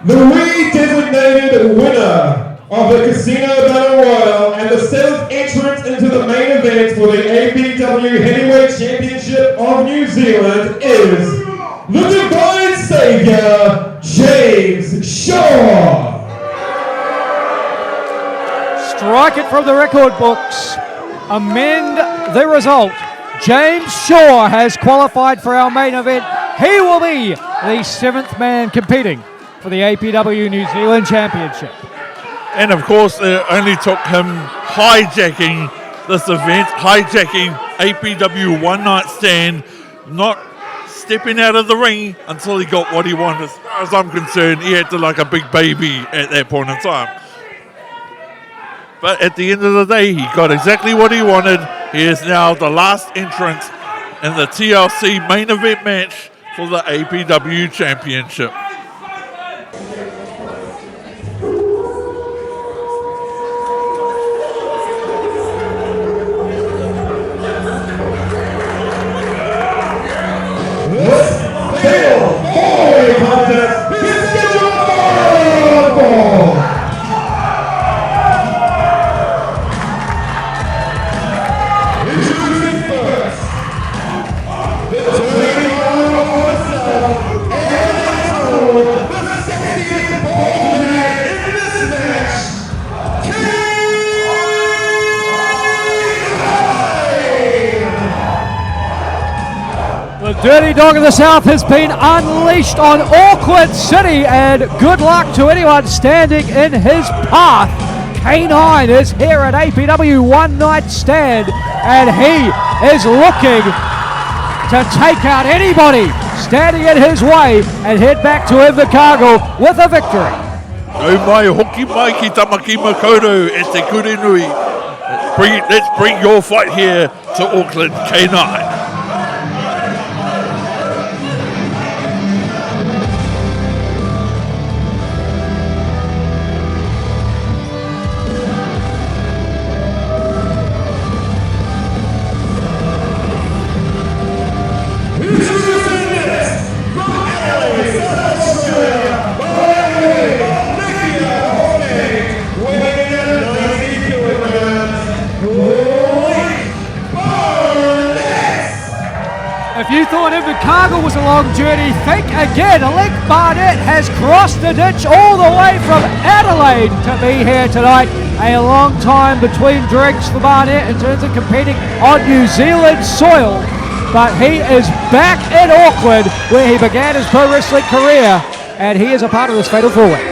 The re-designated winner of the Casino Battle Royal and the 7th entrant into the main event for the APW Heavyweight Championship of New Zealand is the Divine Saviour, James Shaw. Strike it from the record books. Amend the result. James Shaw has qualified for our main event. He will be the 7th man competing for the APW New Zealand Championship. And of course, it only took him hijacking this event, hijacking APW One Night Stand, not stepping out of the ring until he got what he wanted. As far as I'm concerned, he acted like a big baby at that point in time. But at the end of the day, he got exactly what he wanted. He is now the last entrant in the TLC main event match for the APW Championship. Dirty Dog of the South has been unleashed on Auckland City, and good luck to anyone standing in his path. K9 is here at APW One Night Stand, and he is looking to take out anybody standing in his way and head back to Invercargill with a victory. O mai hoki mai ki tamaki makoto e te kure nui. Let's bring your fight here to Auckland, K9. If you thought Invercargill was a long journey, think again. Alec Barnett has crossed the ditch all the way from Adelaide to be here tonight. A long time between drinks for Barnett in terms of competing on New Zealand soil. But he is back in Auckland where he began his pro wrestling career, and he is a part of this fatal four-way.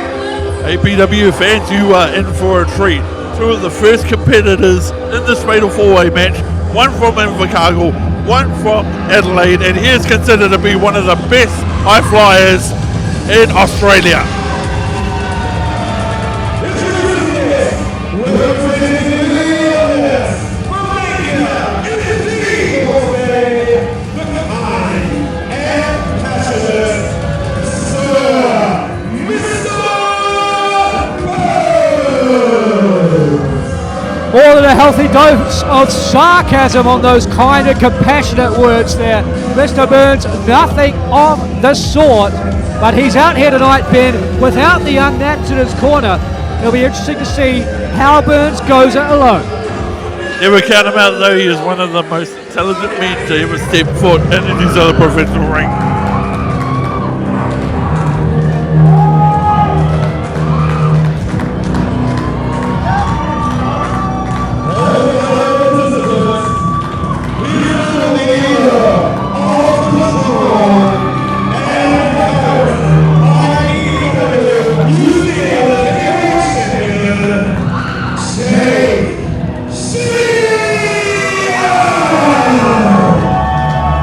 APW fans, you are in for a treat. Two of the first competitors in this fatal four-way match, one from Invercargill, one from Adelaide, and he is considered to be one of the best high flyers in Australia. More than a healthy dose of sarcasm on those kind of compassionate words there. Mr. Burns, nothing of the sort. But he's out here tonight, Ben, without the young Nats in his corner. It'll be interesting to see how Burns goes it alone. Never count him out though, he is one of the most talented men to ever step foot in the New Zealand professional ring.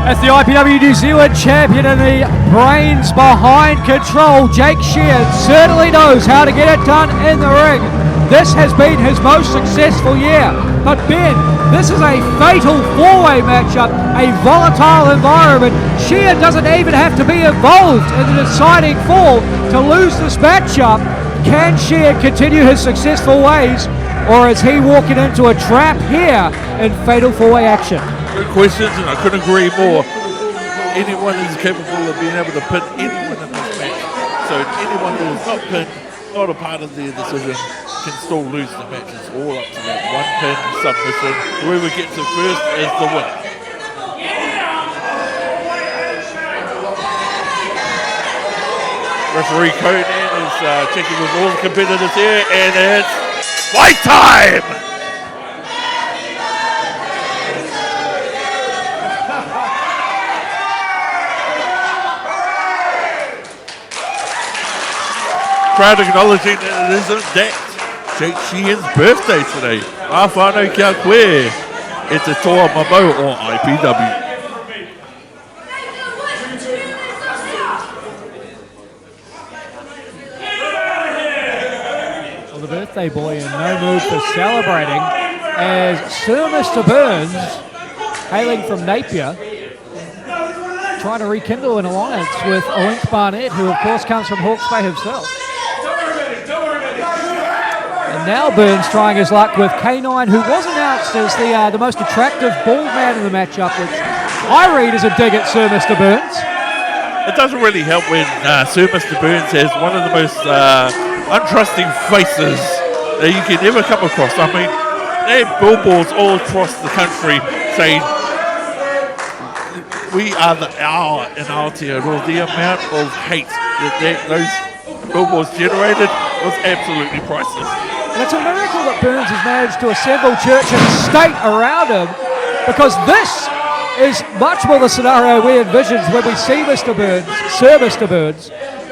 As the IPW New Zealand champion and the brains behind control, Jake Shehaan certainly knows how to get it done in the ring. This has been his most successful year. But Ben, this is a fatal four-way matchup, a volatile environment. Shehaan doesn't even have to be involved in the deciding fall to lose this matchup. Can Shehaan continue his successful ways, or is he walking into a trap here in fatal four-way action? Good questions, and I couldn't agree more. Anyone is capable of being able to pin anyone in this match. So anyone who is not pinned, not a part of their decision, can still lose the match. It's all up to that one pin submission. Whoever gets it first is the winner. Referee Conan is checking with all the competitors here, and it's fight time! Crowd acknowledging that it isn't that Sheahan's birthday today. Awhano kia koe. It's a toa mamo on IPW. Well, the birthday boy in no mood for celebrating as Sir Mr. Burns, hailing from Napier, trying to rekindle an alliance with Link Barnett, who of course comes from Hawke's Bay himself. And now Burns trying his luck with K9, who was announced as the most attractive bald man in the matchup, which I read as a dig at Sir Mr. Burns. It doesn't really help when Sir Mr. Burns has one of the most untrusting faces that you can ever come across. I mean, they have billboards all across the country saying, we are our in Aotearoa. The amount of hate that those billboards generated was absolutely priceless. And it's a miracle that Burns has managed to assemble church and state around him, because this is much more the scenario we envisioned when we see Mr. Burns, Sir Mr. Burns.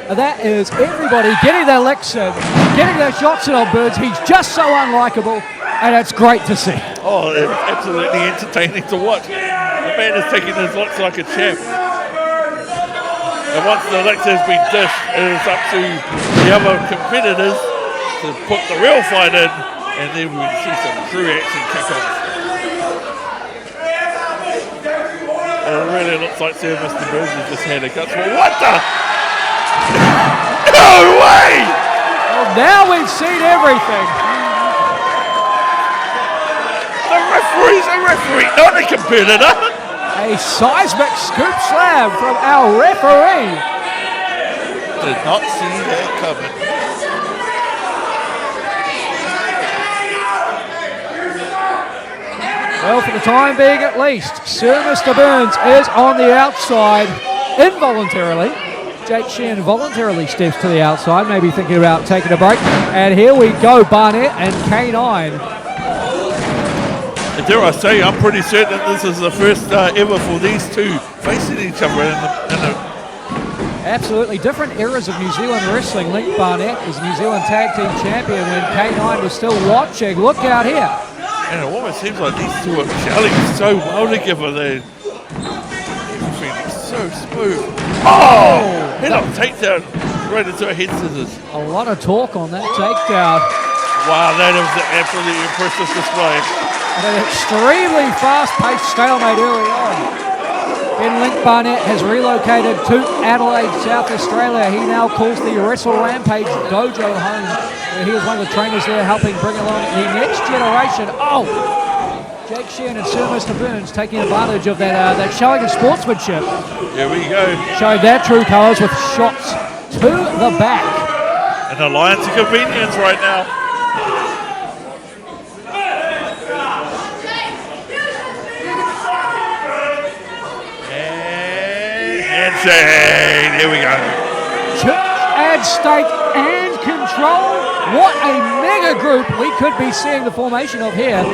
And that is everybody getting their licks in, getting their shots in on Burns. He's just so unlikable, and it's great to see. Oh, it's absolutely entertaining to watch. The man is taking his licks like a champ. And once the licks has been dished, it is up to the other competitors to put the real fight in, and then we see some true action kick off. And it really looks like Sir Mr. Burns has just had a cut. What the? No way! Well, now we've seen everything. The referee's a referee, not a competitor. A seismic scoop slam from our referee. Did not see that coming. Well, for the time being at least, Sir Mr. Burns is on the outside involuntarily. Jake Shehaan voluntarily steps to the outside, maybe thinking about taking a break. And here we go, Barnett and K9. And dare I say, I'm pretty certain this is the first ever for these two facing each other in the Absolutely different eras of New Zealand wrestling. Link Barnett is New Zealand Tag Team Champion when K9 was still watching. Look out here. And it almost seems like these two are gelling so well together. Everything is so smooth. Oh! Head up takedown right into a head scissors. A lot of talk on that takedown. Wow, that was an absolutely impressive display. And an extremely fast-paced stalemate early on. Then Link Barnett has relocated to Adelaide, South Australia. He now calls the Wrestle Rampage Dojo home. He was one of the trainers there helping bring along the next generation. Oh! Jake Shehaan and Sir Mr. Burns taking advantage of that showing of sportsmanship. Here we go. Showing their true colours with shots to the back. An alliance of convenience right now. And handshake. Here we go. Church and state and control. What a mega group we could be seeing the formation of here.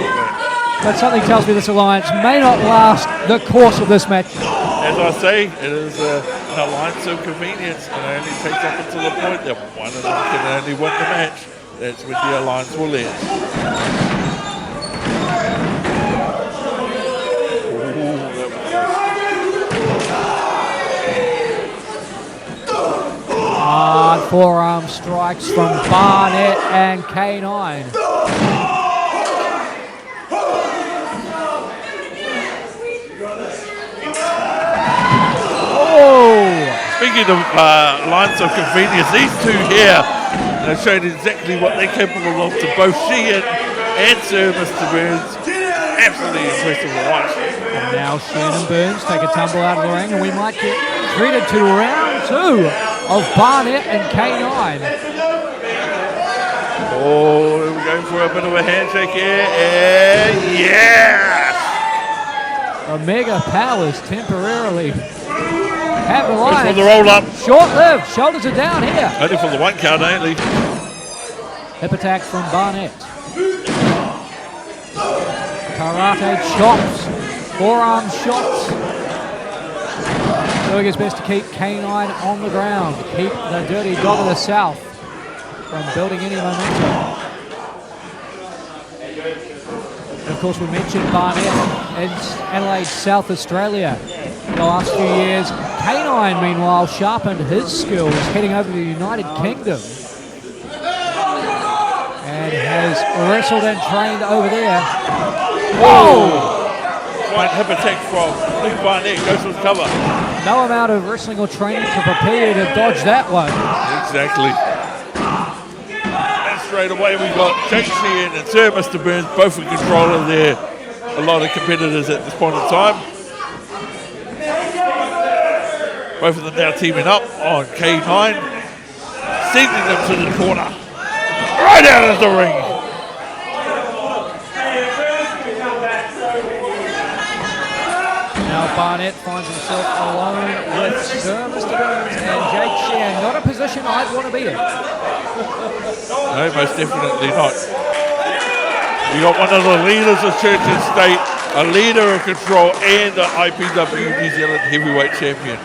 But something tells me this alliance may not last the course of this match. As I say, it is an alliance of convenience, and it only takes up until the point that one of them can only win the match. That's when the alliance will end. Hard forearm strikes from Barnett and K9. Speaking of lines of convenience, these two here have shown exactly what they're capable of to both Shehaan and Sir Mr. Burns. Absolutely impressive to watch. And now Shehaan and Burns take a tumble out of the ring, and we might get treated to round 2 of Barnett and K9. Oh, we're going for a bit of a handshake here, and yes! The Mega Powers temporarily have the line. For the roll up. Short-lived. Shoulders are down here. Only for the 1 count only. Hip attack from Barnett. Karate chops. Forearm shots. Doing his best to keep K9 on the ground. Keep the dirty dog of the South from building any momentum. And of course, we mentioned Barnett in Adelaide, South Australia. The last few years, K9 meanwhile sharpened his skills heading over to the United Kingdom and has wrestled and trained over there. Whoa! Fine hip attack from Big Barnett, goes for the cover. No amount of wrestling or training to prepare you to dodge that one. Exactly. And straight away we got Shehaan and Sir Mr. Burns both in control of a lot of competitors at this point in time. Both of them now teaming up on K9, sending them to the corner, right out of the ring. Now Barnett finds himself alone with Sir Mr. Burns and Jake Shehaan. Not a position I'd want to be in. No, most definitely not. You got one of the leaders of Church and State, a leader of Control, and the IPW New Zealand heavyweight champion.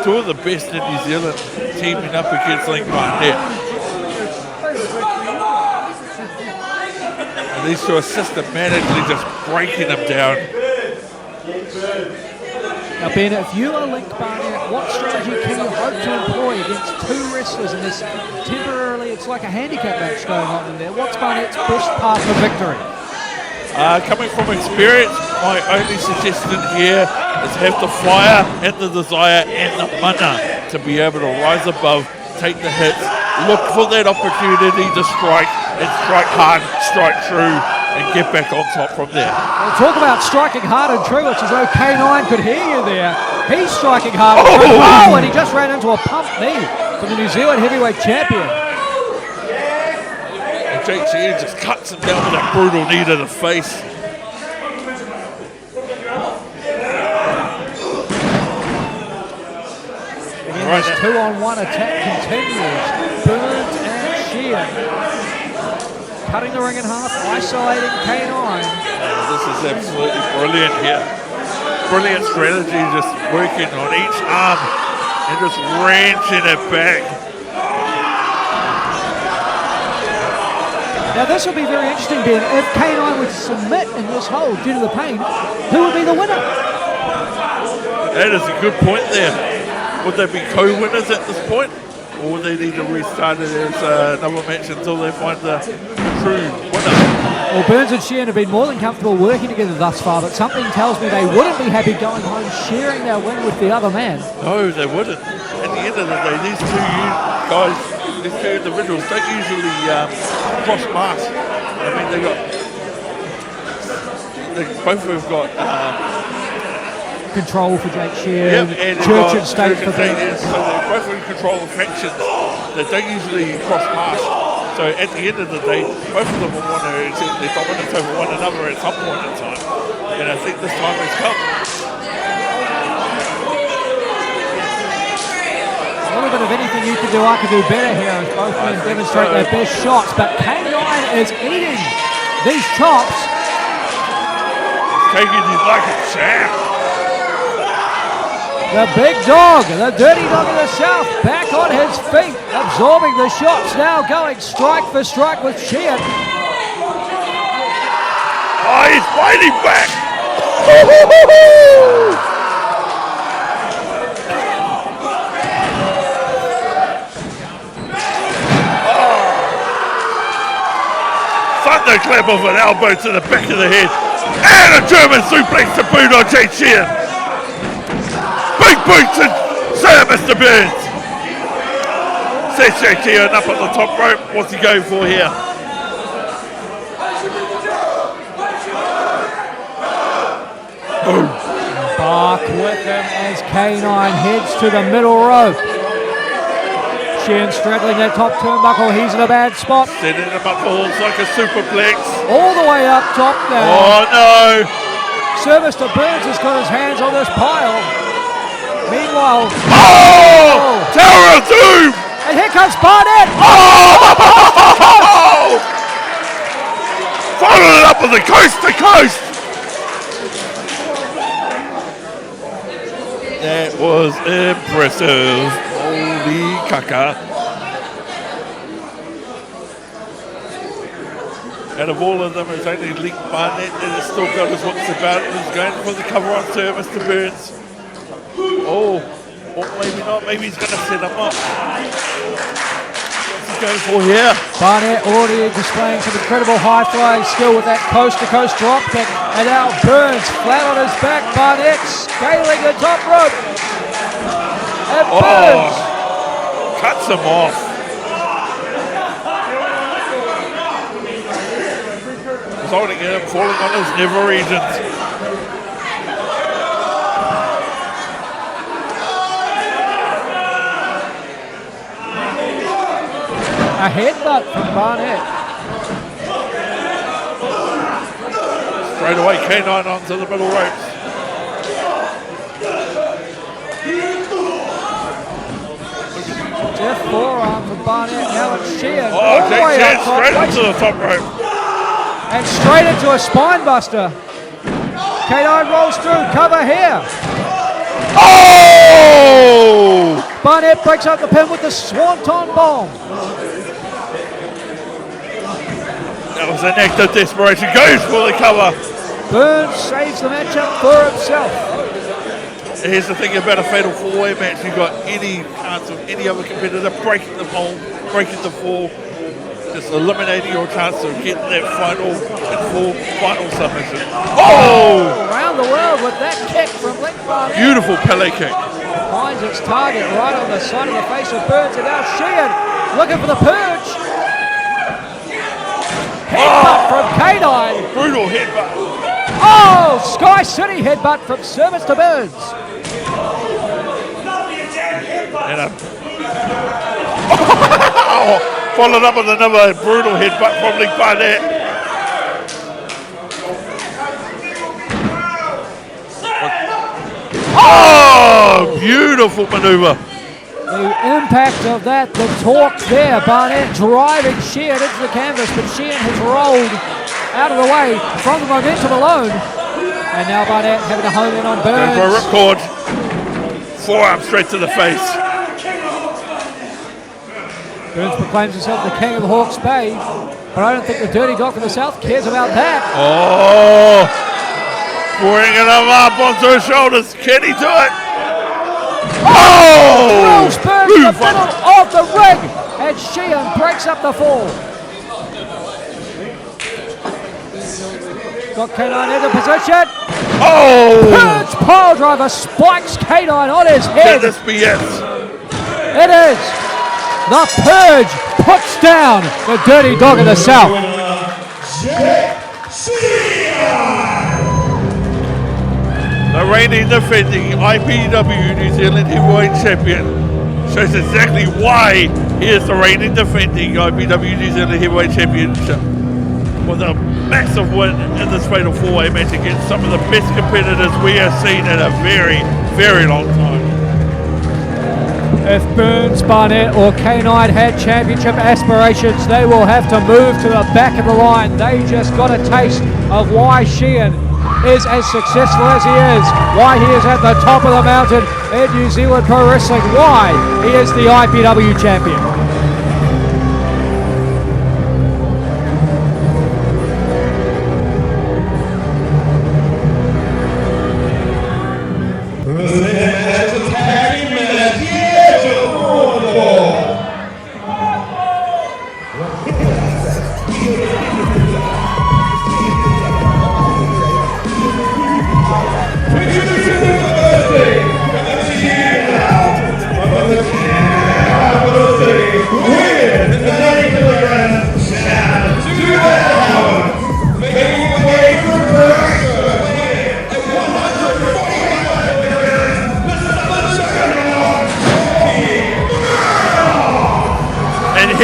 Two of the best in New Zealand teaming up against Link Barnett. And these two are systematically just breaking them down. Now Ben, if you are Link Barnett, what strategy can you hope to employ against two wrestlers in this temporarily, it's like a handicap match going on in there. What's Barnett's best path to victory? Coming from experience, my only suggestion here is have the fire and the desire and the mana to be able to rise above, take the hits, look for that opportunity to strike, and strike hard, strike true, and get back on top from there. Well, talk about striking hard and true, it's as though K9 could hear you there. He's striking hard and true. Oh, and he just ran into a pump knee from the New Zealand heavyweight champion. And Jake Shehaan just cuts him down with a brutal knee to the face. Again, this 2-on-1 attack continues. Burns and Shehaan cutting the ring in half, isolating K9. This is absolutely brilliant here. Brilliant strategy, just working on each arm and just wrenching it back. Now this will be very interesting, Ben. If K9 would submit in this hold due to the pain, who would be the winner? That is a good point there. Would they be co-winners at this point? Or would they need to restart it as another match until they find the true winner? Well, Burns and Shehaan have been more than comfortable working together thus far, but something tells me they wouldn't be happy going home sharing their win with the other man. No, they wouldn't. At the end of the day, these two guys, these two individuals don't usually cross paths. I mean, they both have got Control for Jake Shehaan, and Church and State for them. them. So they're both in control of factions that don't usually cross paths. So at the end of the day, both of them will want to exert their dominance over one another at some point in time. And I think this time has come. A little bit of anything you could do, I could do better here as both men demonstrate their best shots. But K9 is eating these chops. He's taking it like a champ. The big dog, the dirty dog of the South, back on his feet, absorbing the shots, now going strike for strike with Shehaan. Oh, he's fighting back! Thunderclap of an elbow to the back of the head, and a German suplex to boot on Jake Shehaan. Big boots and Sir Mr. Burns. Says Jake Shehaan up on the top rope. What's he going for here? Bark with him as K9 heads to the middle rope. Shehaan straddling that top turnbuckle. He's in a bad spot. Setting him up for horns like a superplex. All the way up top now. Oh no! Service to Burns has got his hands on this pile. Meanwhile, Tower of Doom! And here comes Barnett. Following it up with the coast to coast. That was impressive. Holy caca. Out of all of them, it's only Link Barnett that has still got his wits about it. He's going for the cover on service to Burns. Oh, or maybe not. Maybe he's going to set him up. What's he going for here? Barnett already displaying some incredible high-flying skill with that coast-to-coast drop kick. And now Burns flat on his back. Barnett scaling the top rope. And Burns cuts him off. He's holding him, falling on his nether regions. A headbutt from Barnett. Straight away, K9 onto the middle ropes. Jeff forearm from Barnett. Now it's Shehaan. Shehaan straight into the top rope. And straight into a spine buster. K9 rolls through. Cover here. Oh! Barnett breaks up the pin with the Swanton bomb. That was an act of desperation. Goes for the cover. Burns saves the matchup for himself. Here's the thing about a fatal four-way match. You've got any chance of any other competitor breaking the mold, breaking the fall, just eliminating your chance of getting that final submission. Oh! Around the world with that kick from Link Barnett. Beautiful Pele kick. Finds its target right on the side of the face of Burns. And now Shehaan looking for the purge. Headbutt from K9. Brutal headbutt. Oh, Sky City headbutt from service to Burns. And followed up with another brutal headbutt from Link Barnett. Oh, beautiful maneuver. The impact of that, the torque there. Barnett driving Shehaan into the canvas, but Shehaan has rolled out of the way from the momentum alone. And now Barnett having to home in on Burns. Going for a ripcord. Forearm straight to the face. Burns proclaims himself the king of the Hawke's Bay, but I don't think the dirty dog in the south cares about that. Oh, bringing him up onto his shoulders. Can he do it? Oh! Drills Burns in the middle of the ring, and Shehaan breaks up the fall. Got K9 into position. Oh! Burns pile driver spikes K9 on his head. Can this be it? It is. The Purge puts down the dirty dog in the south. The reigning defending IPW New Zealand Heavyweight Champion shows exactly why he is the reigning defending IPW New Zealand Heavyweight Championship with a massive win in this fatal four-way match against some of the best competitors we have seen in a very, very long time. If Burns, Barnett or K9 had championship aspirations, they will have to move to the back of the line. They just got a taste of why Shehaan is as successful as he is, why he is at the top of the mountain in New Zealand Pro Wrestling, why he is the IPW champion.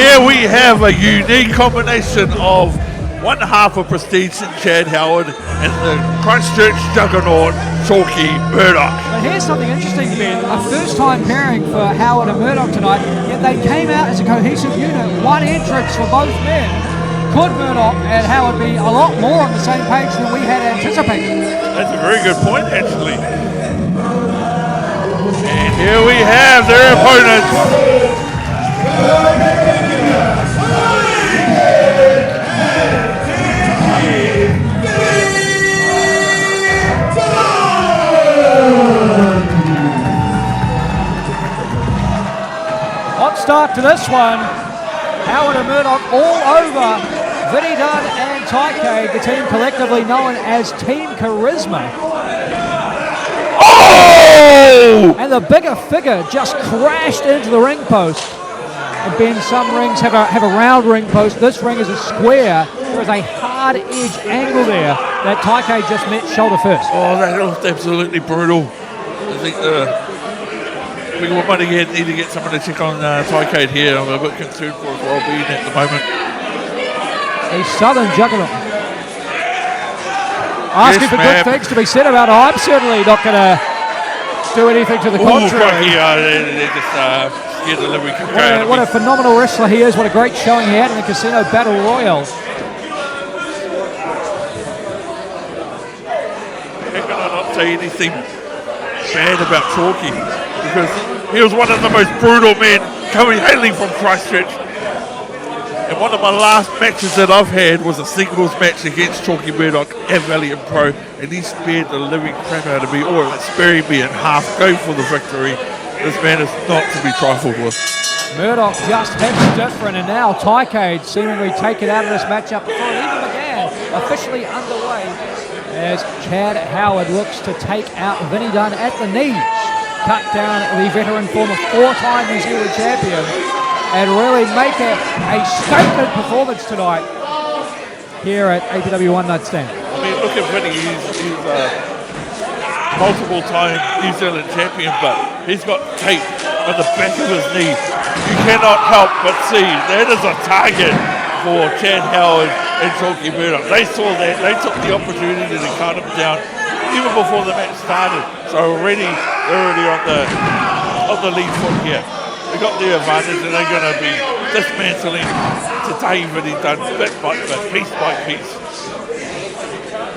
here we have a unique combination of one half of Prestige and Chad Howard and the Christchurch juggernaut, Chalky Murdoch. But here's something interesting, Ben. A first-time pairing for Howard and Murdoch tonight, yet they came out as a cohesive unit. One entrance for both men. Could Murdoch and Howard be a lot more on the same page than we had anticipated? That's a very good point, actually. And here we have their opponents. Hot start to this one. Howard and Murdoch all over Vinny, Dunn and Tykade, the team collectively known as Team Charisma. Oh! And the bigger figure just crashed into the ring post. And Ben, some rings have a round ring post. This ring is a square. There is a hard edge angle there that Tykade just met shoulder first. Oh, that was absolutely brutal. I think we might again need to get someone to check on Tykade here. I'm a bit concerned for his well-being at the moment. A southern juggernaut. Asking for good things to be said about it. I'm certainly not going to do anything to the contrary. They just scared the living crowd. What a phenomenal wrestler he is. What a great showing he had in the Casino Battle Royal. How can I not say anything bad about Chalky? Because he was one of the most brutal men hailing from Christchurch. And one of my last matches that I've had was a singles match against Chalky Murdoch at Valiant Pro, and he spared the living crap out of me, or sparing me in half, going for the victory. This man is not to be trifled with. Murdoch just hits different, and now Tykade seemingly taken out of this matchup before it even began, officially underway, as Chad Howard looks to take out Vinny Dunn at the knees, cut down the veteran former four-time New Zealand champion, and really make a statement performance tonight here at APW One Night Stand. I mean, look at Vinny, he's a multiple-time New Zealand champion, but he's got tape on the back of his knee. You cannot help but see that is a target for Chad Howard and Chalky Murdoch. They saw that, they took the opportunity to cut him down even before the match started. So they're already on the lead foot here. They got the advantage, and they're going to be dismantling today Vinny Dunn bit by bit, piece by piece.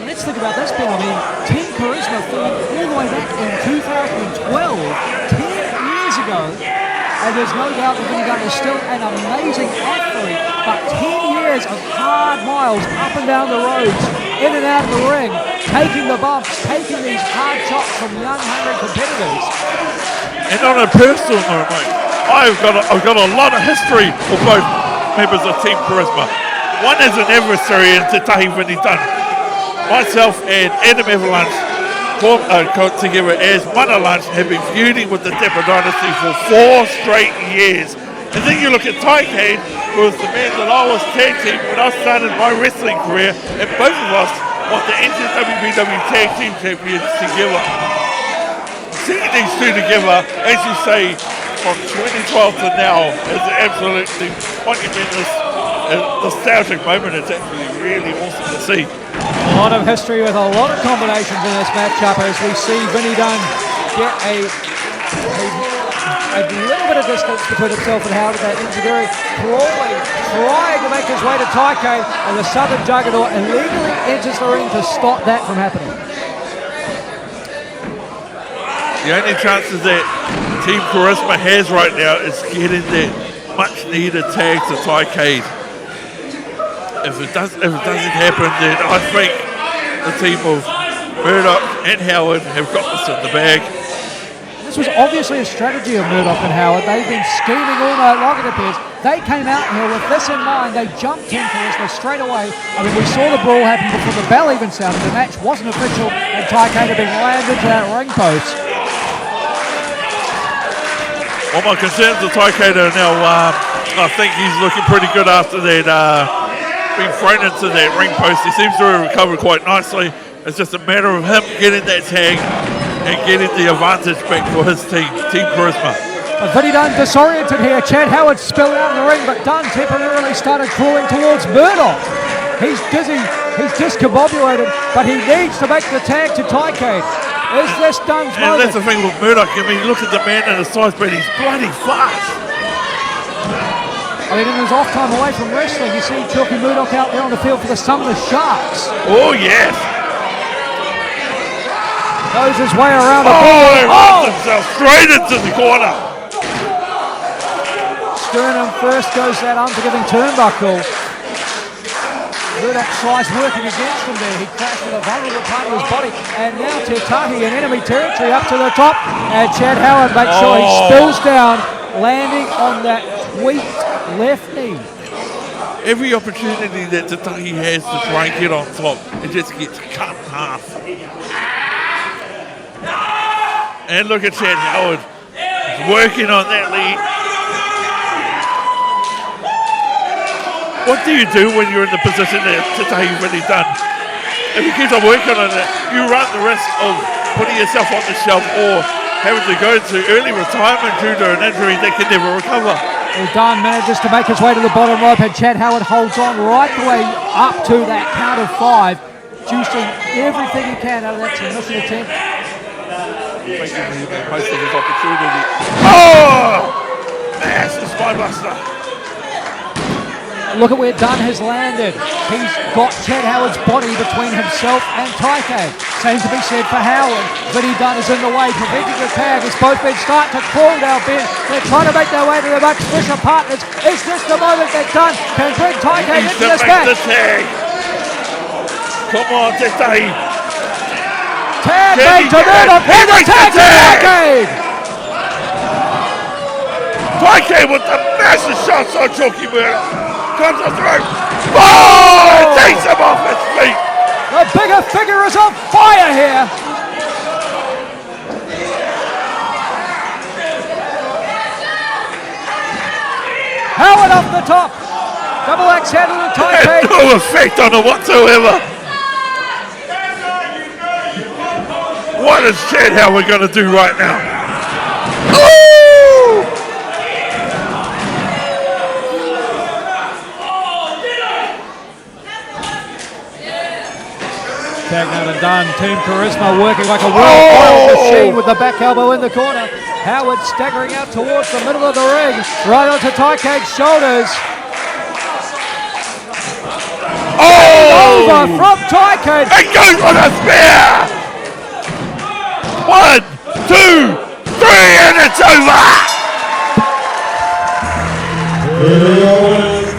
Let's think about this, Bill. I mean, Team Charisma formed all the way back in 2012, 10 years ago, and there's no doubt that Vinny Dunn is still an amazing athlete, but 10 years of hard miles up and down the roads, in and out of the ring, taking the bumps, taking these hard shots from young, hungry competitors. And on a personal note, mate, I've got a lot of history for both members of Team Charisma. One is an adversary in Tatahi Vinny Dunn. Myself and Adam Avalanche together as Mana Lunch have been feuding with the Dapper Dynasty for 4 straight years. And then you look at Tykade, who was the man that I was tag team when I started my wrestling career, and both of us won the NCWBW Tag Team Champions together. Seeing these two together, as you say, from 2012 to now is an absolutely monumentous nostalgic moment. It's actually really awesome to see. A lot of history with a lot of combinations in this matchup as we see Vinny Dunn get a little bit of distance between himself and Howard. That engineering crawling, trying to make his way to Tykade, and the Southern Juggernaut illegally enters the ring to stop that from happening. The only chances that Team Charisma has right now is getting that much needed tag to Tykade. If it doesn't happen, then I think the team of Murdoch and Howard have got this in the bag. This was obviously a strategy of Murdoch and Howard. They've been scheming all night long, it appears. They came out here with this in mind. They jumped Team Charisma straight away. I mean, we saw the brawl happen before the bell even sounded. The match wasn't official, and Tykade had been landed to that ring post. Well, my concerns with Tykade are now, I think he's looking pretty good after that, being thrown into that ring post. He seems to have recovered quite nicely. It's just a matter of him getting that tag and getting the advantage back for his team, Team Charisma. Vinny Dunn disoriented here. Chad Howard spilled out of the ring, but Dunn temporarily started crawling towards Murdoch. He's dizzy, he's discombobulated, but he needs to make the tag to Tykade. Is this Dunn's moment? And that's the thing with Murdoch. I mean, look at the man in the size, but he's bloody fast. I mean, in his off time away from wrestling, you see Chalky Murdoch out there on the field for the Sumner Sharks. Oh, yes. Goes his way around the he ball. runs himself straight into the corner. Sternum first goes that unforgiving turnbuckle. Murdoch's size working against him there. He crashed with a vulnerable part of his body. And now Tagataese in enemy territory up to the top. And Chad Howard makes sure he spills down, landing on that tweaked left knee. Every opportunity that Tagataese has to try and get on top, it just gets cut in half. And look at Chad Howard working on that lead. What do you do when you're in the position that Tagataese really done? If you keep on working on it, you run the risk of putting yourself on the shelf or having to go to early retirement due to an injury that can never recover. Well, Dunn manages to make his way to the bottom rope, and Chad Howard holds on right the way up to that count of 5, juicing everything he can out of that submission attempt. Making the most of his opportunity. Oh! Massive spinebuster. Look at where Dunn has landed. He's got Chad Howard's body between himself and Tykade. Same to be said for Howard. Vinny Dunn is in the way, preventing the tag as both men start to crawl down Ben. They're trying to make their way to the much fresher partners. Is this the moment that Dunn can bring Tykade into this match? The tag. Come on, Tagataese. Tag made to Murdoch. Here's the tag to Tykade. Tykade with the massive shots on Chalky Murdoch. Comes up the rope. Oh! It takes him off his feet. The bigger figure is on fire here. Howard off the top. Double axe handle to Tykade. No effect on it whatsoever. What is Chad Howard going to do right now? Ooh! Tag out and done. Team Charisma working like a well-oiled machine with the back elbow in the corner. Howard staggering out towards the middle of the ring, right onto Tykade's shoulders. Over from Tykade. And goes on a spear. 1, 2, 3, and it's over.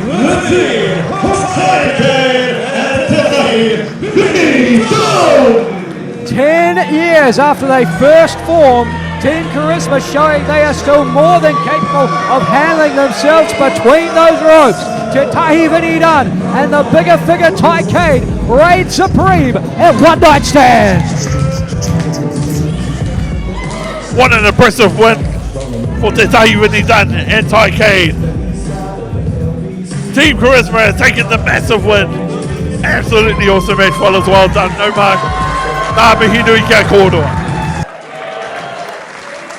The team of Tykade and Tagataese, Vinny Dunn. 10 years after they first formed, Team Charisma showing they are still more than capable of handling themselves between those ropes. Tagataese, Vinny Dunn, and the bigger figure Tykade reign supreme at One Night Stand. What an impressive win for Tagataese, Vinny Dunn, and Tykade. Team Charisma has taken the massive win. Absolutely awesome match, fellas. Well done. No mark. Nā mihi nui kia kōrua.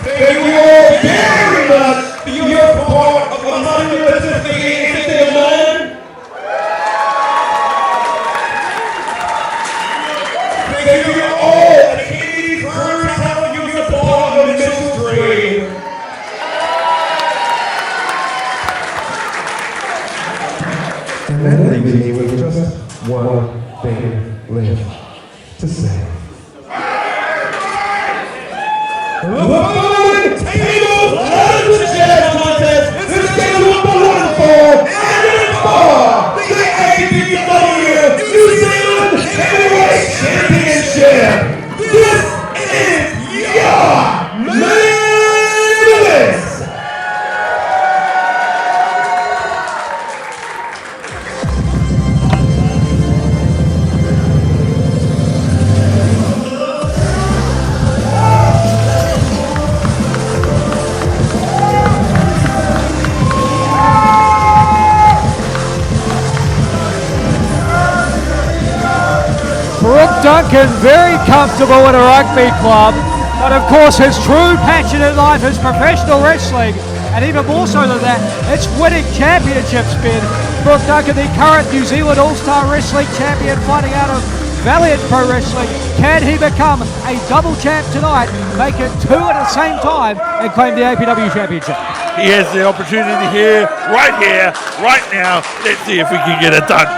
Thank you all very much for your support of the monument to the city of London. Thank you all attendees for telling your support of the ministry. And then leaving me with just one thing left to say. Table Legends Contest is scheduled for 1 fall and in for the APW New Zealand Heavyweight Championship. This is your main event. Brook Duncan very comfortable at a rugby club. But of course, his true passion in life is professional wrestling, and even more so than that, it's winning championships, Ben. Brook Duncan, the current New Zealand All-Star Wrestling Champion, fighting out of Valiant Pro Wrestling. Can he become a double champ tonight, make it two at the same time, and claim the APW Championship? He has the opportunity here, right now. Let's see if we can get it done.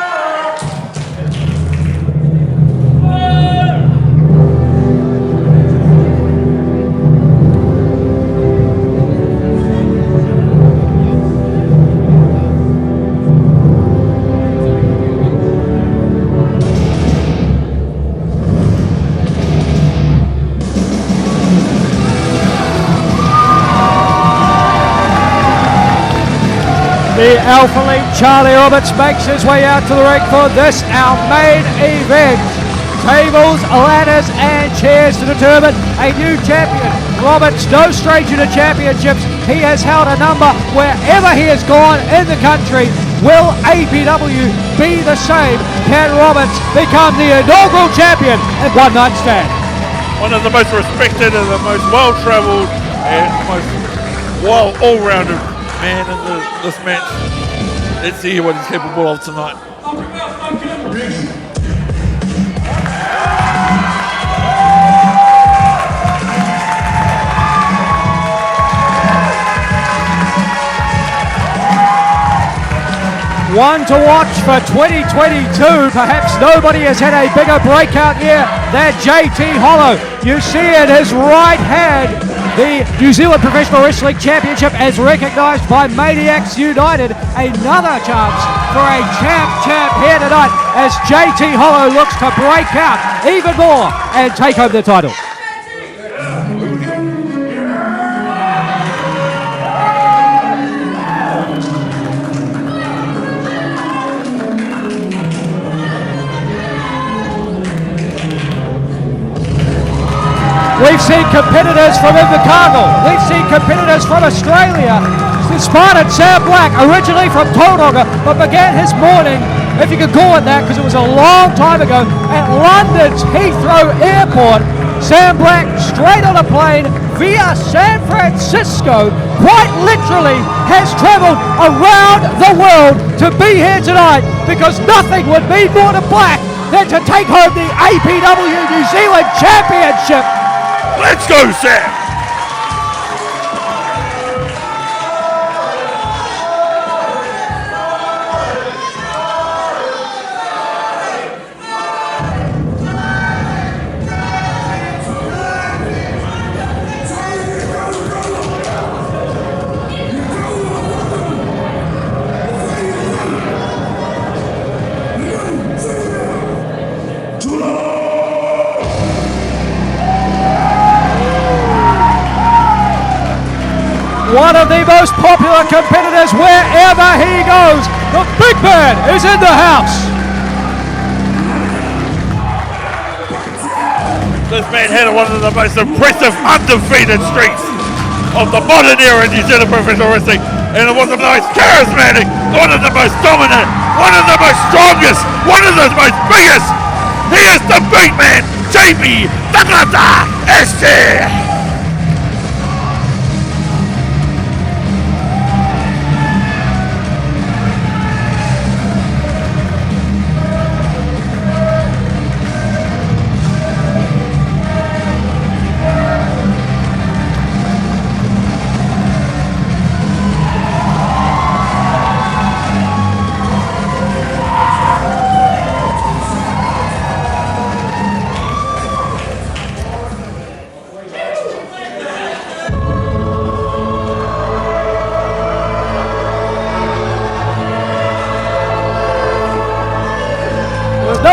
The Alpha League Charlie Roberts makes his way out to the ring for this, our main event. Tables, ladders and chairs to determine a new champion. Roberts, no stranger to championships. He has held a number wherever he has gone in the country. Will APW be the same? Can Roberts become the inaugural champion at One Night Stand? One of the most respected and the most well-travelled and most all-rounded man in this match. Let's see what he's capable of tonight. One to watch for 2022. Perhaps nobody has had a bigger breakout year than JT Hollow. You see in his right hand the New Zealand Professional Wrestling Championship as recognised by Maniacs United. Another chance for a champ here tonight as JT Hollow looks to break out even more and take home the title. We've seen competitors from Invercargill. We've seen competitors from Australia. The Spartan Sam Black, originally from Tauranga, but began his morning, if you could call it that, because it was a long time ago, at London's Heathrow Airport. Sam Black straight on a plane via San Francisco, quite literally has travelled around the world to be here tonight, because nothing would mean more to Black than to take home the APW New Zealand Championship. Let's go, Sam! One of the most popular competitors wherever he goes. The big man is in the house. This man had one of the most impressive undefeated streaks of the modern era in New Zealand professional wrestling, and it was the most charismatic, one of the most dominant, one of the most strongest, one of the most biggest. He is the big man, JP Tagataese.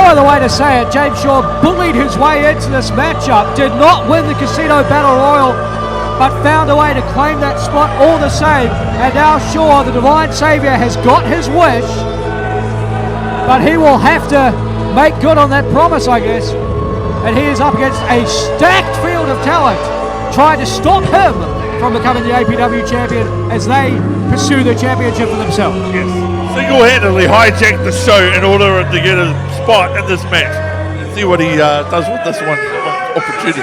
The way to say it, James Shaw bullied his way into this matchup, did not win the Casino Battle Royal, but found a way to claim that spot all the same. And now Shaw, the Divine Saviour, has got his wish, but he will have to make good on that promise, I guess. And he is up against a stacked field of talent, trying to stop him from becoming the APW champion as they pursue the championship for themselves. Yes, single-handedly hijacked the show in order to get a spot in this match. Let's see what he does with this one opportunity.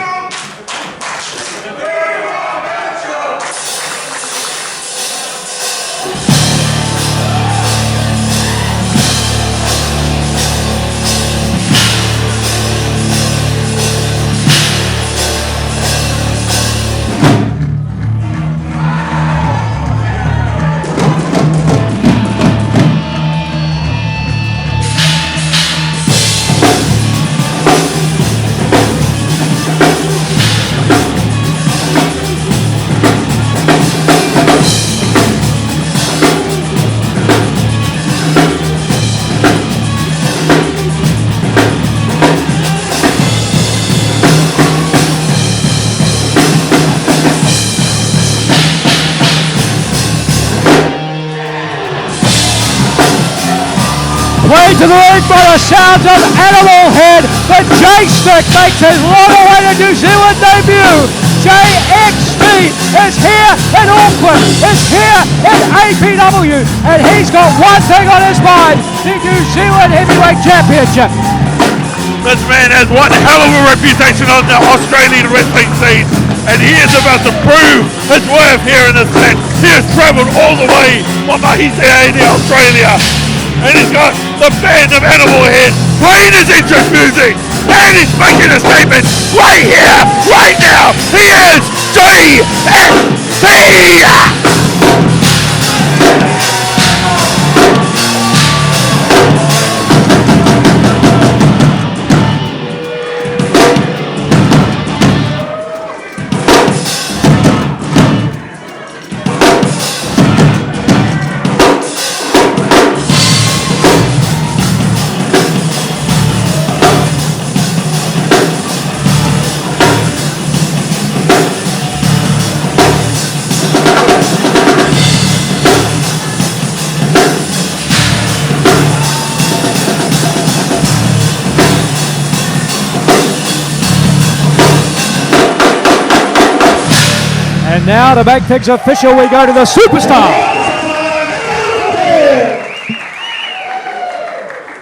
Way to the ring by the sounds of Animal Head. The J-Stick makes his long-awaited New Zealand debut. JXT is here in Auckland, is here in APW, and he's got one thing on his mind, the New Zealand Heavyweight Championship. This man has one hell of a reputation on the Australian wrestling scene, and he is about to prove his worth here in this match. He has travelled all the way from Tykade, Australia, and he's got the band of Animal Head playing his entrance music, and he's making a statement right here, right now. He is JXT! And now to make things official, we go to the Superstar.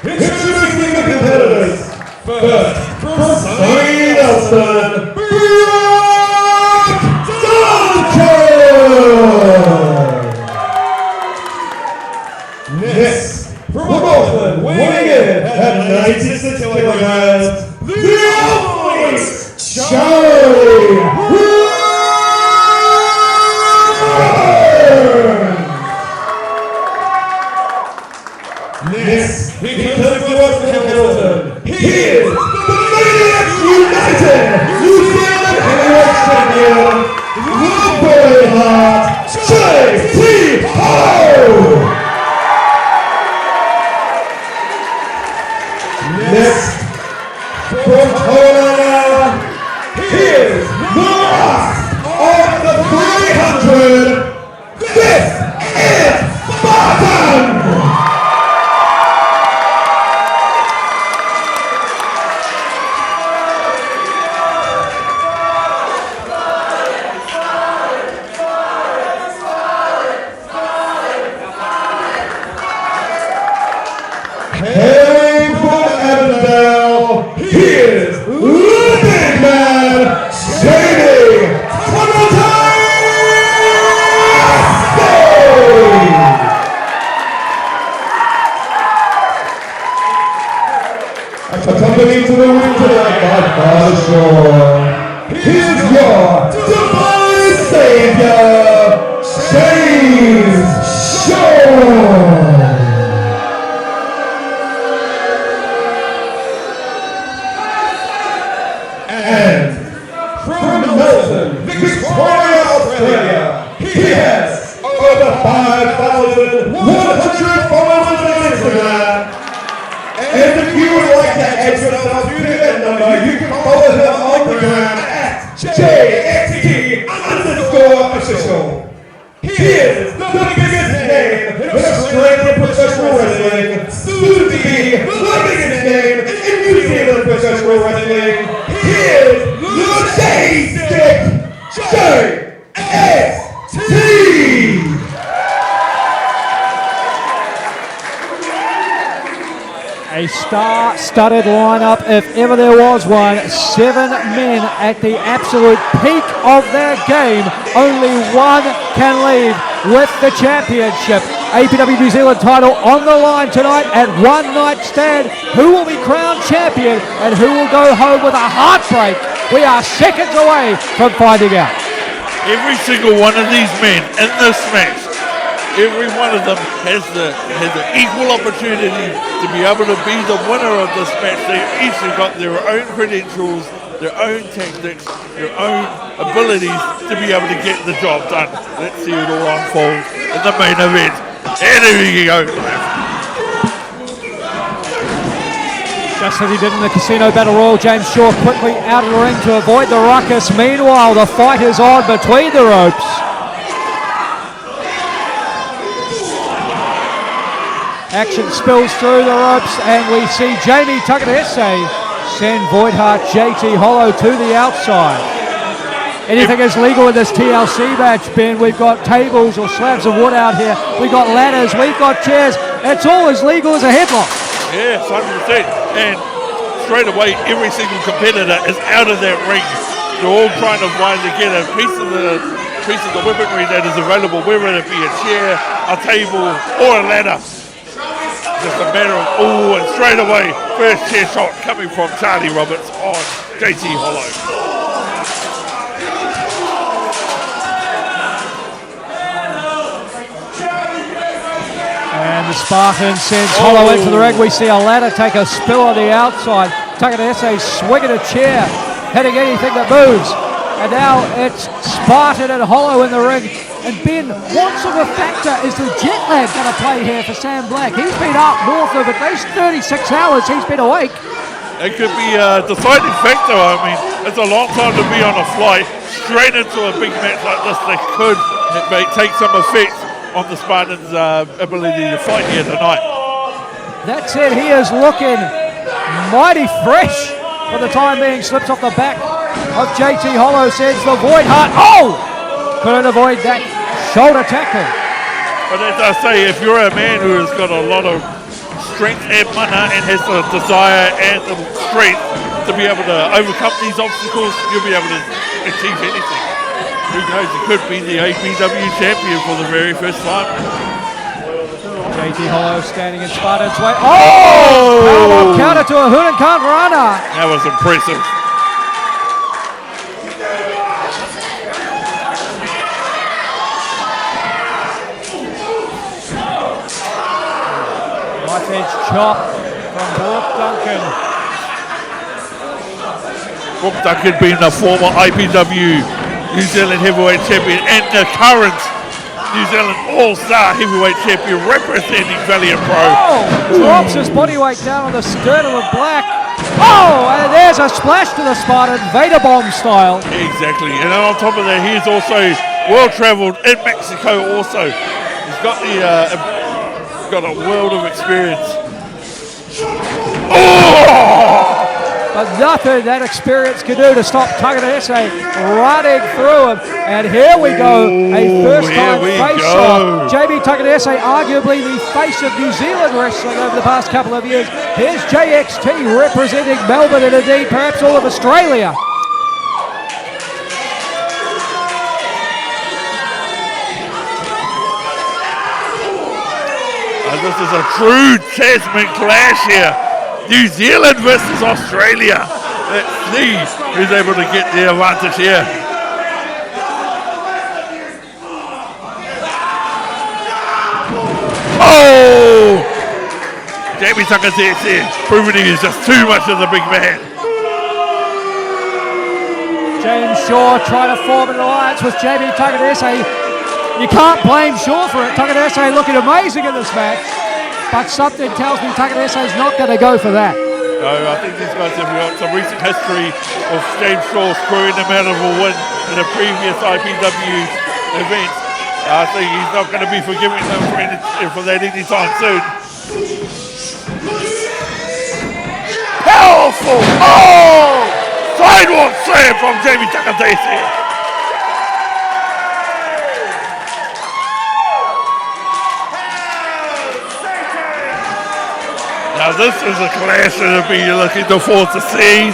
Introducing the competitors. First, from Sunny Nelson, Duncan. Next, from Auckland, weighing in at 96 kilograms, the Alpha Chalky. Next, he comes to us from Hamilton. He is the Maniacs United New Zealand Heavyweight Champion, the Boy Heart, JT Ho! Next, from Honolulu, he is the last of the 300. This is Spartan! Hailing from Avondale, he is the big man, Jamie Tagataese! Accompanied to the ring tonight by Father Shaw, he is your divine savior, James Shaw! And from Melbourne, Victoria, Australia, he has over 5,100 followers on Instagram. And if you would like to add yourself to that number, you can follow him on the gram at JXT_official. He is the biggest name in Australian professional wrestling, soon to be the biggest name in New Zealand professional wrestling. He is the J-Stick JXT! A star-studded lineup, if ever there was one. 7 men at the absolute peak of their game. Only one can leave with the championship. APW New Zealand title on the line tonight at One Night Stand. Who will be crowned champion and who will go home with a heartbreak? We are seconds away from finding out. Every single one of these men in this match, every one of them has an equal opportunity to be able to be the winner of this match. They've each got their own credentials, their own tactics, their own abilities to be able to get the job done. Let's see it all unfold in the main event. And there you go. Just as he did in the Casino Battle Royal, James Shaw quickly out of the ring to avoid the ruckus. Meanwhile, the fight is on between the ropes. Action spills through the ropes, and we see Jamie Tagataese send Voidheart JT Hollow to the outside. Anything is legal in this TLC match, Ben. We've got tables or slabs of wood out here. We've got ladders, we've got chairs. It's all as legal as a headlock. Yes, 100%. And straight away, every single competitor is out of that ring. They're all trying to find to get a piece of the weaponry that is available, whether it be a chair, a table, or a ladder. Just a matter of, and straight away, first chair shot coming from Charlie Roberts on JT Hollow. And the Spartan sends Hollow into the ring. We see a ladder take a spill on the outside. Tagataese swinging a chair, hitting anything that moves. And now it's Spartan and Hollow in the ring. And Ben, what sort of a factor is the jet lag going to play here for Sam Black? He's been up north of at least 36 hours. He's been awake. It could be a deciding factor. I mean, it's a long time to be on a flight straight into a big match like this that could take some effect on the Spartans' ability to fight here tonight. That's it. He is looking mighty fresh for the time being. Slips off the back of JT Hollow, sends the Voidheart. Oh! Couldn't avoid that shoulder tackle. But as I say, if you're a man who has got a lot of strength and mana and has the desire and the strength to be able to overcome these obstacles, you'll be able to achieve anything. Who knows, it could be the APW champion for the very first time. JT Hollow standing in Spartan's way. Oh! Powerbomb counter to a Huracan Rana. That was impressive. Edge chop from Brook Duncan. Brook Duncan being the former IPW New Zealand Heavyweight Champion and the current New Zealand All-Star Heavyweight Champion representing Valiant Pro. Oh! Drops his body weight down on the sternum of Black. Oh! And there's a splash to the Spartan, Vader Bomb style. Exactly. And on top of that, he's also well-travelled in Mexico also. He's got the... got a world of experience. Oh! But nothing that experience can do to stop Tagataese running through him. And here we go, a first-time face-off. JB Tagataese, arguably the face of New Zealand wrestling over the past couple of years. Here's JXT representing Melbourne and indeed perhaps all of Australia. This is a true Tasman clash here. New Zealand versus Australia. Let's see who's able to get the advantage here. Oh! Jamie Tagataese proving he is just too much of the big man. James Shaw trying to form an alliance with JB Tagataese. You can't blame Shaw for it. Tagataese looking amazing in this match, but something tells me Tagataese is not going to go for that. No, I think these guys have got some recent history of James Shaw screwing them out of a win in a previous IPW event. I think he's not going to be forgiving them for that anytime soon. Powerful! Oh! Sidewalk slam from Jamie Tagataese. Now this is a clash that we'll be looking forward to see.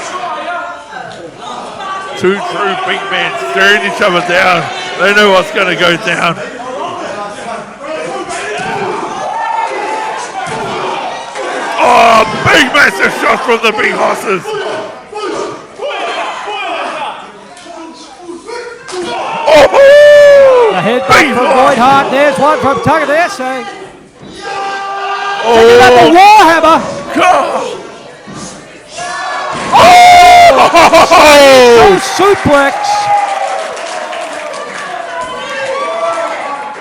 Two true big men staring each other down. They know what's going to go down. Oh, big massive shots from the big horses. Oh! The headbutt from Voidheart. There's one from Tagataese. Oh! Taking up the Warhammer. Oh! No suplex.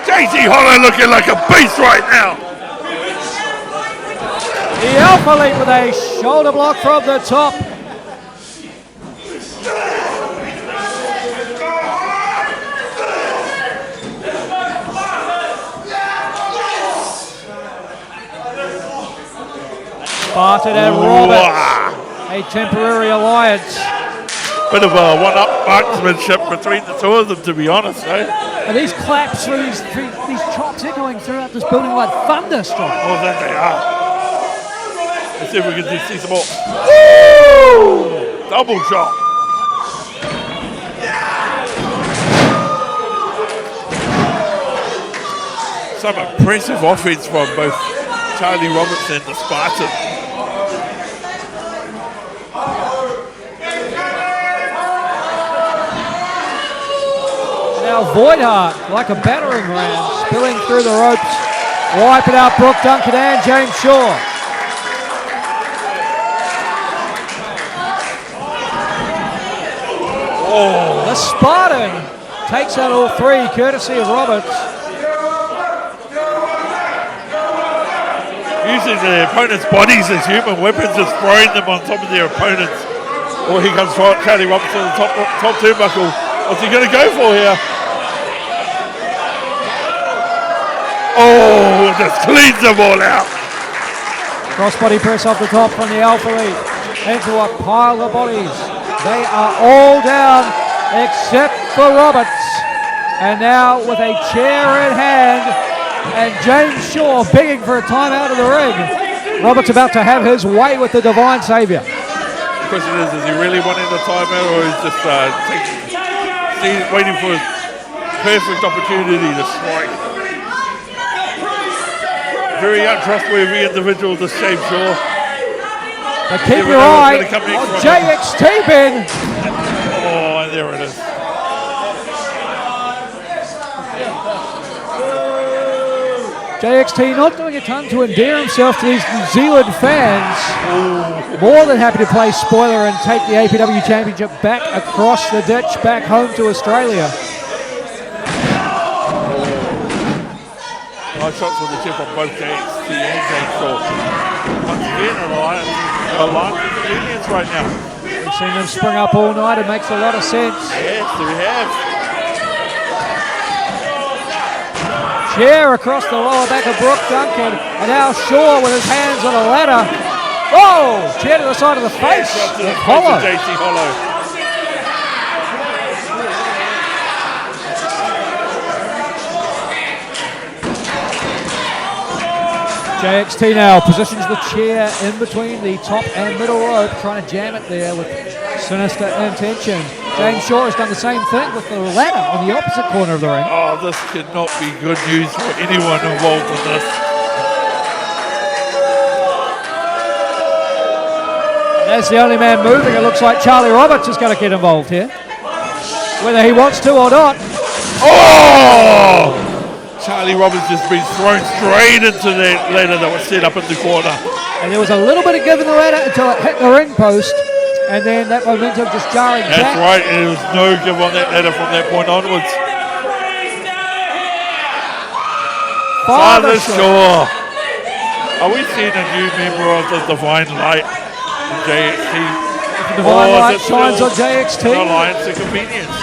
JT Hollow looking like a beast right now. The Alpha Elite with a shoulder block from the top. Spartan and Roberts, a temporary alliance. Bit of a one-up marksmanship between the two of them, to be honest, eh? And these claps through these chops echoing throughout this building like thunderstorm. Oh, that they are. Let's see if we can just see some more. Woo! Double chop. Some impressive offense from both Charlie Roberts and the Spartan. Now Voidheart, like a battering ram, spilling through the ropes, wiping out Brook, Duncan and James Shaw. Oh. The Spartan takes out all three, courtesy of Roberts. Using their opponent's bodies as human weapons, just throwing them on top of their opponents. Oh, here comes Charlie Roberts on the top turnbuckle. What's he going to go for here? Oh, just cleans them all out. Crossbody press off the top from the Alpha League into a pile of bodies. They are all down except for Roberts. And now with a chair in hand and James Shaw begging for a time out of the ring. Roberts about to have his way with the Divine Saviour. The question is he really wanting the timeout, or is just waiting for a perfect opportunity to strike? Very untrustworthy individual, this James Shaw. But keep your eye on JXT, Ben. Oh, and there it is. JXT not doing a ton to endear himself to these New Zealand fans. More than happy to play spoiler and take the APW Championship back across the ditch, back home to Australia. Nice shots with the chip on both JXT and James Shaw. Once again, alliance with convenience right now. We've seen them spring up all night. It makes a lot of sense. Yes, we have. Chair across the lower back of Brook, Duncan, and now Shaw with his hands on a ladder. Whoa! Chair to the side of the face. Hollow. JT Hollow. JXT now positions the chair in between the top and middle rope, trying to jam it there with sinister intention. James Shaw has done the same thing with the ladder on the opposite corner of the ring. Oh, this cannot be good news for anyone involved with this. That's the only man moving. It looks like Charlie Roberts is going to get involved here, whether he wants to or not. Oh! Charlie Roberts just been thrown straight into that ladder that was set up in the corner. And there was a little bit of give in the ladder until it hit the ring post. And then that momentum just jarring back. That's right, and there was no give on that ladder from that point onwards. Father Shaw. Are we seeing a new member of the Divine Light in JXT? The Divine Light shines on JXT. Alliance and convenience.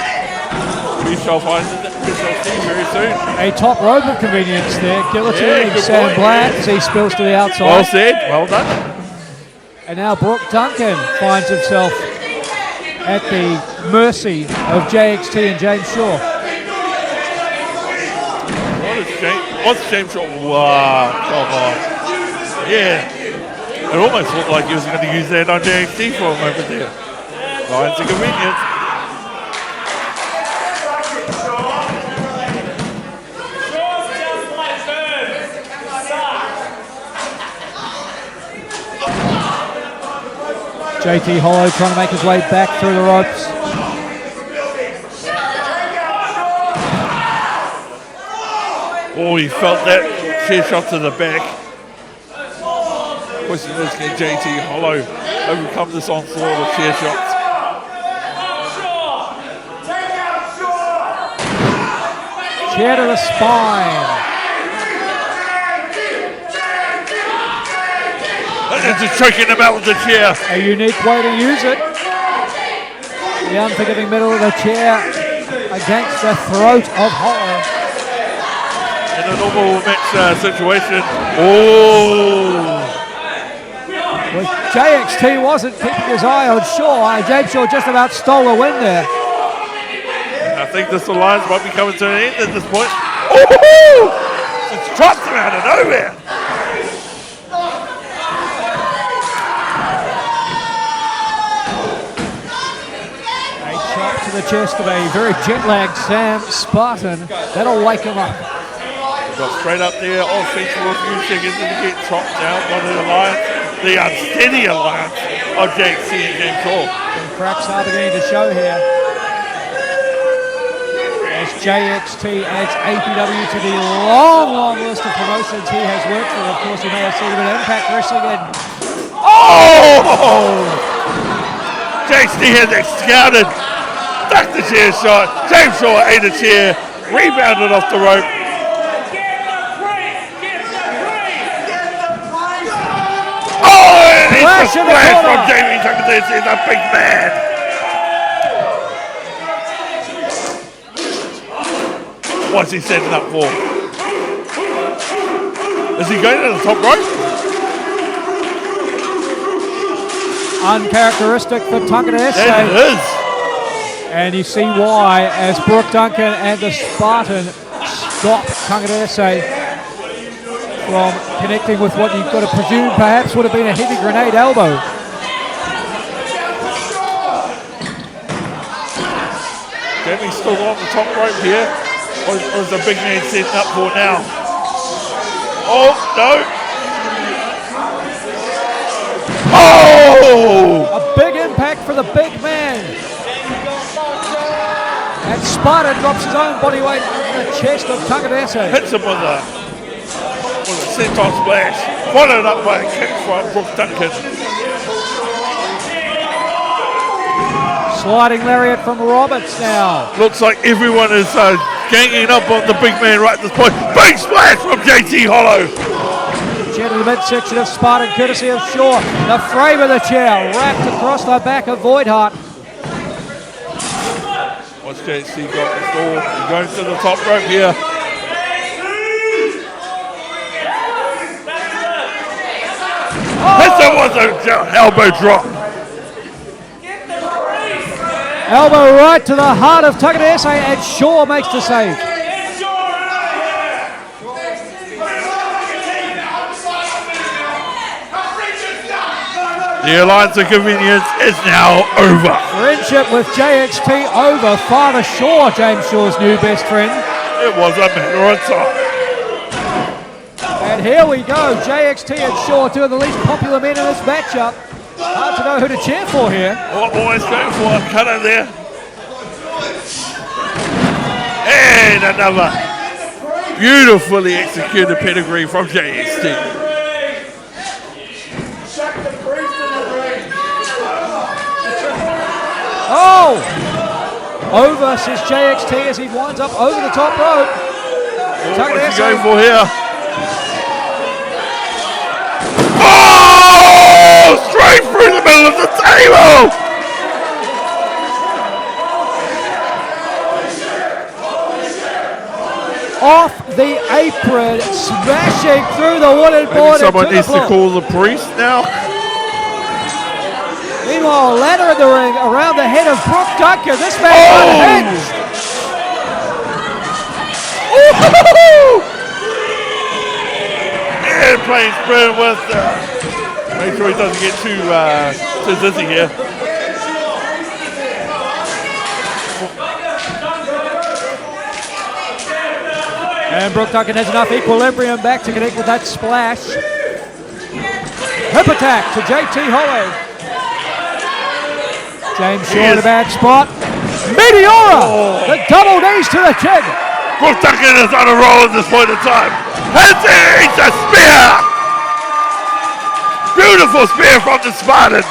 We shall find it. We shall see very soon. A top rope of convenience there. Guillotine Sam Black as he spills to the outside. Well said, well done. And now Brook Duncan finds himself at the mercy of JXT and James Shaw. What's James Shaw? Wow, come on. Yeah, it almost looked like he was going to use that on JXT for a moment there. Lines of convenience. JT Hollow trying to make his way back through the ropes. Oh, he felt that chair shot to the back. Question is, can JT Hollow overcome this onslaught of chair shots? Chair to the spine. And just choking him out with the chair. A unique way to use it. The unforgiving middle of the chair against the throat of Hollow. In a normal match situation. Oh! Well, JXT wasn't keeping his eye on Shaw. James Shaw just about stole a win there. I think this alliance might be coming to an end at this point. Oh! It's dropped him out of nowhere. A chop to the chest of a very jet-lagged Sam Spartan. That'll wake him up. Got straight up there, offense for a few seconds and get chopped down by the alliance, the unsteady alliance of JXT and James Shaw. And cracks are beginning to show here. As JXT adds APW to the long list of promotions he has worked for. Of course, you may have seen him at Impact Wrestling and JXT has scouted, ducked the chair shot, James Shaw ate a chair, rebounded off the rope. Flash in the corner from Jamie Tagataese is a big man. What's he setting up for? Is he going to the top rope? uncharacteristic for Tagataese. It is. And you see why, as Brook, Duncan and the Spartan stop Tagataese from connecting with what you've got to presume perhaps would have been a heavy grenade elbow. Demi's still on the top rope here. What is the big man setting up for now? Oh, no. Oh! A big impact for the big man. And Spartan drops his own body weight in the chest of Tagataese. Hits him with a senton splash. Followed up by a kick from Brook Duncan. Sliding lariat from Roberts now. Looks like everyone is ganging up on the big man right at this point. Big splash from JT Hollow. Chair to the midsection of Spartan, courtesy of Shaw. The frame of the chair wrapped across the back of Voidheart. What's JT got in store? He's going to the top rope here. This was an elbow drop. Elbow right to the heart of Tagataese, and Shaw makes the save. The Alliance of Convenience is now over. Friendship with JXT over. Father Shaw, James Shaw's new best friend. It was a matter of time. And here we go, JXT and Shaw, two of the least popular men in this matchup. Hard to know who to cheer for here. Always going for a cutter there. And another beautifully executed pedigree from JXT. Oh! Over, says JXT as he winds up over the top rope. What's he going for here? Oh! Straight through the middle of the table! Off the apron, smashing through the wooden board. Someone needs to call the priest now. Meanwhile, ladder in the ring around the head of Brook Duncan. This man unhinged. And playing spread with. Make sure he doesn't get too dizzy here. And Brook Duncan has enough equilibrium back to connect with that splash. Hip attack to JT Hollow. James Shaw in a bad spot. Meteora! The double knees to the chin. Brook Duncan is on a roll at this point in time. And it's a spear! Beautiful spear from the Spartan.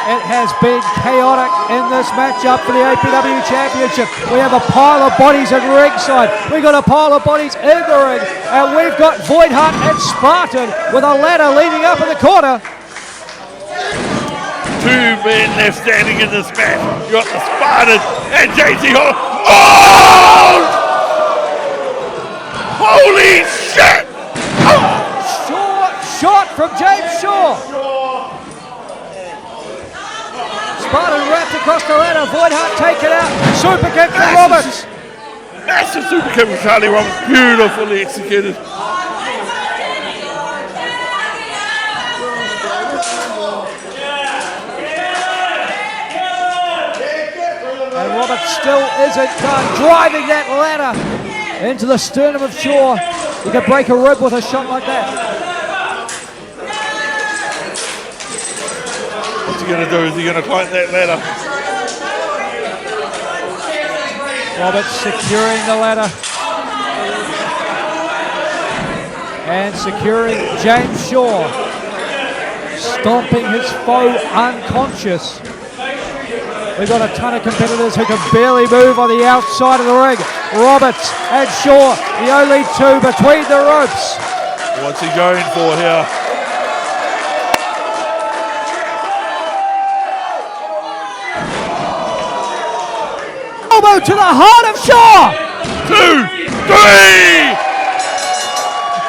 It has been chaotic in this matchup for the APW Championship. We have a pile of bodies at ringside. We've got a pile of bodies in the ring. And we've got Voidheart and Spartan with a ladder leading up in the corner. two men left standing in this match. You got the Spartan and JT Hall. Oh! Holy shit! Shot from James Shaw. Spartan wrapped across the ladder. Voidheart take it out. Super kick from Roberts. Massive super kick from Charlie Roberts. Beautifully executed. And Roberts still isn't done. Driving that ladder into the sternum of Shaw. You could break a rib with a shot like that. What's he going to do? Is he going to climb that ladder? Roberts securing the ladder. And securing James Shaw. Stomping his foe unconscious. We've got a ton of competitors who can barely move on the outside of the ring. Roberts and Shaw, the only two between the ropes. What's he going for here? Elbow to the heart of Shaw. 2, 3,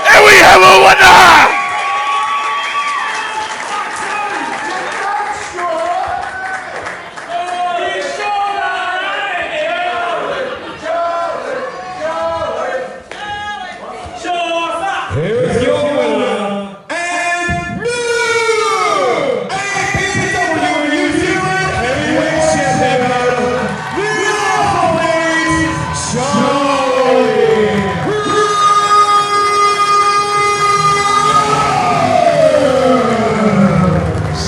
and we have a winner! Here's your winner and new APW New Zealand Heavyweight Champion, the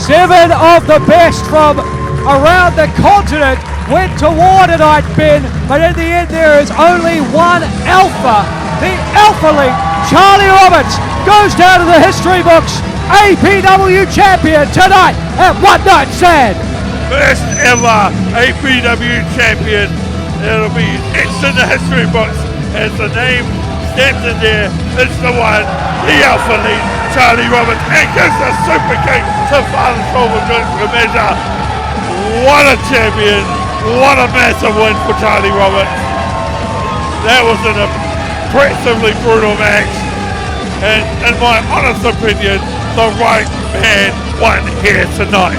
Seven of the best from around the continent went toward tonight, Ben, but in the end there is only one alpha. The alpha link, Charlie Roberts, goes down to the history books. APW champion tonight at One Night Stand. First ever APW champion. It'll be etched in the history books as the name stamped in there. It's the one, the alpha lead, Charlie Roberts, and gives a super kick to Father Shoulder measure. What a champion. What a massive win for Charlie Roberts. That was an impressively brutal match. And in my honest opinion, the right man won here tonight.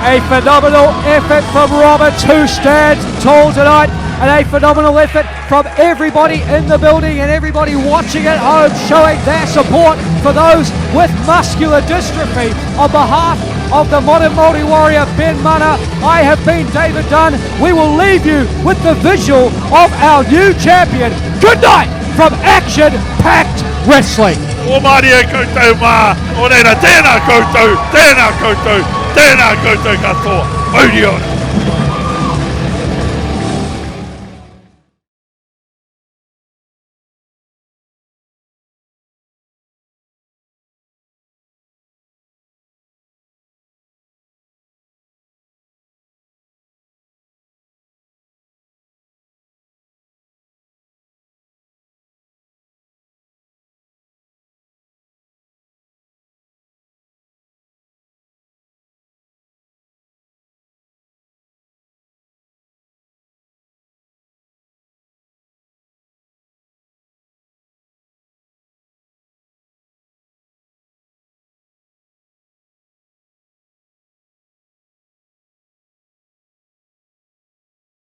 A phenomenal effort from Roberts, who stands tall tonight, and a phenomenal effort from everybody in the building and everybody watching at home, showing their support for those with muscular dystrophy. On behalf of the modern Māori warrior Ben Mana, I have been David Dunn. We will leave you with the visual of our new champion. Good night from action-packed wrestling. O Maria koutou mā, o reira tēnā koutou katoa, mauri ora.